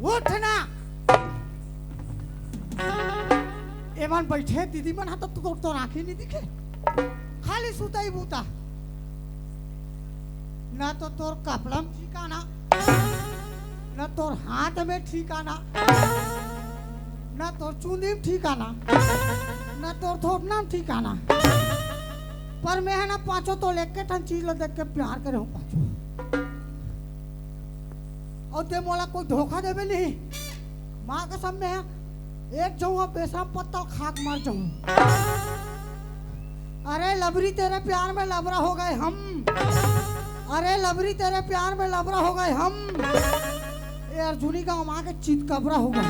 उठना एवन बैठे दीदी मन हाथ तो आंखें नहीं दिखे, खाली सुता ही बूता। ना तो तोर कपड़ा में ठिकाना, ना तोर हाथ में ठिकाना, ना तोर चूंदी में ठिकाना, ना तोर थोपना में ठिकाना। पर मैं है ना पांचों तो लेके ठन चीज देख के प्यार करे हूँ पांचों। और ते मोला कोई धोखा देवे नहीं, माँ के सामने है एक जाऊँ बेसम पत्तल खाक मार जाऊँ। अरे लबरी तेरे प्यार में लबरा हो गए हम, अरे लबरी तेरे प्यार में लबरा हो गए हम। ये अर्जुनी का माँ के चित कबरा हो गए।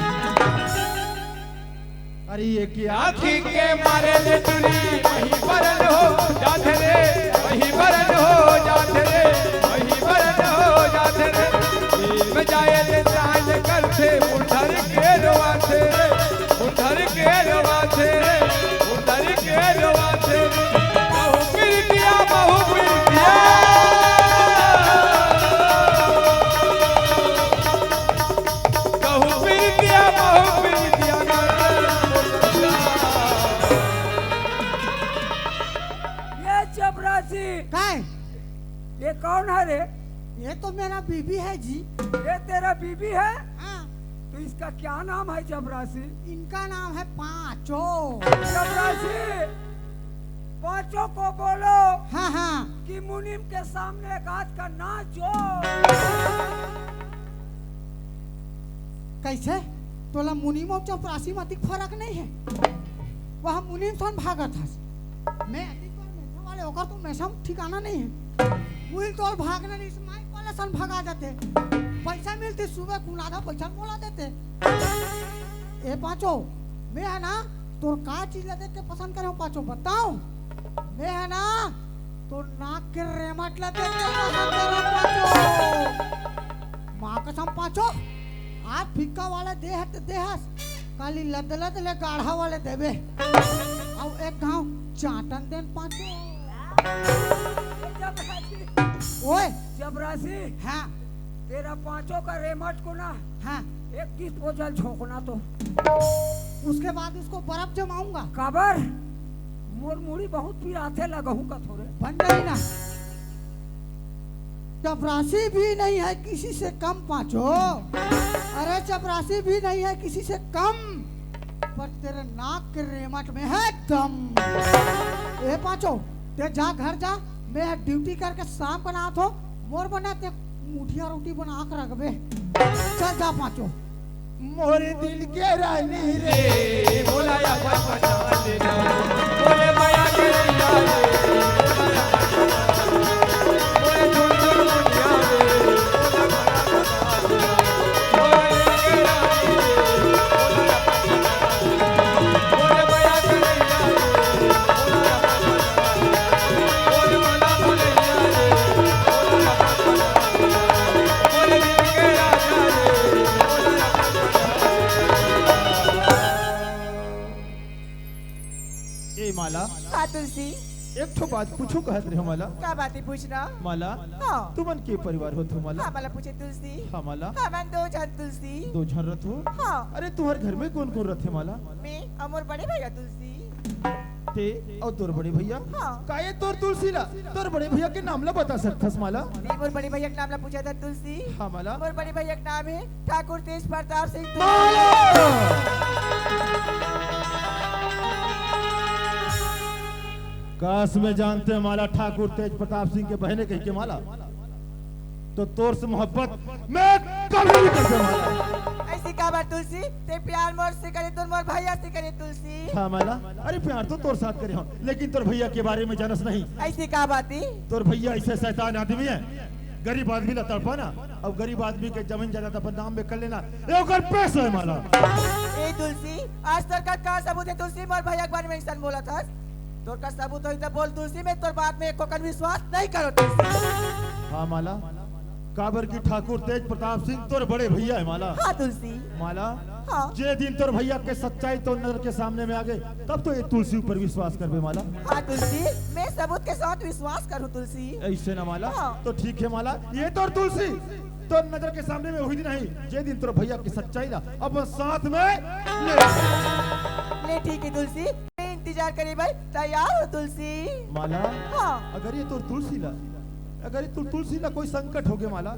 अरे ये क्या आँखी के मारे ले चुनी वही बरन हो जाते रे, वही बरन हो जाते रे, वही बरन हो जाते रे। में जाए ये कौन है रे? ये तो मेरा बीबी है जी। ये तेरा बीबी है? हाँ, तो इसका क्या नाम है चपरासी? इनका नाम है पांचो। चपरासी, पांचों को बोलो हाँ हाँ, कि मुनीम के सामने एक हाथ का नाचो। कैसे? तोला मुनीम और चपरासी में अधिक फर्क नहीं है। वह मुनीम सन भागत था, मैं अधिक बार मैसा वाले होकर तो मैसा ठिकाना नहीं है। मुझे तो भागना नहीं, माइक वाले सन भगा जाते। पैसा मिलते सुबह कुनाधा पैसा मोला देते। ए पांचो, मैं है ना तो का चीज ला देख के पसंद करे पांचो बताओ। मैं है ना तो नाक के रेमट ला देख के पसंद करे पांचो। माँ कसम पांचो, आप फिक्का वाले दे है तो देहस, काली लदलत ले गाढ़ा वाले देवे। अब एक गांव चाटन देन पांचो। चपरासी, ओए चपरासी, हाँ तेरा पांचों का रेमट को ना हाँ, एक डिस्पोजल झोंकना तो उसके बाद उसको बर्फ जमाऊंगा। कबर मोर मुड़ी बहुत पिराते लगहूं का थोड़े। बन गई ना। चपरासी भी नहीं है किसी से कम पांचो। अरे चपरासी भी नहीं है किसी से कम, पर तेरे नाक के रेमट में है दम। ए पांचो, ते जा घर जा, मैं ड्यूटी करके शाम को ना हो मोर बना ते मुठिया रोटी बना कर रखबे। चल जा पांचो। मोरे दिल के रानी रे बोला या बचपना दे बोले माया के रैया रे बोले झुन झुन मुनिया रे बोले माया के रैया रे बोले मना भुलैया रे बोले दिल के राजा रे ए माला, हाँ तुलसी, एक ठो बात पूछो कहत रहे हो माला। क्या बात है पूछना? माला, हाँ तुमन के परिवार हो? माला, हाँ मला पूछे तुलसी। हाँ माला, हाँ मन दो जन तुलसी। दो झन रथ हो। हाँ अरे तुम्हारे घर में कौन कौन रथ है माला? मैं अमोर बड़े भैया तुलसी। ते और तोर बड़े भैया। हाँ। काये तोर तुलसी ला तोर बड़े भैया के नाम ला बता सकथस माला? नहीं मोर बड़े भैया का नाम ला पूछा था तुलसी। हाँ माला। मोर बड़े भैया का नाम है ठाकुर तेज प्रताप सिंह तुलसी। काश में जानते हैं माला ठाकुर तेज प्रताप सिंह के बहने कही के माला, तो तोर से मोहब्बत मैं कभी नहीं करते माला। ऐसी का बात तुलसी? ते प्यार मोर से करे तो मोर भैया से करे तुलसी। हाँ माला, अरे प्यार तो तोर साथ करे हो, लेकिन तोर भैया के बारे में जानस नहीं। ऐसी का बात है? तोर भैया ऐसे शैतान आदमी है, गरीब आदमी ला तड़पा ना, अब गरीब आदमी के जमीन जायदाद अपन नाम में कर लेना, ये ओकर पैसा है माला। ए तुलसी, आज तक का सबूत है तुलसी मोर भैया के बारे में ऐसा बोला था? तोर का सबूत होई तो बोल तुलसी, मैं तोर बात में एको कन विश्वास नहीं करो तुलसी। हाँ माला, काबर की ठाकुर तेज प्रताप सिंह तोर बड़े भैया है माला। हाँ तुलसी। माला, हाँ जे दिन तोर भैया के सच्चाई तो नजर के सामने में आ गए, तब तो ये तुलसी ऊपर विश्वास करबे माला। हाँ तुलसी, मैं सबूत के साथ विश्वास करूँ तुलसी। ऐसे ना माला, हाँ। तो ठीक है माला, ये तोर तुलसी तो नजर के सामने में हुई नहीं, जे दिन तोर भैया की सच्चाई ला अब साथ में ले ठीक है तुलसी, मैं इंतजार करी भाई, तैयार हो तुलसी? माला, हाँ अगर ये तोर तुलसी ला, अगर ये तोर तुलसी ला कोई संकट हो गया माला,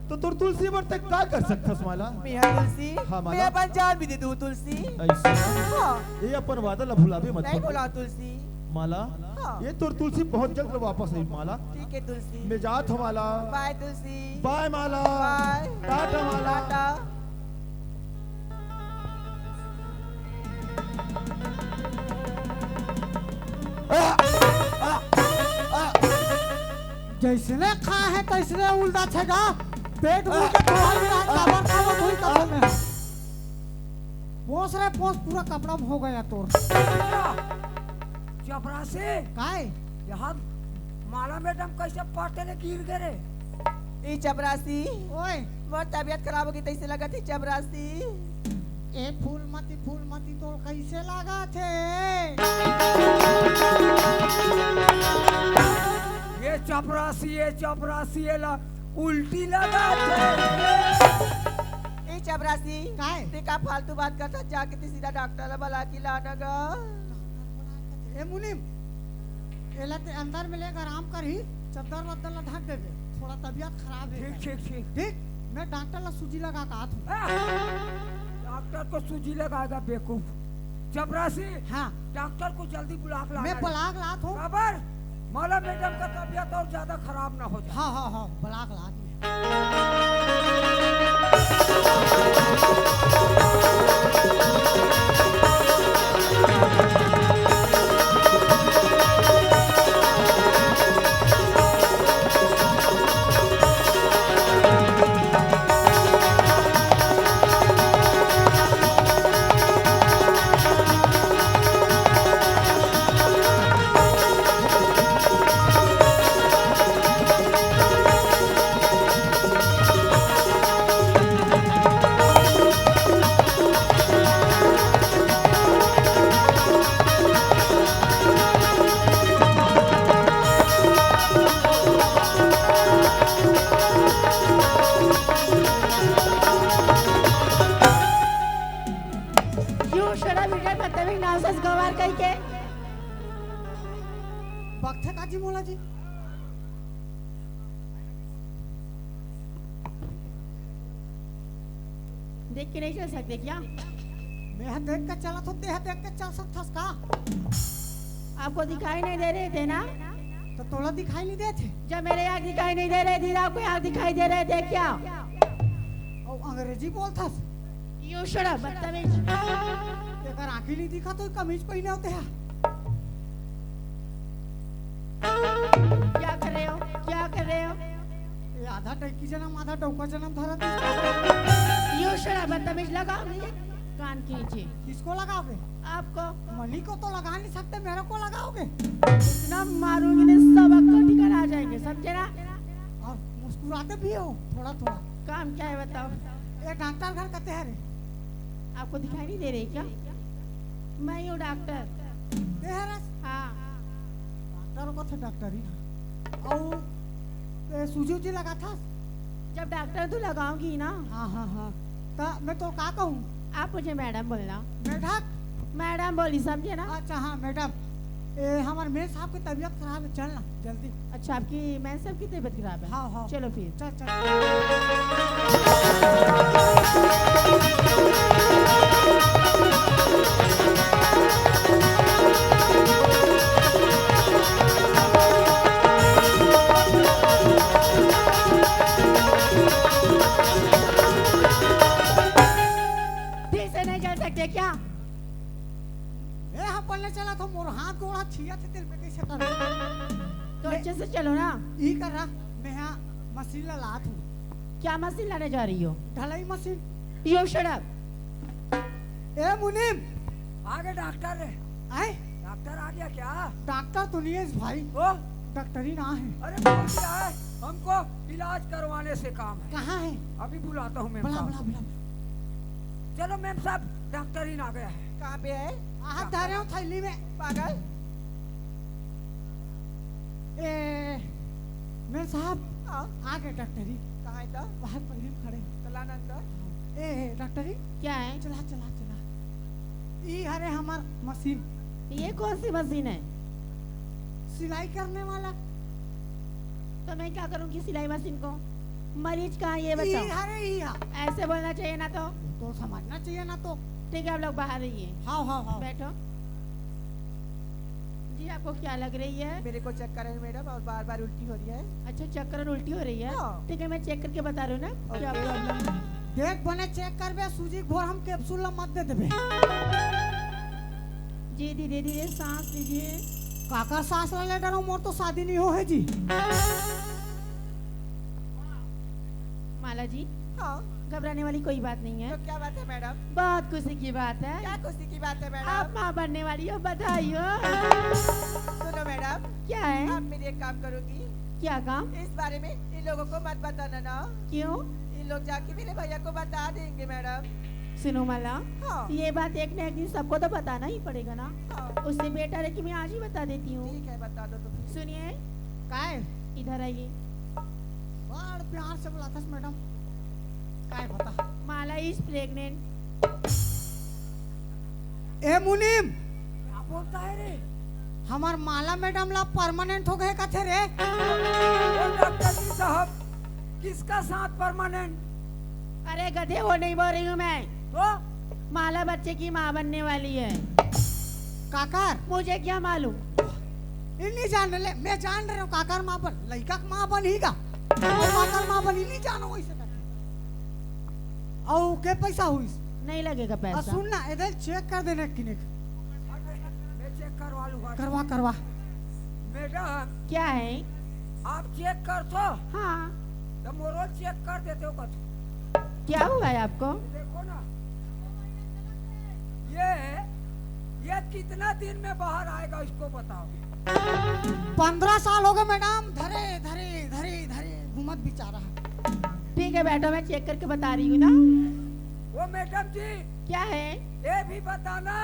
तो तोर तुलसी बरते क्या कर सकथस माला? मियां तुलसी, हाँ, माला। मैं अपन जान भी दे दूं तुलसी। ऐसे ना, हाँ ये अपन वादा ला भुलावे मत नहीं करो। बोला तुलसी। माला, हाँ। ये तोर तुलसी बहुत जल्द वापस आई माला। ठीक है तुलसी। मैं जात हूँ माला। बाय तुलसी। बाय माला। बाय। टाटा माला। टाटा। जैसने खा है तैसने उल्टा छेगा, पेट मुंह के तोहार में काबर काबर धोई कपड़े में। पोस रे पोस, पूरा कपड़ा हो गया तोर। चपरासी, काय? यहाँ माला मैडम कैसे पटे ले गिर गए रे? ई चपरासी, ओए, मोर तबीयत खराब होगी तैसे लगा थी चपरासी। ए फूलमती तो कैसे लगा थे? ये चपरासी ये ला उल्टी लगा थे। ई चपरासी, काय? ते का फालतू बात करता, जाके ते सीधा डॉक्टर बुला के लाना गा। ए मुनीम, एला ते अंदर में लेकर आराम कर ही, चद्दर वद्दर ला ढक दे दे, थोड़ा तबीयत खराब है। ठीक ठीक ठीक। ठीक, मैं डॉक्टर ला सूजी लगा का आत हूँ। डॉक्टर को सूजी लगाएगा बेवकूफ। चपरासी, हाँ, डॉक्टर को जल्दी बुला के लाना मैं है। बलाक लात हूँ। खबर मौला मैडम का तबीयत और ज्यादा खराब ना हो जाए। हाँ हाँ हाँ, बलाक लात में। You should have written बदतमीज नाम से गवार कही के। वक्त है काजी मोला जी। देख के नहीं चल सकते क्या? मैं यहाँ देख कर चला तो देख के चल सकता का? आपको दिखाई नहीं दे रहे थे ना? तो तोला दिखाई नहीं देते। जब मेरे आँख दिखाई नहीं दे रहे थे, आपको आँख दिखाई दे रहे थे क्या? और अंग्रेजी बोलता। You should have बदतमीज। अगर आंखें नहीं दिखा तो कमीज पहने होते हैं। क्या कर रहे हो? क्या कर रहे हो? ये आधा टैकी जन्म आधा डौका जन्म धरा था। You should have बदतमीज लगाओगे कान के नीचे। किसको लगाओगे? आपको मनी को तो लगा नहीं सकते, मेरे को लगाओगे? इतना मारूंगी ना सब अक्कल ठिकाना आ जाएंगे, समझे ना? और मुस्कुराते भी हो थोड़ा थोड़ा। काम क्या है बताओ? ये डॉक्टर घर कहते हैं रे। आपको दिखाई नहीं दे रही क्या? मैं हूँ डॉक्टर। हाँ, डॉक्टर को थे डॉक्टर ही ना। और सूजी उजी लगा था। जब डॉक्टर तो लगाऊंगी ना। हाँ हाँ हाँ, तो मैं तो क्या कहूँ? आप मुझे मैडम बोलना। मैडम मैडम बोली, समझे ना? अच्छा हाँ मैडम, हमारे मेरे साहब की तबीयत खराब है, चलना जल्दी। अच्छा, आपकी मैं सबकी तबीयत खराब है। हाँ हाँ, चलो फिर। चल चल। ठीक से नहीं चल सकते क्या? यहाँ पढ़ने चला तो मोर हाथ गोड़ा छिया थे दिल में कैसे कर? तो अच्छे से चलो ना। ये कर रहा, मैं यहाँ मशीन ला लात हूँ। क्या मशीन लाने जा रही हो? ढलाई मशीन। You shut up। ए मुनीम, आगे डॉक्टर है। आए डॉक्टर आ गया क्या? डॉक्टर तो नहीं है इस भाई, ओ, डॉक्टर ही ना है। अरे बोल दिया है, हमको इलाज करवाने से काम है। कहाँ है? अभी बुलाता हूँ मैम बुला साहब। बुला बुला। चलो मैम साहब, डॉक्टर ही आ गया है। कहाँ पे है हाथ धरे हूँ थैली में। पागल? मैं साहब हाँ, आ गए डॉक्टर ही। कहाँ है तो? बाहर पहले में खड़े। चला ना अंदर। ए डॉक्टर ही, क्या है? चला चला चला। ये हरे हमार मशीन, ये कौन सी मशीन है? सिलाई करने वाला। तो मैं क्या करूँगी सिलाई मशीन को? मरीज कहाँ ये ये बताओ? हरे ही हा। ऐसे बोलना चाहिए ना। तो समझना चाहिए ना तो। ठीक है, आप लोग बाहर रहिए। हाँ हाँ हाँ। बैठो जी। आपको क्या लग रही है? मेरे को चक्कर है मैडम और बार बार उल्टी हो रही है। अच्छा, चक्कर और उल्टी हो रही है। हाँ। ठीक है, मैं चेक करके बता रही हूँ ना क्या प्रॉब्लम है। देख बने चेक करबे, सूजी घोर हम कैप्सूल ला मत दे देबे। जी धीरे धीरे सांस लीजिए। काका सांस ले डरो, मोर तो शादी नहीं हो है जी। माला जी, हाँ, घबराने वाली कोई बात नहीं है। तो क्या बात है मैडम? बहुत खुशी की बात है। क्या खुशी की बात है आप मैडम? माँ बनने वाली हो, बधाई हो। सुनो मैडम, क्या है? आप मेरी एक काम करोगी? क्या काम? इस बारे में इन लोगों को मत बताना ना। क्यों? इन लोग जाके मेरे भैया को बता देंगे मैडम। सुनो माला, हाँ, ये बात एक न एक दिन सबको तो बताना ही पड़ेगा ना। हाँ, उससे बेटर है कि मैं आज ही बता देती हूँ। ठीक है, बता दो तुम। सुनिए, काय इधर आइए। बड़ प्यार से बुलाता मैडम। काय बता? माला इज प्रेग्नेंट। ए मुनीम, क्या बोलता है रे? हमार माला मैडम ला परमानेंट हो गए कथे रे। ओ डॉक्टर जी साहब, किसका साथ परमानेंट? अरे गधे, वो नहीं बोल रही हूँ मैं। तो माला बच्चे की माँ बनने वाली है। काकर मुझे क्या मालूम? इन्हीं जान ले, मैं जान रहा हूँ काकर माँ बन, लड़का का माँ बनेगा और काकर माँ बन इन्हीं जानो वैसे करके। और के पैसा हुई? नहीं लगेगा पैसा। सुन ना, इधर चेक कर देना किने मैं चेक करवा लूंगा। करवा करवा। मैडम क्या है? आप चेक कर तो हाँ, तो मोरो चेक कर देते हो कथो। क्या हुआ है आपको? देखो ना, ये कितना दिन में बाहर आएगा इसको बताओ। 15 साल हो गए मैडम, धरे धरे धरे धरे घूमत बिचारा। ठीक है बैठो, मैं चेक करके बता रही हूँ ना। वो मैडम जी, क्या है? ये भी बताना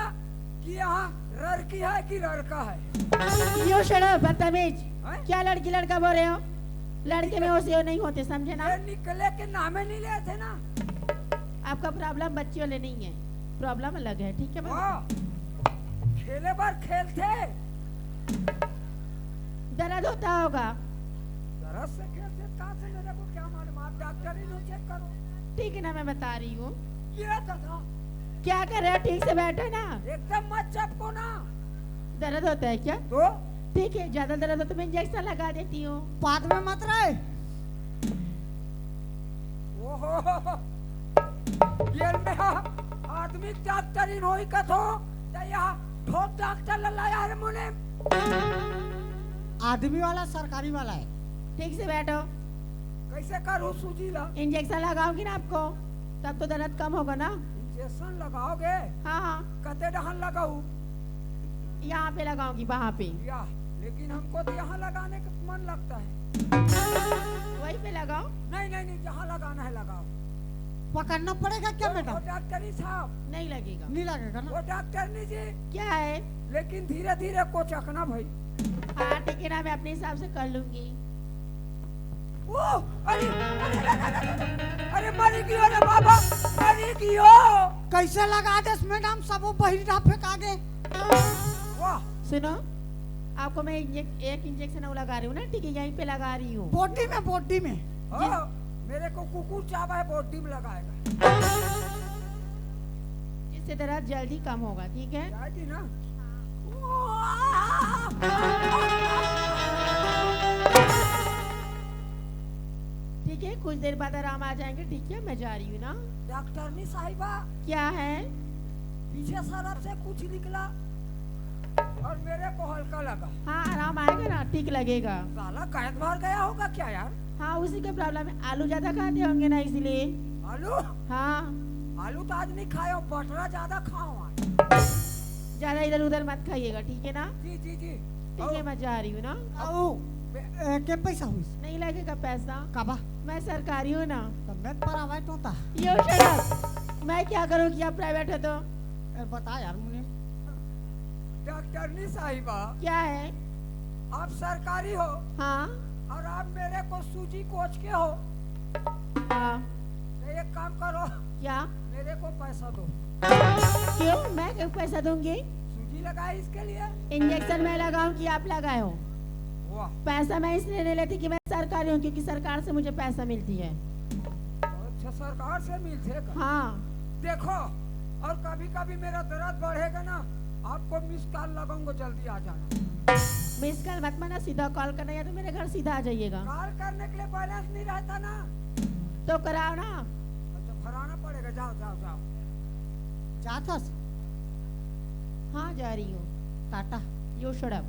कि यहाँ लड़की है कि लड़का है। यो शराब बदतमीज, हैं? क्या लड़की लड़का बोल रहे हो? लड़के में वो से नहीं होते, समझे ना? ये निकले के नामे नहीं ले थे ना। आपका प्रॉब्लम बच्चे वाले नहीं है, प्रॉब्लम अलग है। ठीक है वो बस? खेले बार खेलते, दर्द होता होगा। तरह से खेलते, कहाँ से मेरे को क्या मालूम? आप डॉक्टर ही लो, चेक करो। ठीक है ना, मैं बता रही हूँ। ये था क्या कर रहे हो? ठीक से बैठो ना। एकदम मत चपको ना। दर्द होता है क्या? तो ठीक है, ज्यादा दर्द हो तो मैं इंजेक्शन लगा देती हूँ। बाद में मत रहे। ओहो, ये में आदमी डॉक्टर ही होई कथो, तो यहाँ ठोक डॉक्टर लाया है मुने। आदमी वाला सरकारी वाला है। ठीक से बैठो। कैसे करूँ सूजी ला? इंजेक्शन लगाओगी ना आपको, तब तो दर्द कम होगा ना। इंजेक्शन लगाओगे? हाँ, कते डहन लगाऊ? यहाँ पे लगाऊंगी, वहाँ पे। या लेकिन हमको तो यहाँ लगाने का मन लगता है। वहीं पे लगाओ। नहीं नहीं नहीं, जहाँ लगाना है लगाओ। पकड़ना पड़ेगा क्या वो मैडम? डॉक्टर ही साहब, नहीं लगेगा। नहीं लगेगा ना? वो डॉक्टर नहीं जी, क्या है? लेकिन धीरे धीरे को चखना भाई। हाँ ठीक है ना, मैं अपने हिसाब से कर लूंगी। ओ, अरे अरे मरी गयो रे बाबा, मरी गयो। कैसे लगा दे मैडम? सब वो बहिरा फेंका दे। वाह, सुनो, आपको मैं एक इंजेक्शन और लगा रही हूँ ना, ठीक है? यहीं पे लगा रही हूँ। बॉडी में, बॉडी में। ओ, मेरे को कुकुर चावा है, बॉडी में लगाएगा। इससे दर्द जल्दी कम होगा, ठीक है? जाएगी ना? ठीक है, कुछ देर बाद आराम आ जाएंगे, ठीक है? मैं जा रही हूँ ना। डॉक्टर नी साहिबा, क्या है? पीछे सरफ से कुछ निकला और मेरे को हल्का लगा। हाँ, आराम आएगा ना, ठीक लगेगा। साला कैद मार गया होगा क्या यार? हाँ, उसी का प्रॉब्लम है। आलू ज्यादा खाते होंगे ना, इसलिए। आलू? हाँ, आलू तो आज नहीं खाया, बटरा ज्यादा खाओ आज। ज्यादा इधर उधर मत खाइएगा, ठीक है ना? जी जी जी। ठीक है, मैं जा रही हूँ ना। के पैसा हुई? नहीं लगेगा पैसा, काबा मैं सरकारी हूँ ना। तो मैं प्राइवेट होता। यो शराब, मैं क्या करूँ कि आप प्राइवेट हो तो? बता यार मुझे। डॉक्टर नी साहिबा, क्या है? आप सरकारी हो हाँ और आप मेरे को सूजी कोच के हो, हाँ। तो एक काम करो, क्या? मेरे को पैसा दो। क्यों? मैं क्यों पैसा दूंगी? सूजी लगाई इसके लिए। इंजेक्शन मैं लगाऊं कि आप लगाए हो? वाह, पैसा मैं इसलिए नहीं लेती कि मैं सरकारी हूँ, क्योंकि सरकार से मुझे पैसा मिलती है। अच्छा, सरकार से मिलते का? हाँ, देखो, और कभी कभी मेरा दर्द बढ़ेगा ना, आपको मिस कॉल लगाऊंगा, जल्दी आ जाना। मिस कॉल मत माना, सीधा कॉल करना, या तो मेरे घर सीधा आ जाइएगा। कॉल करने के लिए बैलेंस नहीं रहता ना, तो कराओ ना। अच्छा भराना पड़ेगा। जाओ जाओ जाओ। जाता हाँ, जा रही हूँ। टाटा। यो शराब।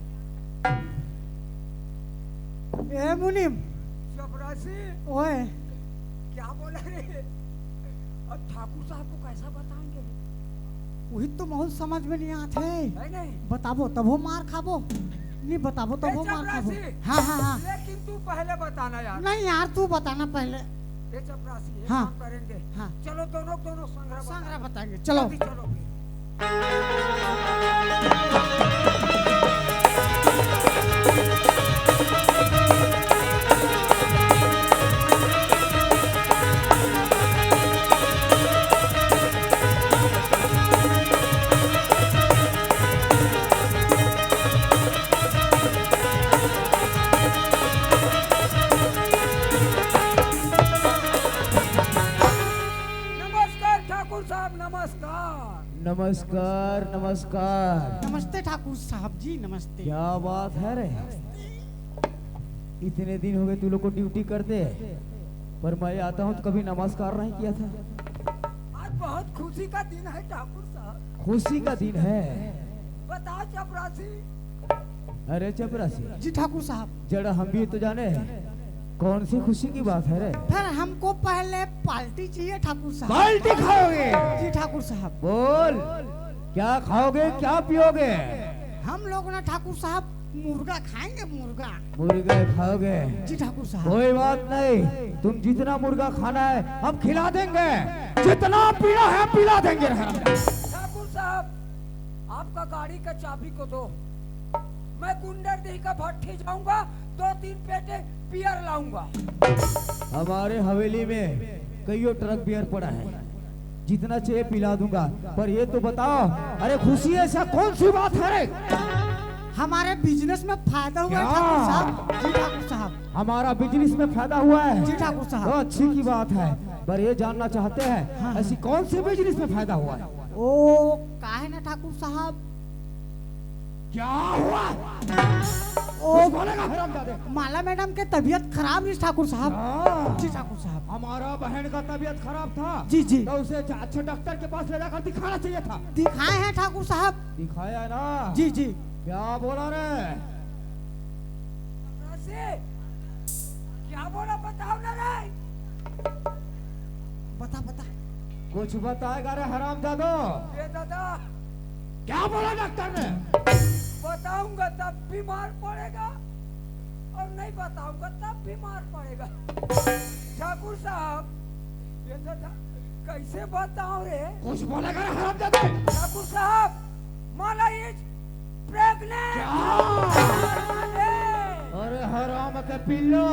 ए मुनीम, चपरासी, ओए क्या बोला रे? अब ठाकुर साहब को कैसा बताएंगे? वही तो बहुत समझ में नहीं आते। है नहीं? बताबो तब वो मार खाबो, नहीं बताबो तब वो मार खाबो। चपरासी, हाँ हाँ हाँ। लेकिन तू पहले बताना यार। नहीं यार, तू बताना पहले। ये चपरासी, एक हाँ। काम करेंगे। हाँ। चलो दोनों संग्रह संग्रह बताएंगे। बताएंगे, चलो। जल्दी चलो फिर। नमस्कार नमस्कार। नमस्ते ठाकुर साहब जी, नमस्ते। क्या बात है रे, इतने दिन हो गए तू लोग को ड्यूटी करते, पर मैं आता हूँ तो कभी नमस्कार नहीं किया था। आज बहुत खुशी का दिन है ठाकुर साहब। खुशी का दिन है। बताओ चपरासी। अरे चपरासी जी ठाकुर साहब। जरा हम भी तो जाने कौन सी खुशी की बात है रे। फिर हमको पहले पार्टी चाहिए ठाकुर साहब। पार्टी खाओगे? जी ठाकुर साहब। बोल, क्या खाओगे क्या पियोगे? हम लोग ना ठाकुर साहब मुर्गा खाएंगे, मुर्गा। मुर्गा खाओगे? जी ठाकुर साहब। कोई बात नहीं, तुम जितना मुर्गा खाना है हम खिला देंगे, जितना पीना है पिला देंगे। ठाकुर साहब, आपका गाड़ी का चाबी को दो, मैं गुंडरदेही का भट्टी जाऊंगा, 2-3 पेटे बियर लाऊंगा। हमारे हवेली में कईयों ट्रक बियर पड़ा है, जितना चाहिए पिला दूंगा। पर ये तो बताओ, अरे खुशी ऐसा कौन सी बात है रे? हमारे बिजनेस में फायदा हुआ है ठाकुर साहब। जी ठाकुर साहब। हमारा बिजनेस में फायदा हुआ है? जी ठाकुर साहब। तो अच्छी की बात है, पर ये जानना चाहते हैं ऐसी कौन सी बिजनेस में फायदा हुआ है? ओ का है ना ठाकुर साहब, क्या हुआ? ओ बोलेगा हरामजादे। माला मैडम के तबीयत खराब है ठाकुर साहब। जी ठाकुर साहब। हमारा बहन का तबीयत खराब था। जी जी। तो उसे अच्छे डॉक्टर के पास ले जाकर दिखाना चाहिए था। दिखाए हैं ठाकुर साहब। दिखाया ना? जी जी। क्या बोला रे? क्या बोला बताओ ना रे। बता। कुछ बताएगा रे हरामजादो? ये दादा, क्या बोला डॉक्टर ने? बताऊंगा तब बीमार पड़ेगा और नहीं बताऊंगा तब बीमार पड़ेगा। ठाकुर साहब, ये दादा कैसे बताऊं रे? कुछ बोलेगा रे हरामजादे? ठाकुर साहब, माला इज प्रेग्नेंट। अरे हराम के पिल्लो,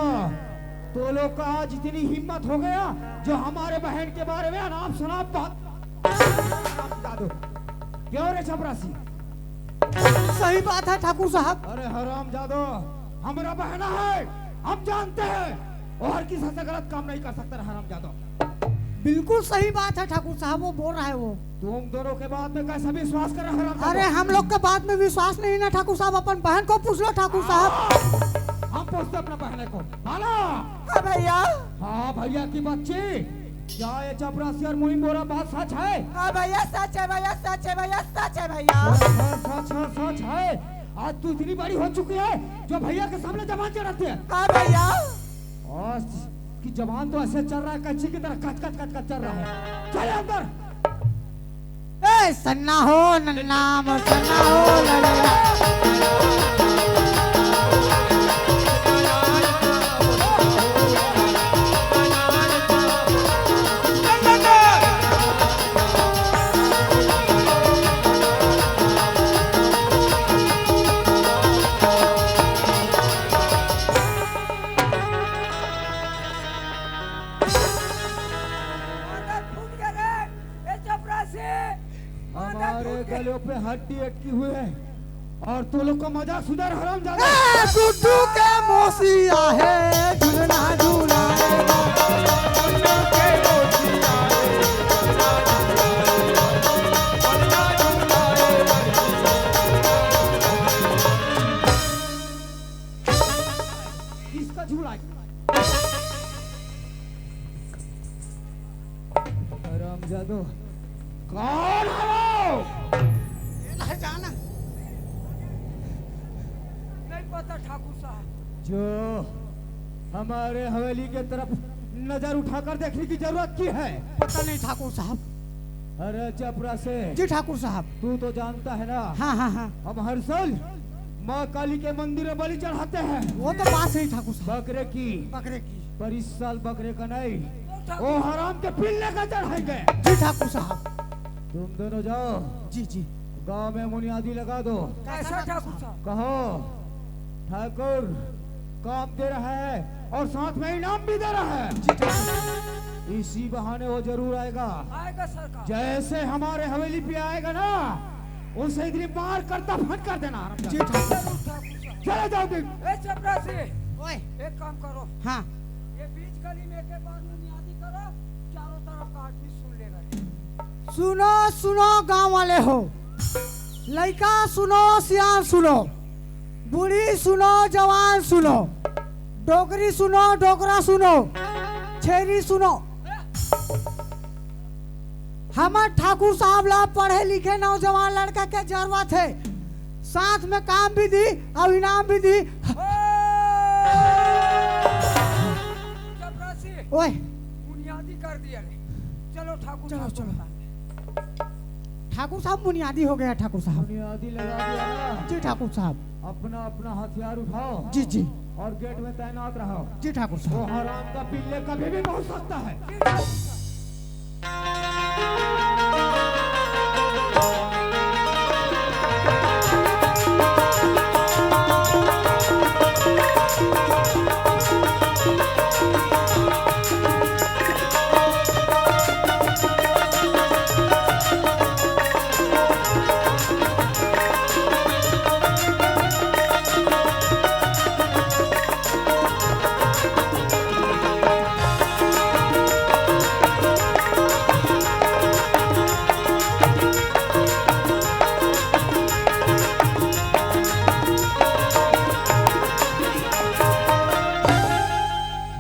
तो लोग का आज इतनी हिम्मत हो गया जो हमारे बहन के बारे में अनाप शनाप बात। क्यों रे चपरासी? सही बात है ठाकुर साहब। अरे हराम जादो, हमारा बहना है, हम जानते हैं, और किसी से गलत काम नहीं कर सकता हराम जादो। बिल्कुल सही बात है ठाकुर साहब, वो बोल रहा है वो। तुम दोनों के बात में कैसा विश्वास कर रहे हराम? अरे हम लोग के बात में विश्वास नहीं ना ठाकुर साहब, अपन बहन को पूछ लो ठाकुर साहब। हम पूछते अपने बहने को। हाला? हाँ भैया। हाँ भैया की बच्ची, क्या ये चपरासी और मुहिम बोरा बात सच है? हाँ भैया सच है भैया, सच है भैया, सच है भैया। सच है। आज तू इतनी बड़ी हो चुकी है जो भैया के सामने जबान चढ़ाती है। हाँ भैया। और की जबान तो ऐसे चल रहा है कच्ची की तरह, कच चल रहा है। चल अंदर। ए सन्ना हो नन्ना मसन्ना हो लल्ला। हमारे गलों पे हड्डी अटकी हुई है और तू लोग को मजाक सुधार हराम जादा। गुड्डू के मोसिया है झूलना झूला। किसका झूला? हराम जादो, कौन है वो? जाना नहीं पता ठाकुर साहब। जो हमारे हवेली के तरफ नजर उठाकर देखने की जरूरत की है? पता नहीं ठाकुर साहब। अरे चपरा से। जी ठाकुर साहब। तू तो जानता है ना, हाँ हाँ हाँ, हम हर साल माँ काली के मंदिर में बलि चढ़ाते हैं। वो तो बात सही ठाकुर साहब। बकरे की। बकरे की। पर इस साल बकरे का नहीं, वो हराम के पिल्ले का चढ़ाएंगे। जी ठाकुर साहब। तुम दोनों जाओ, जी जी। गांव में बुनियादी लगा दो। कैसा ठाकुर साहब? कहो ठाकुर काम दे रहा है और साथ में इनाम भी दे रहा है। जी ठाकुर। इसी बहाने वो जरूर आएगा। आएगा सरकार। जैसे हमारे हवेली पे आएगा ना, उसे इतनी मार करता फट कर देना। जी ठाकुर। जरूर ठाकुर साहब। चले जाओ तुम। ए चपरासी, ओए एक काम करो, हाँ, ये बीच गली में के बाद बुनियादी करो, चारों तरफ का आदमी सुन लेगा। सुनो सुनो गांव वाले हो, लड़का सुनो, सियान सुनो, बूढ़ी सुनो, जवान सुनो, डोगरी सुनो, डोगरा सुनो, छेरी सुनो। हमार ठाकुर साहब ला पढ़े लिखे नौजवान लड़का के जरूरत है, साथ में काम भी दी और इनाम भी दी। चपरासी ओए बुनियादी कर दिया रे। चलो ठाकुर चलो, साहब को चलो। बुलाते। ठाकुर साहब बुनियादी हो गया ठाकुर साहब। बुनियादी लगा दिया ना। जी ठाकुर साहब। अपना अपना हथियार उठाओ जी जी और गेट में तैनात रहो। जी ठाकुर वो साहब। हराम का पिल्ले कभी भी पहुंच सकता है।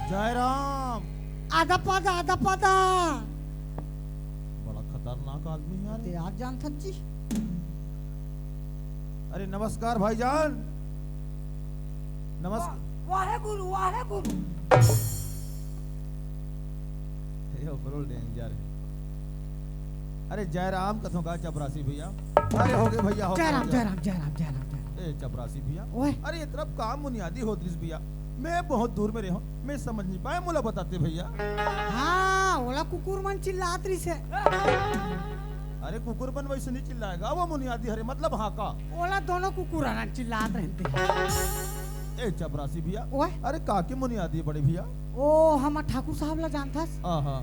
जयराम, आधा पादा बड़ा खतरनाक आदमी है यार। ते आप जान सच्ची। अरे नमस्कार भाईजान, नमस्कार। वाहे गुरु, वाहे गुरु। ये ओवरऑल डेंजर है। अरे जयराम कथों का चपरासी भैया। अरे हो गए भैया, हो गए जयराम भैया। जयराम जयराम जयराम जयराम। ए चपरासी भैया, ओए अरे ये तरफ काम बुनियादी हो दृश भैया, मैं बहुत दूर में रहा, मैं समझ नहीं पाया, मोला बताते भैया। हाँ ओला कुकुर मन चिल्लात रही से। अरे कुकुरपन वैसे नहीं चिल्लाएगा, वो बुनियादी हरे मतलब हाँ का। ओला दोनों कुकुर आना चिल्लात रहते। ए चपरासी भैया, ओए अरे काके बुनियादी बड़े भैया। ओ हम ठाकुर साहब ला जानथस। आहा,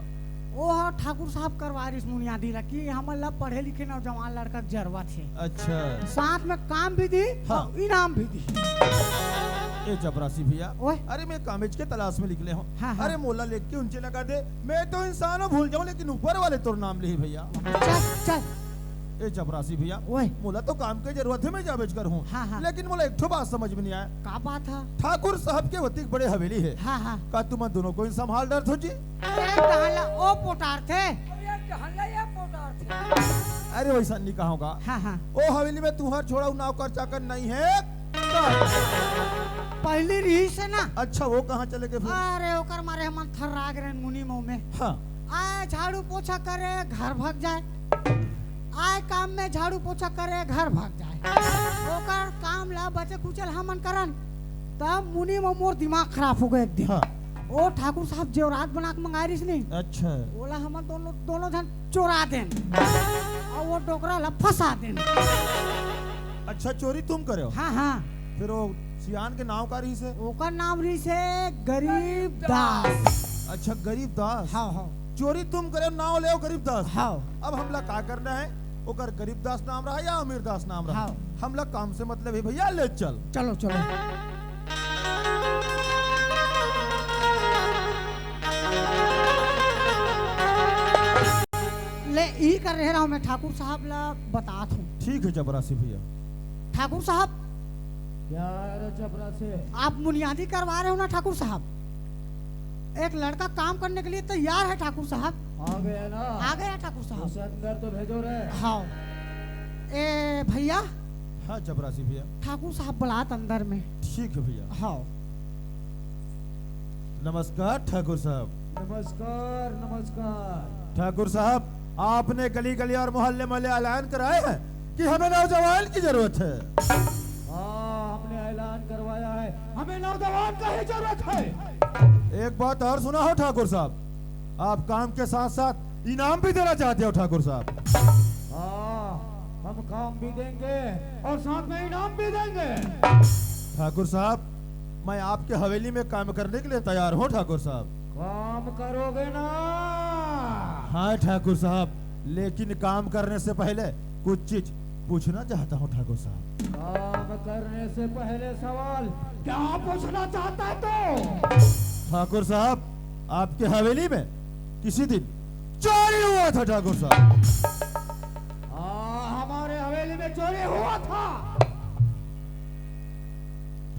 ओ हाँ ठाकुर साहब करवारिस बुनियादी ला कि हमन ला पढ़े लिखे नौजवान लड़का के जरूरत है, अच्छा। साथ में काम भी दी हाँ। और इनाम भी दी। ए चपरासी भैया, ओए अरे मैं कामेज के तलाश में निकले हूँ। हाँ, हाँ। अरे मोला लेके के उनसे लगा दे, मैं तो इंसान हूँ, भूल जाऊँ, लेकिन ऊपर वाले तो नाम ले भैया। चल चल। ए चपरासी भैया, ओए मोला तो काम की जरूरत है, मैं जावेज कर हूँ। हाँ, हाँ। लेकिन मोला एक ठो बात समझ में नहीं आया। का बात है? ठाकुर साहब के वतीक बड़े हवेली है, हाँ हाँ। का तुम दोनों को ही संभाल डर थो जी? एक डाला ओ पोटार थे। ये कहला ये पोटार थे। अरे वैसा नहीं कहूँगा। हाँ हाँ। ओ हवेली में तुम्हार छोड़ा नौकर चाकर नहीं है का? पहली रही से ना। अच्छा वो कहाँ चले गए फिर? अरे ओकर मारे हम थर्राग रहे मुनी मुंह में। हाँ। आए झाड़ू पोछा करे घर भाग जाए, आए काम में झाड़ू पोछा करे घर भाग जाए, ओकर काम ला बचे कुचल हमन करन, तब मुनी में मोर दिमाग खराब हो गए एक दिन। हाँ। ओ ठाकुर साहब जेवरात बना के मंगाई रही नहीं, अच्छा। बोला हमन दोनों जन चोरा देन और वो डोकरा ला फंसा देन। अच्छा चोरी तुम करे हो? हाँ हाँ। फिर वो सियान के नाम का रही से? ओकर नाम रही से गरीब दास। अच्छा गरीब दास। हाँ हाँ चोरी तुम करे हो, नाम ले हो गरीब दास। हाँ। अब हमला का करना है? ओकर गरीब दास नाम रहा या अमीर दास नाम रहा? हाँ। हमला काम से मतलब है भैया, ले चल। चलो चलो। ले ई कर रहे रहा मैं ठाकुर साहब ला बतात हूँ। ठीक है चपरासी भैया। ठाकुर साहब क्या रे चपरासी? आप बुनियादी करवा रहे हो ना ठाकुर साहब? एक लड़का काम करने के लिए तैयार है ठाकुर साहब। आ गया ना? आ गया ठाकुर साहब। उसे अंदर तो भेजो रे। हाँ ए भैया, हाँ चपरासी भैया। ठाकुर साहब बुलात अंदर में। ठीक है भैया। हाँ। नमस्कार ठाकुर साहब। नमस्कार नमस्कार। ठाकुर साहब, आपने गली गली और मोहल्ले मोहल्ले ऐलान कराए हैं कि हमें नौजवान की जरूरत है। हाँ हमने ऐलान करवाया है, हमें नौजवान का ही जरूरत है। एक बात और सुना हो ठाकुर साहब, आप काम के साथ साथ इनाम भी देना चाहते हो ठाकुर साहब? हाँ हम काम भी देंगे और साथ में इनाम भी देंगे। ठाकुर साहब, मैं आपके हवेली में काम करने के लिए तैयार हूँ ठाकुर साहब। काम करोगे ना? हाँ ठाकुर साहब, लेकिन काम करने से पहले कुछ चीज पूछना चाहता हूँ ठाकुर साहब। काम करने से पहले सवाल क्या पूछना चाहता है तो? ठाकुर साहब, आपके हवेली में किसी दिन चोरी हुआ था ठाकुर साहब। चोरी हुआ था।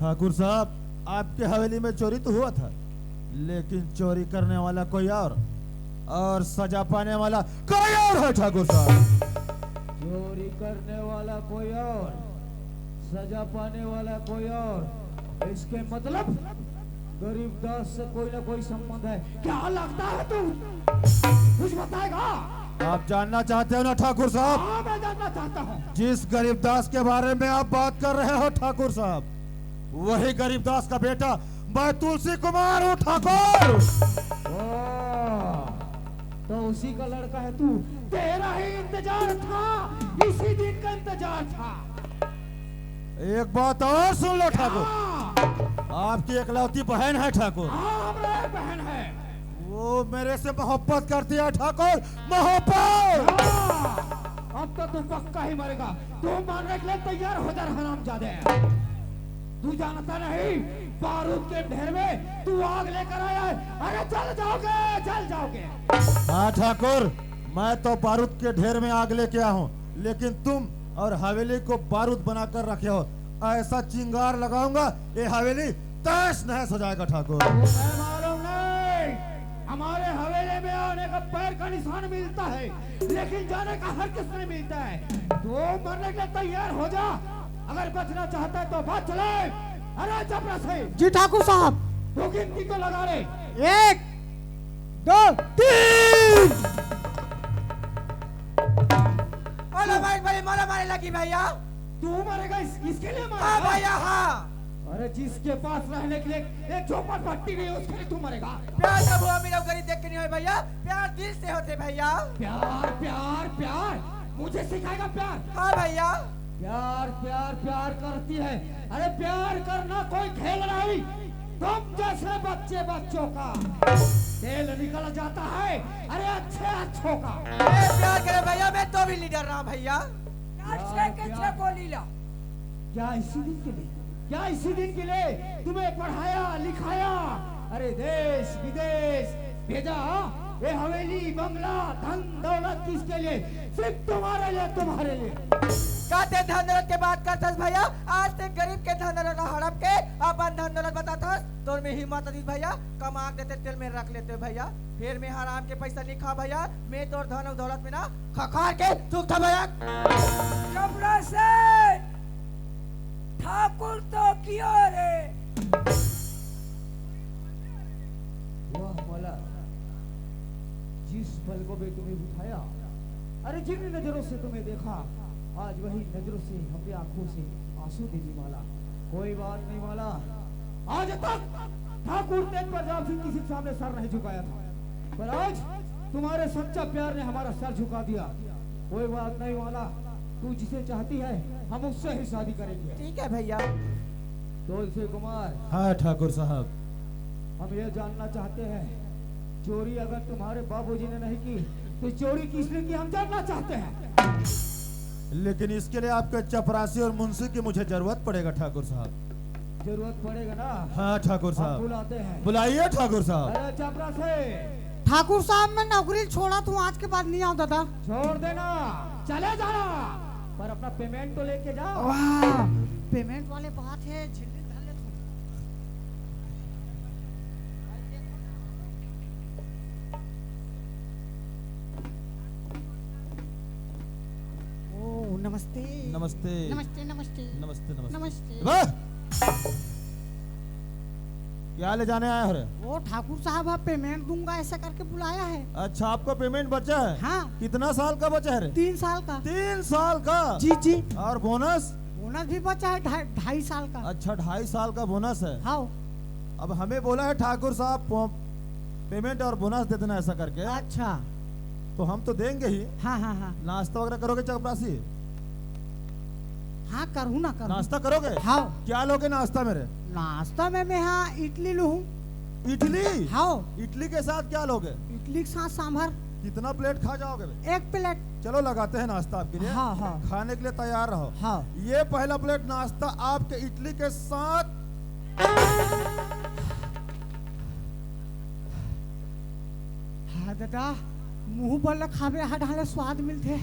ठाकुर साहब, आपके हवेली में चोरी तो हुआ था, लेकिन चोरी करने वाला कोई और सजा पाने वाला कोई और है ठाकुर साहब। चोरी करने वाला कोई और, सजा पाने वाला कोई और, इसके मतलब गरीबदास से कोई ना कोई संबंध है। क्या लगता है तू? कुछ बताएगा? आप जानना चाहते हो ना ठाकुर साहब? हाँ, मैं जानना चाहता हूँ। जिस गरीबदास के बारे में आप बात कर रहे हो ठाकुर साहब, वही गरीबदास का बेटा मैं तुलसी कुमार हूँ ठाकुर। तो उसी का लड़का है तू। तेरा ही इंतजार था, इसी दिन का इंतजार था। एक बात और सुन लो ठाकुर, आपकी एकलौती बहन है ठाकुर। हाँ, हमारा एक बहन है। वो मेरे से मोहब्बत करती है ठाकुर, मोहब्बत। हाँ, अब तो तू पक्का ही मरेगा। तू मारने के लिए तैयार हो जा हरामजादे। तू जानता नहीं, बारूद के ढेर में तू आग लेकर आया है। अरे चल जाओगे, चल जाओगे। हाँ ठाकुर, मैं तो बारूद के ढेर में आग लेके आया हूँ, लेकिन तुम और हवेली को बारूद बनाकर रखे हो। ऐसा चिंगार लगाऊंगा ये हवेली तहस नहस हो जाएगा ठाकुर। तुम्हें मालूम नहीं, हमारे हवेली में आने का पैर का निशान मिलता है, लेकिन जाने का हर किस नहीं मिलता है। तो मरने के लिए तैयार हो जा। अगर बचना चाहता है तो बच ले। अरे चपरा से जी ठाकुर साहब। तो गिनती तो लगा ले। 1 2 3। बोलो भाई, बड़ी मारा मारे लगी भैया। तू मरेगा इसके लिए हाँ मरेगा? भैया हाँ। अरे जिसके पास रहने के लिए एक झोपड़पट्टी नहीं है, उसके लिए तू मरेगा। प्यार जब हुआ मेरा गरीब देख के नहीं हो भैया, प्यार दिल से होते भैया। प्यार प्यार प्यार मुझे सिखाएगा प्यार? हाँ भैया। प्यार प्यार प्यार करती है। अरे प्यार करना कोई खेल नहीं। तुम जैसे बच्चों का तेल निकल जाता है। अरे अच्छों का। प्यार करे भैया, मैं तो भी लीडर रहा भैया। छह गोली ला। क्या इसी दिन के लिए? क्या इसी दिन के लिए तुम्हें पढ़ाया लिखाया? अरे देश विदेश भेजा। ये हवेली बंगला धन दौलत किसके लिए? सिर्फ तुम्हारे लिए, तुम्हारे लिए। कहते धन दौलत के बात करता भैया, आज तक गरीब के धन दौलत हड़प के अपन धन दौलत बताता। तो में हिम्मत दी भैया, कमा देते तेल में रख लेते भैया। फिर में हराम के पैसा नहीं खा भैया। मैं तो धन दौलत में ना खा के सुख था भैया। कमरा से ठाकुर तो क्यों रे? वाह मौला, जिस पल को भी तुम्हें उठाया, अरे जिन नजरों से तुम्हें देखा, आज वही नजरों से अपनी आंखों से आंसू दे दी माला। कोई बात नहीं माला, आज तक ठाकुर तेज प्रताप सिंह किसी के सामने सर नहीं झुकाया था, पर आज तुम्हारे सच्चा प्यार ने हमारा सर झुका दिया। कोई बात नहीं माला, तू जिसे चाहती है हम उससे ही शादी करेंगे। ठीक है भैया। तुलसी कुमार। हाँ ठाकुर साहब। हम ये जानना चाहते हैं, चोरी अगर तुम्हारे बाबूजी ने नहीं की तो चोरी किसने की हम जानना चाहते हैं। लेकिन इसके लिए आपके चपरासी और मुंशी की मुझे जरूरत पड़ेगा ठाकुर साहब। जरूरत पड़ेगा ना? हाँ ठाकुर हम साहब। बुलाते हैं। बुलाइए ठाकुर साहब। अरे चपरासी। ठाकुर साहब, मैं नौकरी छोड़ा तू, आज के बाद नहीं आऊँ दादा। छोड़ देना, चले जाना, पर अपना पेमेंट तो लेके जाओ। वाह, पेमेंट वाले बात है, झिल्ली धर ले तू। ओ नमस्ते नमस्ते नमस्ते नमस्ते नमस्ते नमस्ते। नमस्ते। वाह! क्या ले जाने आए हो रे? वो ठाकुर साहब आप पेमेंट दूंगा ऐसा करके बुलाया है। अच्छा, आपको पेमेंट बचा है? हाँ। कितना साल का बचा है रे? 3 साल का। 3 साल का? जी जी। और बोनस? बोनस भी बचा है 2.5 साल का। अच्छा, 2.5 साल का बोनस है। हाँ। अब हमें बोला है ठाकुर साहब पेमेंट और बोनस दे देना ऐसा करके। अच्छा, तो हम तो देंगे ही। हाँ हाँ हाँ नाश्ता वगैरह करोगे चपरासी? हाँ करूँ ना करूँ। नाश्ता करोगे? हाँ। क्या लोगे नाश्ता मेरे? नाश्ता में मैं हाँ इडली लूँ। इडली? हाँ। इडली के साथ क्या लोगे? इडली के साथ सांभर। कितना प्लेट खा जाओगे? 1 प्लेट। चलो लगाते हैं नाश्ता आपके लिए। हाँ हाँ। खाने के लिए तैयार रहो। हाँ। ये पहला प्लेट नाश्ता आपके इडली के साथ। हाँ दादा, मुंह बोल खाबे हाँ ढाले स्वाद मिलते।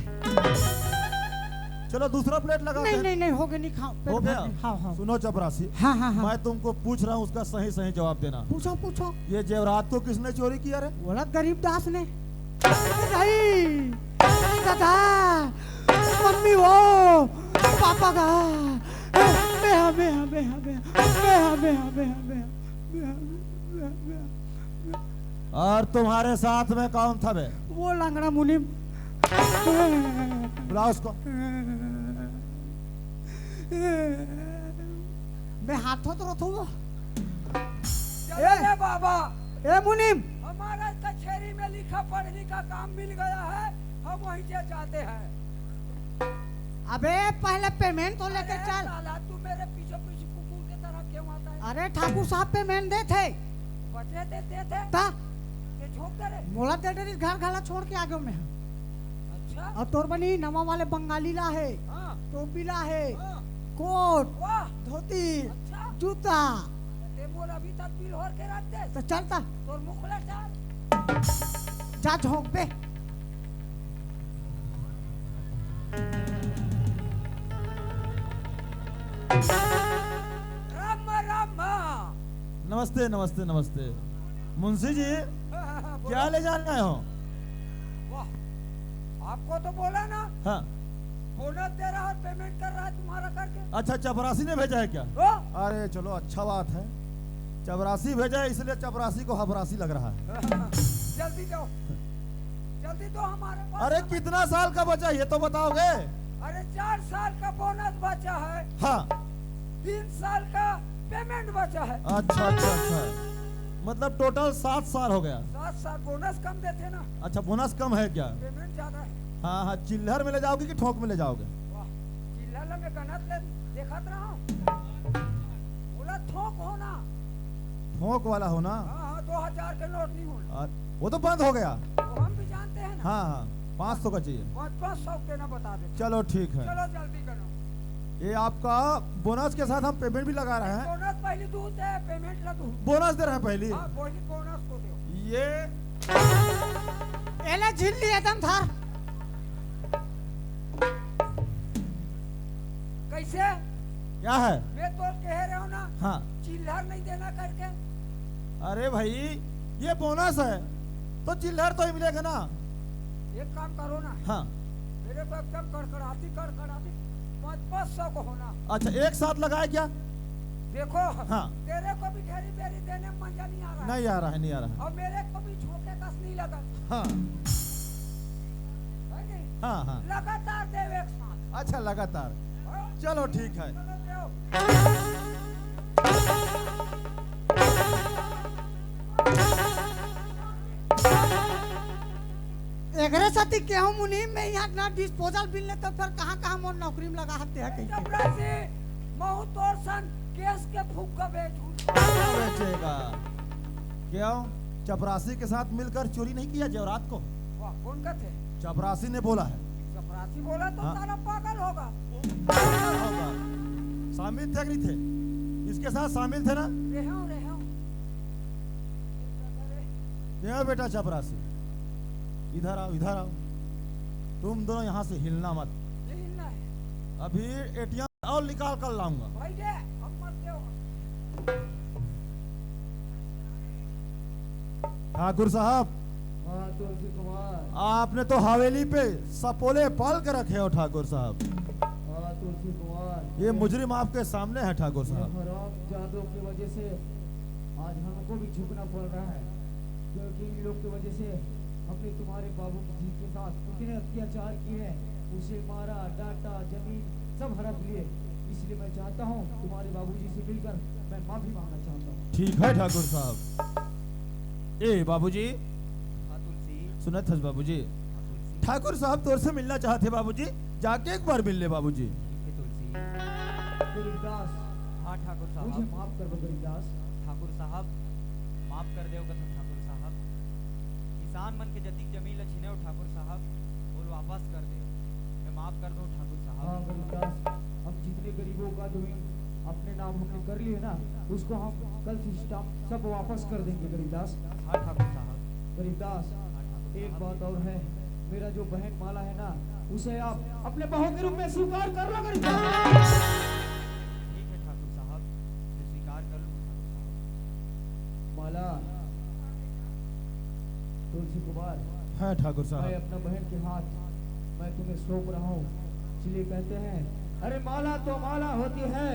चलो दूसरा प्लेट लगा नहीं नहीं नहीं हो गया, नहीं खाओ, पेट हो भर गया। गया। हाँ हाँ सुनो चपरासी, हाँ हाँ हाँ मैं तुमको पूछ रहा हूँ, उसका सही सही जवाब देना। पूछो पूछो। ये जेवरात को किसने चोरी किया रे? बोला गरीबदास ने। नहीं दादा, मम्मी वो पापा का बेहा बेहा बेहा बेहा बेहा बेहा बेहा। और तुम्हारे साथ में कौन था बे? वो लंगड़ा मुनिम। बुलाओ उसको। मैं हाथों तो रखूँ वो। चलो रे बाबा, ए मुनिम, हमारा कचहरी में लिखा पढ़ने का काम मिल गया है, हम वहीं से जाते हैं। अबे पहले पेमेंट तो लेके अरे चल। साला, तू मेरे पीछे पीछे कुकुर की तरह क्यों आता है? अरे ठाकुर साहब पेमेंट दे थे बचे देते थे ता ये झोंक दे रे। मोला दे दे घर घाला छोड़ के आगे में। अच्छा और तोर बनी नवा वाले बंगाली ला है, हाँ टोपी ला है, हाँ, कोट, वाह धोती, अच्छा, जूता। ते मोर अभी तक बिल होर के रख दे। तो चलता तोर मुखला चाल। जा झोंक बे। राम राम। नमस्ते नमस्ते नमस्ते। मुंशी जी, क्या ले जाना है हो? वाह, आपको तो बोला ना, हाँ, बोनस दे रहा है, पेमेंट कर रहा है तुम्हारा करके। अच्छा चपरासी ने भेजा है क्या? ओ, अरे चलो अच्छा बात है, चपरासी भेजा है, इसलिए चपरासी को हबरासी लग रहा है। जल्दी दो, जल्दी दो हमारे पास। अरे कितना साल का बचा ये तो बताओगे? अरे 4 साल का बोनस बचा है, हाँ, 3 साल का पेमेंट बचा है। अच्छा अच्छा अच्छा, मतलब टोटल 7 साल हो गया। 7 साल बोनस कम देते ना, अच्छा बोनस कम है क्या? पेमेंट ज्यादा है। हाँ हाँ, चिल्लर में ले जाओगे कि ठोक में ले जाओगे? वाह, चिल्ला में गनत ले देखत रहा हूँ। बोला थोक होना। ठोक वाला हो ना? हाँ 2000 के नोट नहीं होना, वो तो बंद हो गया। वो हम भी जानते हैं ना। हाँ हाँ, 500 का चाहिए। 500 देना बता दे। चलो ठीक है, चलो जल्दी करो। ये आपका बोनस के साथ हम पेमेंट भी लगा रहे हैं। बोनस पहले दूध दे, पेमेंट ला दूध। बोनस दे रहे हैं पहले। हाँ पहले बोनस को दो। ये एला झिल्ली एकदम था। कैसे? क्या है? मैं तो कह रहा हूँ ना, हाँ, चिल्लर नहीं देना करके। अरे भाई ये बोनस है तो चिल्लर तो ही मिलेगा ना। एक काम करो ना, हाँ, मेरे को एकदम कड़कड़ाती 500 को होना। अच्छा एक साथ लगाए क्या? देखो हाँ, तेरे को भी ढेरी बेरी देने में मजा नहीं आ रहा। नहीं आ रहा है, नहीं आ रहा है। और मेरे को भी झोंके कस नहीं लगा। हाँ है नहीं? हाँ हाँ, लगातार दे एक साथ। अच्छा लगातार, हाँ? चलो ठीक है। चलो दो। एकरे साथी केहू मुनीम में यहाँ ना डिस्पोजल बिल ले तो फिर कहाँ कहाँ मोर नौकरी में लगा हत्ते है कहीं। चपरासी, महू तोर सन केस के फूक का बेचू। बेचेगा क्यों? चपरासी के साथ मिलकर चोरी नहीं किया जेवरात को? वाह, कौन का थे? चपरासी ने बोला है। चपरासी बोला तो हाँ। सारा पागल होगा। होगा। शामिल थे कि नहीं थे? इसके साथ शामिल थे ना? रेहूं। क्यों बेटा चपरासी, इधर आओ इधर आओ। तुम दोनों यहाँ से हिलना मत। यही ना है। अभी एटीएम और निकाल कर लाऊंगा। भाई दे, हम मरते हो। ठाकुर साहब, हाँ तुलसी कुमार। आपने तो हवेली पे सपोले पाल के रखे हो ठाकुर साहब। हाँ तुलसी कुमार। ये मुजरिम आपके सामने है ठाकुर साहब। हराम जादों की वजह से आज हमको भी झुकना पड़ रहा है, क्योंकि इन लोग की वजह से हमने तुम्हारे बाबू जी के साथ कितने अत्याचार किए हैं, उसे मारा डांटा, जमीन सब हड़प लिए। इसलिए मैं चाहता हूँ तुम्हारे बाबूजी से मिलकर मैं माफी मांगना चाहता हूँ। ठीक है ठाकुर साहब। ए बाबूजी, सुनत हस बाबूजी, ठाकुर साहब तोर से मिलना चाहते बाबूजी, जाके एक बार मिल ले बाबूजी। गरीबदास, हाँ ठाकुर मुझे साहब। माफ कर दो गरीबदास। ठाकुर साहब माफ कर देव कथा ठाकुर साहब। किसान मन के जतिक जमीन ल छीने हो ठाकुर साहब, और वापस कर दे। मैं माफ कर दूं ठाकुर हाँ साहब। गरीबदास, हम जितने गरीबों का जमीन अपने नाम हमने कर लिए ना, उसको हम कल से स्टाम्प सब वापस कर देंगे गरीबदास। हाँ ठाकुर साहब। गरीबदास, हाँ ठाकुर एक साहब। बात और है, मेरा जो बहन माला है ना, उसे आप अपने बहू के रूप में स्वीकार कर लो गरीब साहब। ठीक है ठाकुर साहब, मैं स्वीकार कर लूँ ठाकुर साहब। माला, तुलसी कुमार, हाँ ठाकुर मैं साहब। अपना बहन के हाथ मैं तुम्हें सौंप रहा हूँ। इसलिए कहते हैं, अरे माला तो माला होती है,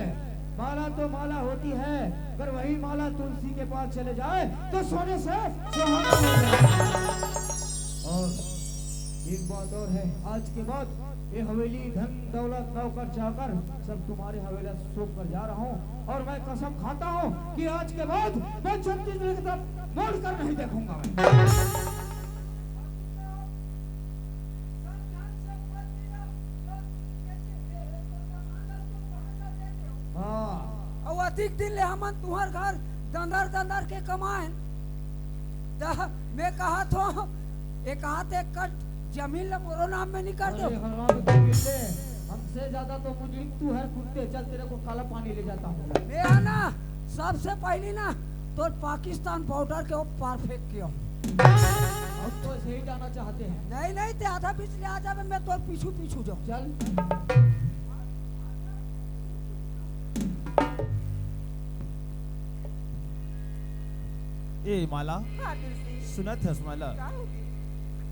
माला तो माला होती है, अगर वही माला तुलसी के पास चले जाए तो सोने से सुहागा हो जाए। और एक बात और है, आज के बाद ये हवेली धन दौलत नौकर चाकर सब तुम्हारे हवेला सौंप कर जा रहा हूँ। और मैं कसम खाता हूँ कि आज के बाद मैं छत्तीसगढ़ की तरफ मुड़ कर नहीं देखूंगा मैं। हाँ, और अधिक दिन ले हमन तुहर घर दंदर दंदर के कमाए। मैं कहा तो एक हाथ एक कट जमीन ला मोरो नाम में नहीं कर दो। अरे हराम के बिल्ले, हमसे ज्यादा तो मुजरिम तू है कुत्ते। चल तेरे को काला पानी ले जाता हूँ। मैं है ना सबसे पहली ना तो पाकिस्तान बॉर्डर के ऊपर फेंक के हम तो ऐसे ही जाना चाहते हैं। नहीं नहीं ते आधा पिछले आ जावे, मैं तो पीछू पीछू जाऊँ। चल ए माला, हाँ तुलसी, सुनत है माला, क्या होगी?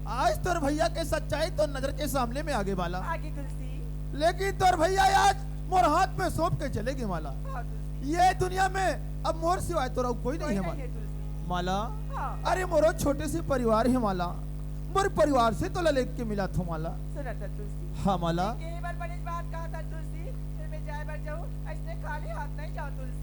आज तोर भैया के सच्चाई तो नजर के सामने में आगे माला, आगे तुलसी, लेकिन तोर भैया आज मोर हाथ में सौंप के चलेगी माला। हाँ तुलसी, ये दुनिया में अब मोर सिवाय तोरा कोई नहीं कोई है नहीं माला। है तुलसी। माला, हाँ, अरे मोरो छोटे से परिवार है माला, मोर परिवार से तो लेके मिला था माला। सुना था तुलसी। हाँ माला, एक बार बड़ी बात कहा था तुलसी, फिर मैं जाए बार जाऊँ, ऐसे खाली हाथ नहीं जाओ तुलसी।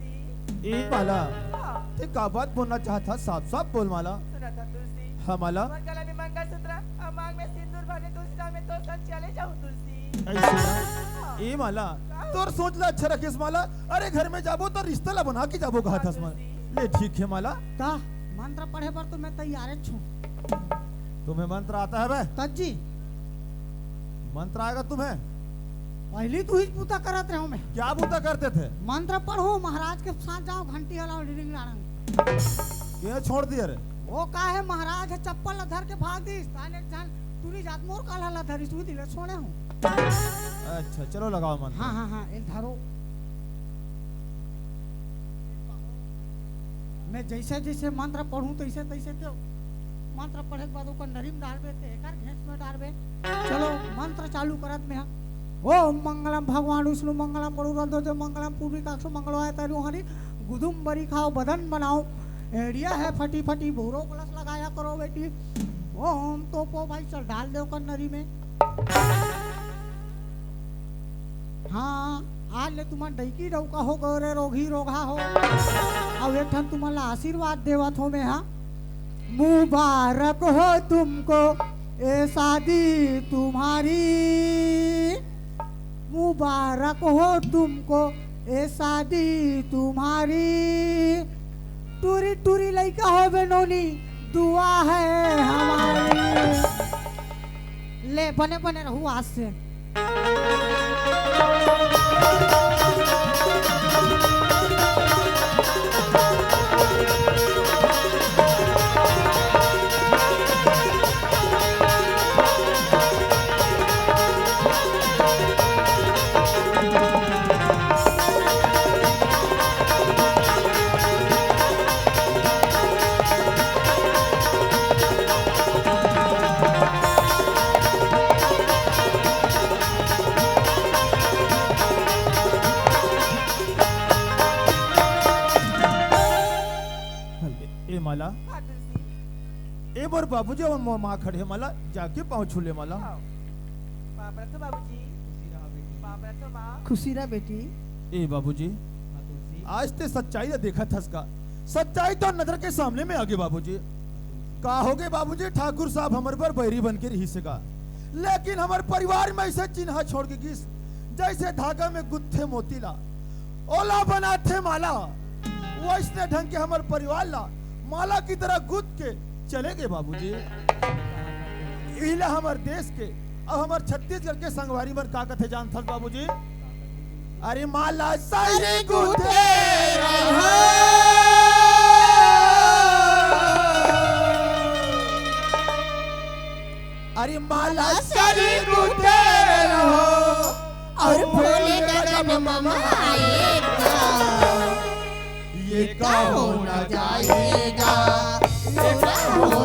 ए माला, हाँ, ते का बात बोलना चाहता, साफ साफ बोल माला। सुना था तुलसी। हाँ माला, और गला में मंगलसूत्र और मांग में सिंदूर भरे तुलसी दाम में तो सब चले जाऊँ तुलसी। ऐसे ना। ए माला, तोर सोच ला अच्छा रखिस माला। अरे घर में जाबो तो रिश्ता ला बना के जाबो कहा था माला। ले ठीक है माला। का मंत्र पढ़े पर तो मैं तैयार छू। तुम्हें मंत्र आता है बे? तज्जी मंत्र आएगा तुम्हें? पहली तू ही पूता करत रहो मैं। क्या बूता करते थे? मंत्र पढ़ो, महाराज के साथ जाओ, घंटी हलाओ, रिंग लाड़ंग। ये छोड़ दिया रे। वो का है महाराज है, चप्पल ला धर के भाग दी। ताने जान तूनी जात मोर काला ला धरी तू दिले सोने हूं। अच्छा चलो लगाओ मंत्र। हाँ हाँ हाँ, इन धरो। मैं जैसे जैसे मंत्र पढ़ूं तैसे तैसे तो मंत्र पढ़े के बाद ऊपर नरीम डालबे ते एकर घेंस में डालबे। चलो मंत्र चालू करत में। ओम मंगलम भगवान विष्णु मंगलम गरुड़ध्वज मंगलम पूर्वी काक्षो मंगलवाय तरु हरि गुदुम बरी खाओ बदन बनाओ एड़िया है फटी फटी भूरो कलश लगाया करो बेटी। ओम तो को भाई चल डाल दो कर नरी में। हाँ आज ले तुम्हार डैकी डौका हो गरे रोगी रोगा हो। अब एक ठन तुम्हारा आशीर्वाद देवत हो मैं। हाँ मुबारक हो तुमको ए शादी तुम्हारी, मुबारक हो तुमको ए शादी तुम्हारी। टूरी टूरी लइका हो बेनोनी दुआ है हमारी। ले बने बने रहू आज से। ए माला, हाँ तुलसी। ए मोर बाबूजी और मोर माँ खड़े हैं माला, जाके पाँव छू ले माला। आओ। बाप रे तो बाबूजी, बाप रे तो माँ। खुशी रह बेटी। ए बाबूजी, आज ते सच्चाई ने देखा था इसका, सच्चाई तो नजर के सामने में आगे बाबूजी। का हो गए बाबूजी, ठाकुर साहब हमारे पर बैरी बन के रही सका, लेकिन हमारे परिवार में ऐसे चिन्ह छोड़ के गिस जैसे धागा में गुत्थे मोतीला ओला बनाते माला। वैसने ढंग के हमारे परिवार ला माला की तरह गुद के चले गए बाबूजी। इला हमारे देश के अब हमारे छत्तीसगढ़ के संगवारी मन का कथे जान था बाबूजी। अरे माला सारी गुथे अरे माला सरी गुटे रहो और भोले गगन ममा आएगा, ये का हो न जाएगा, ये का हो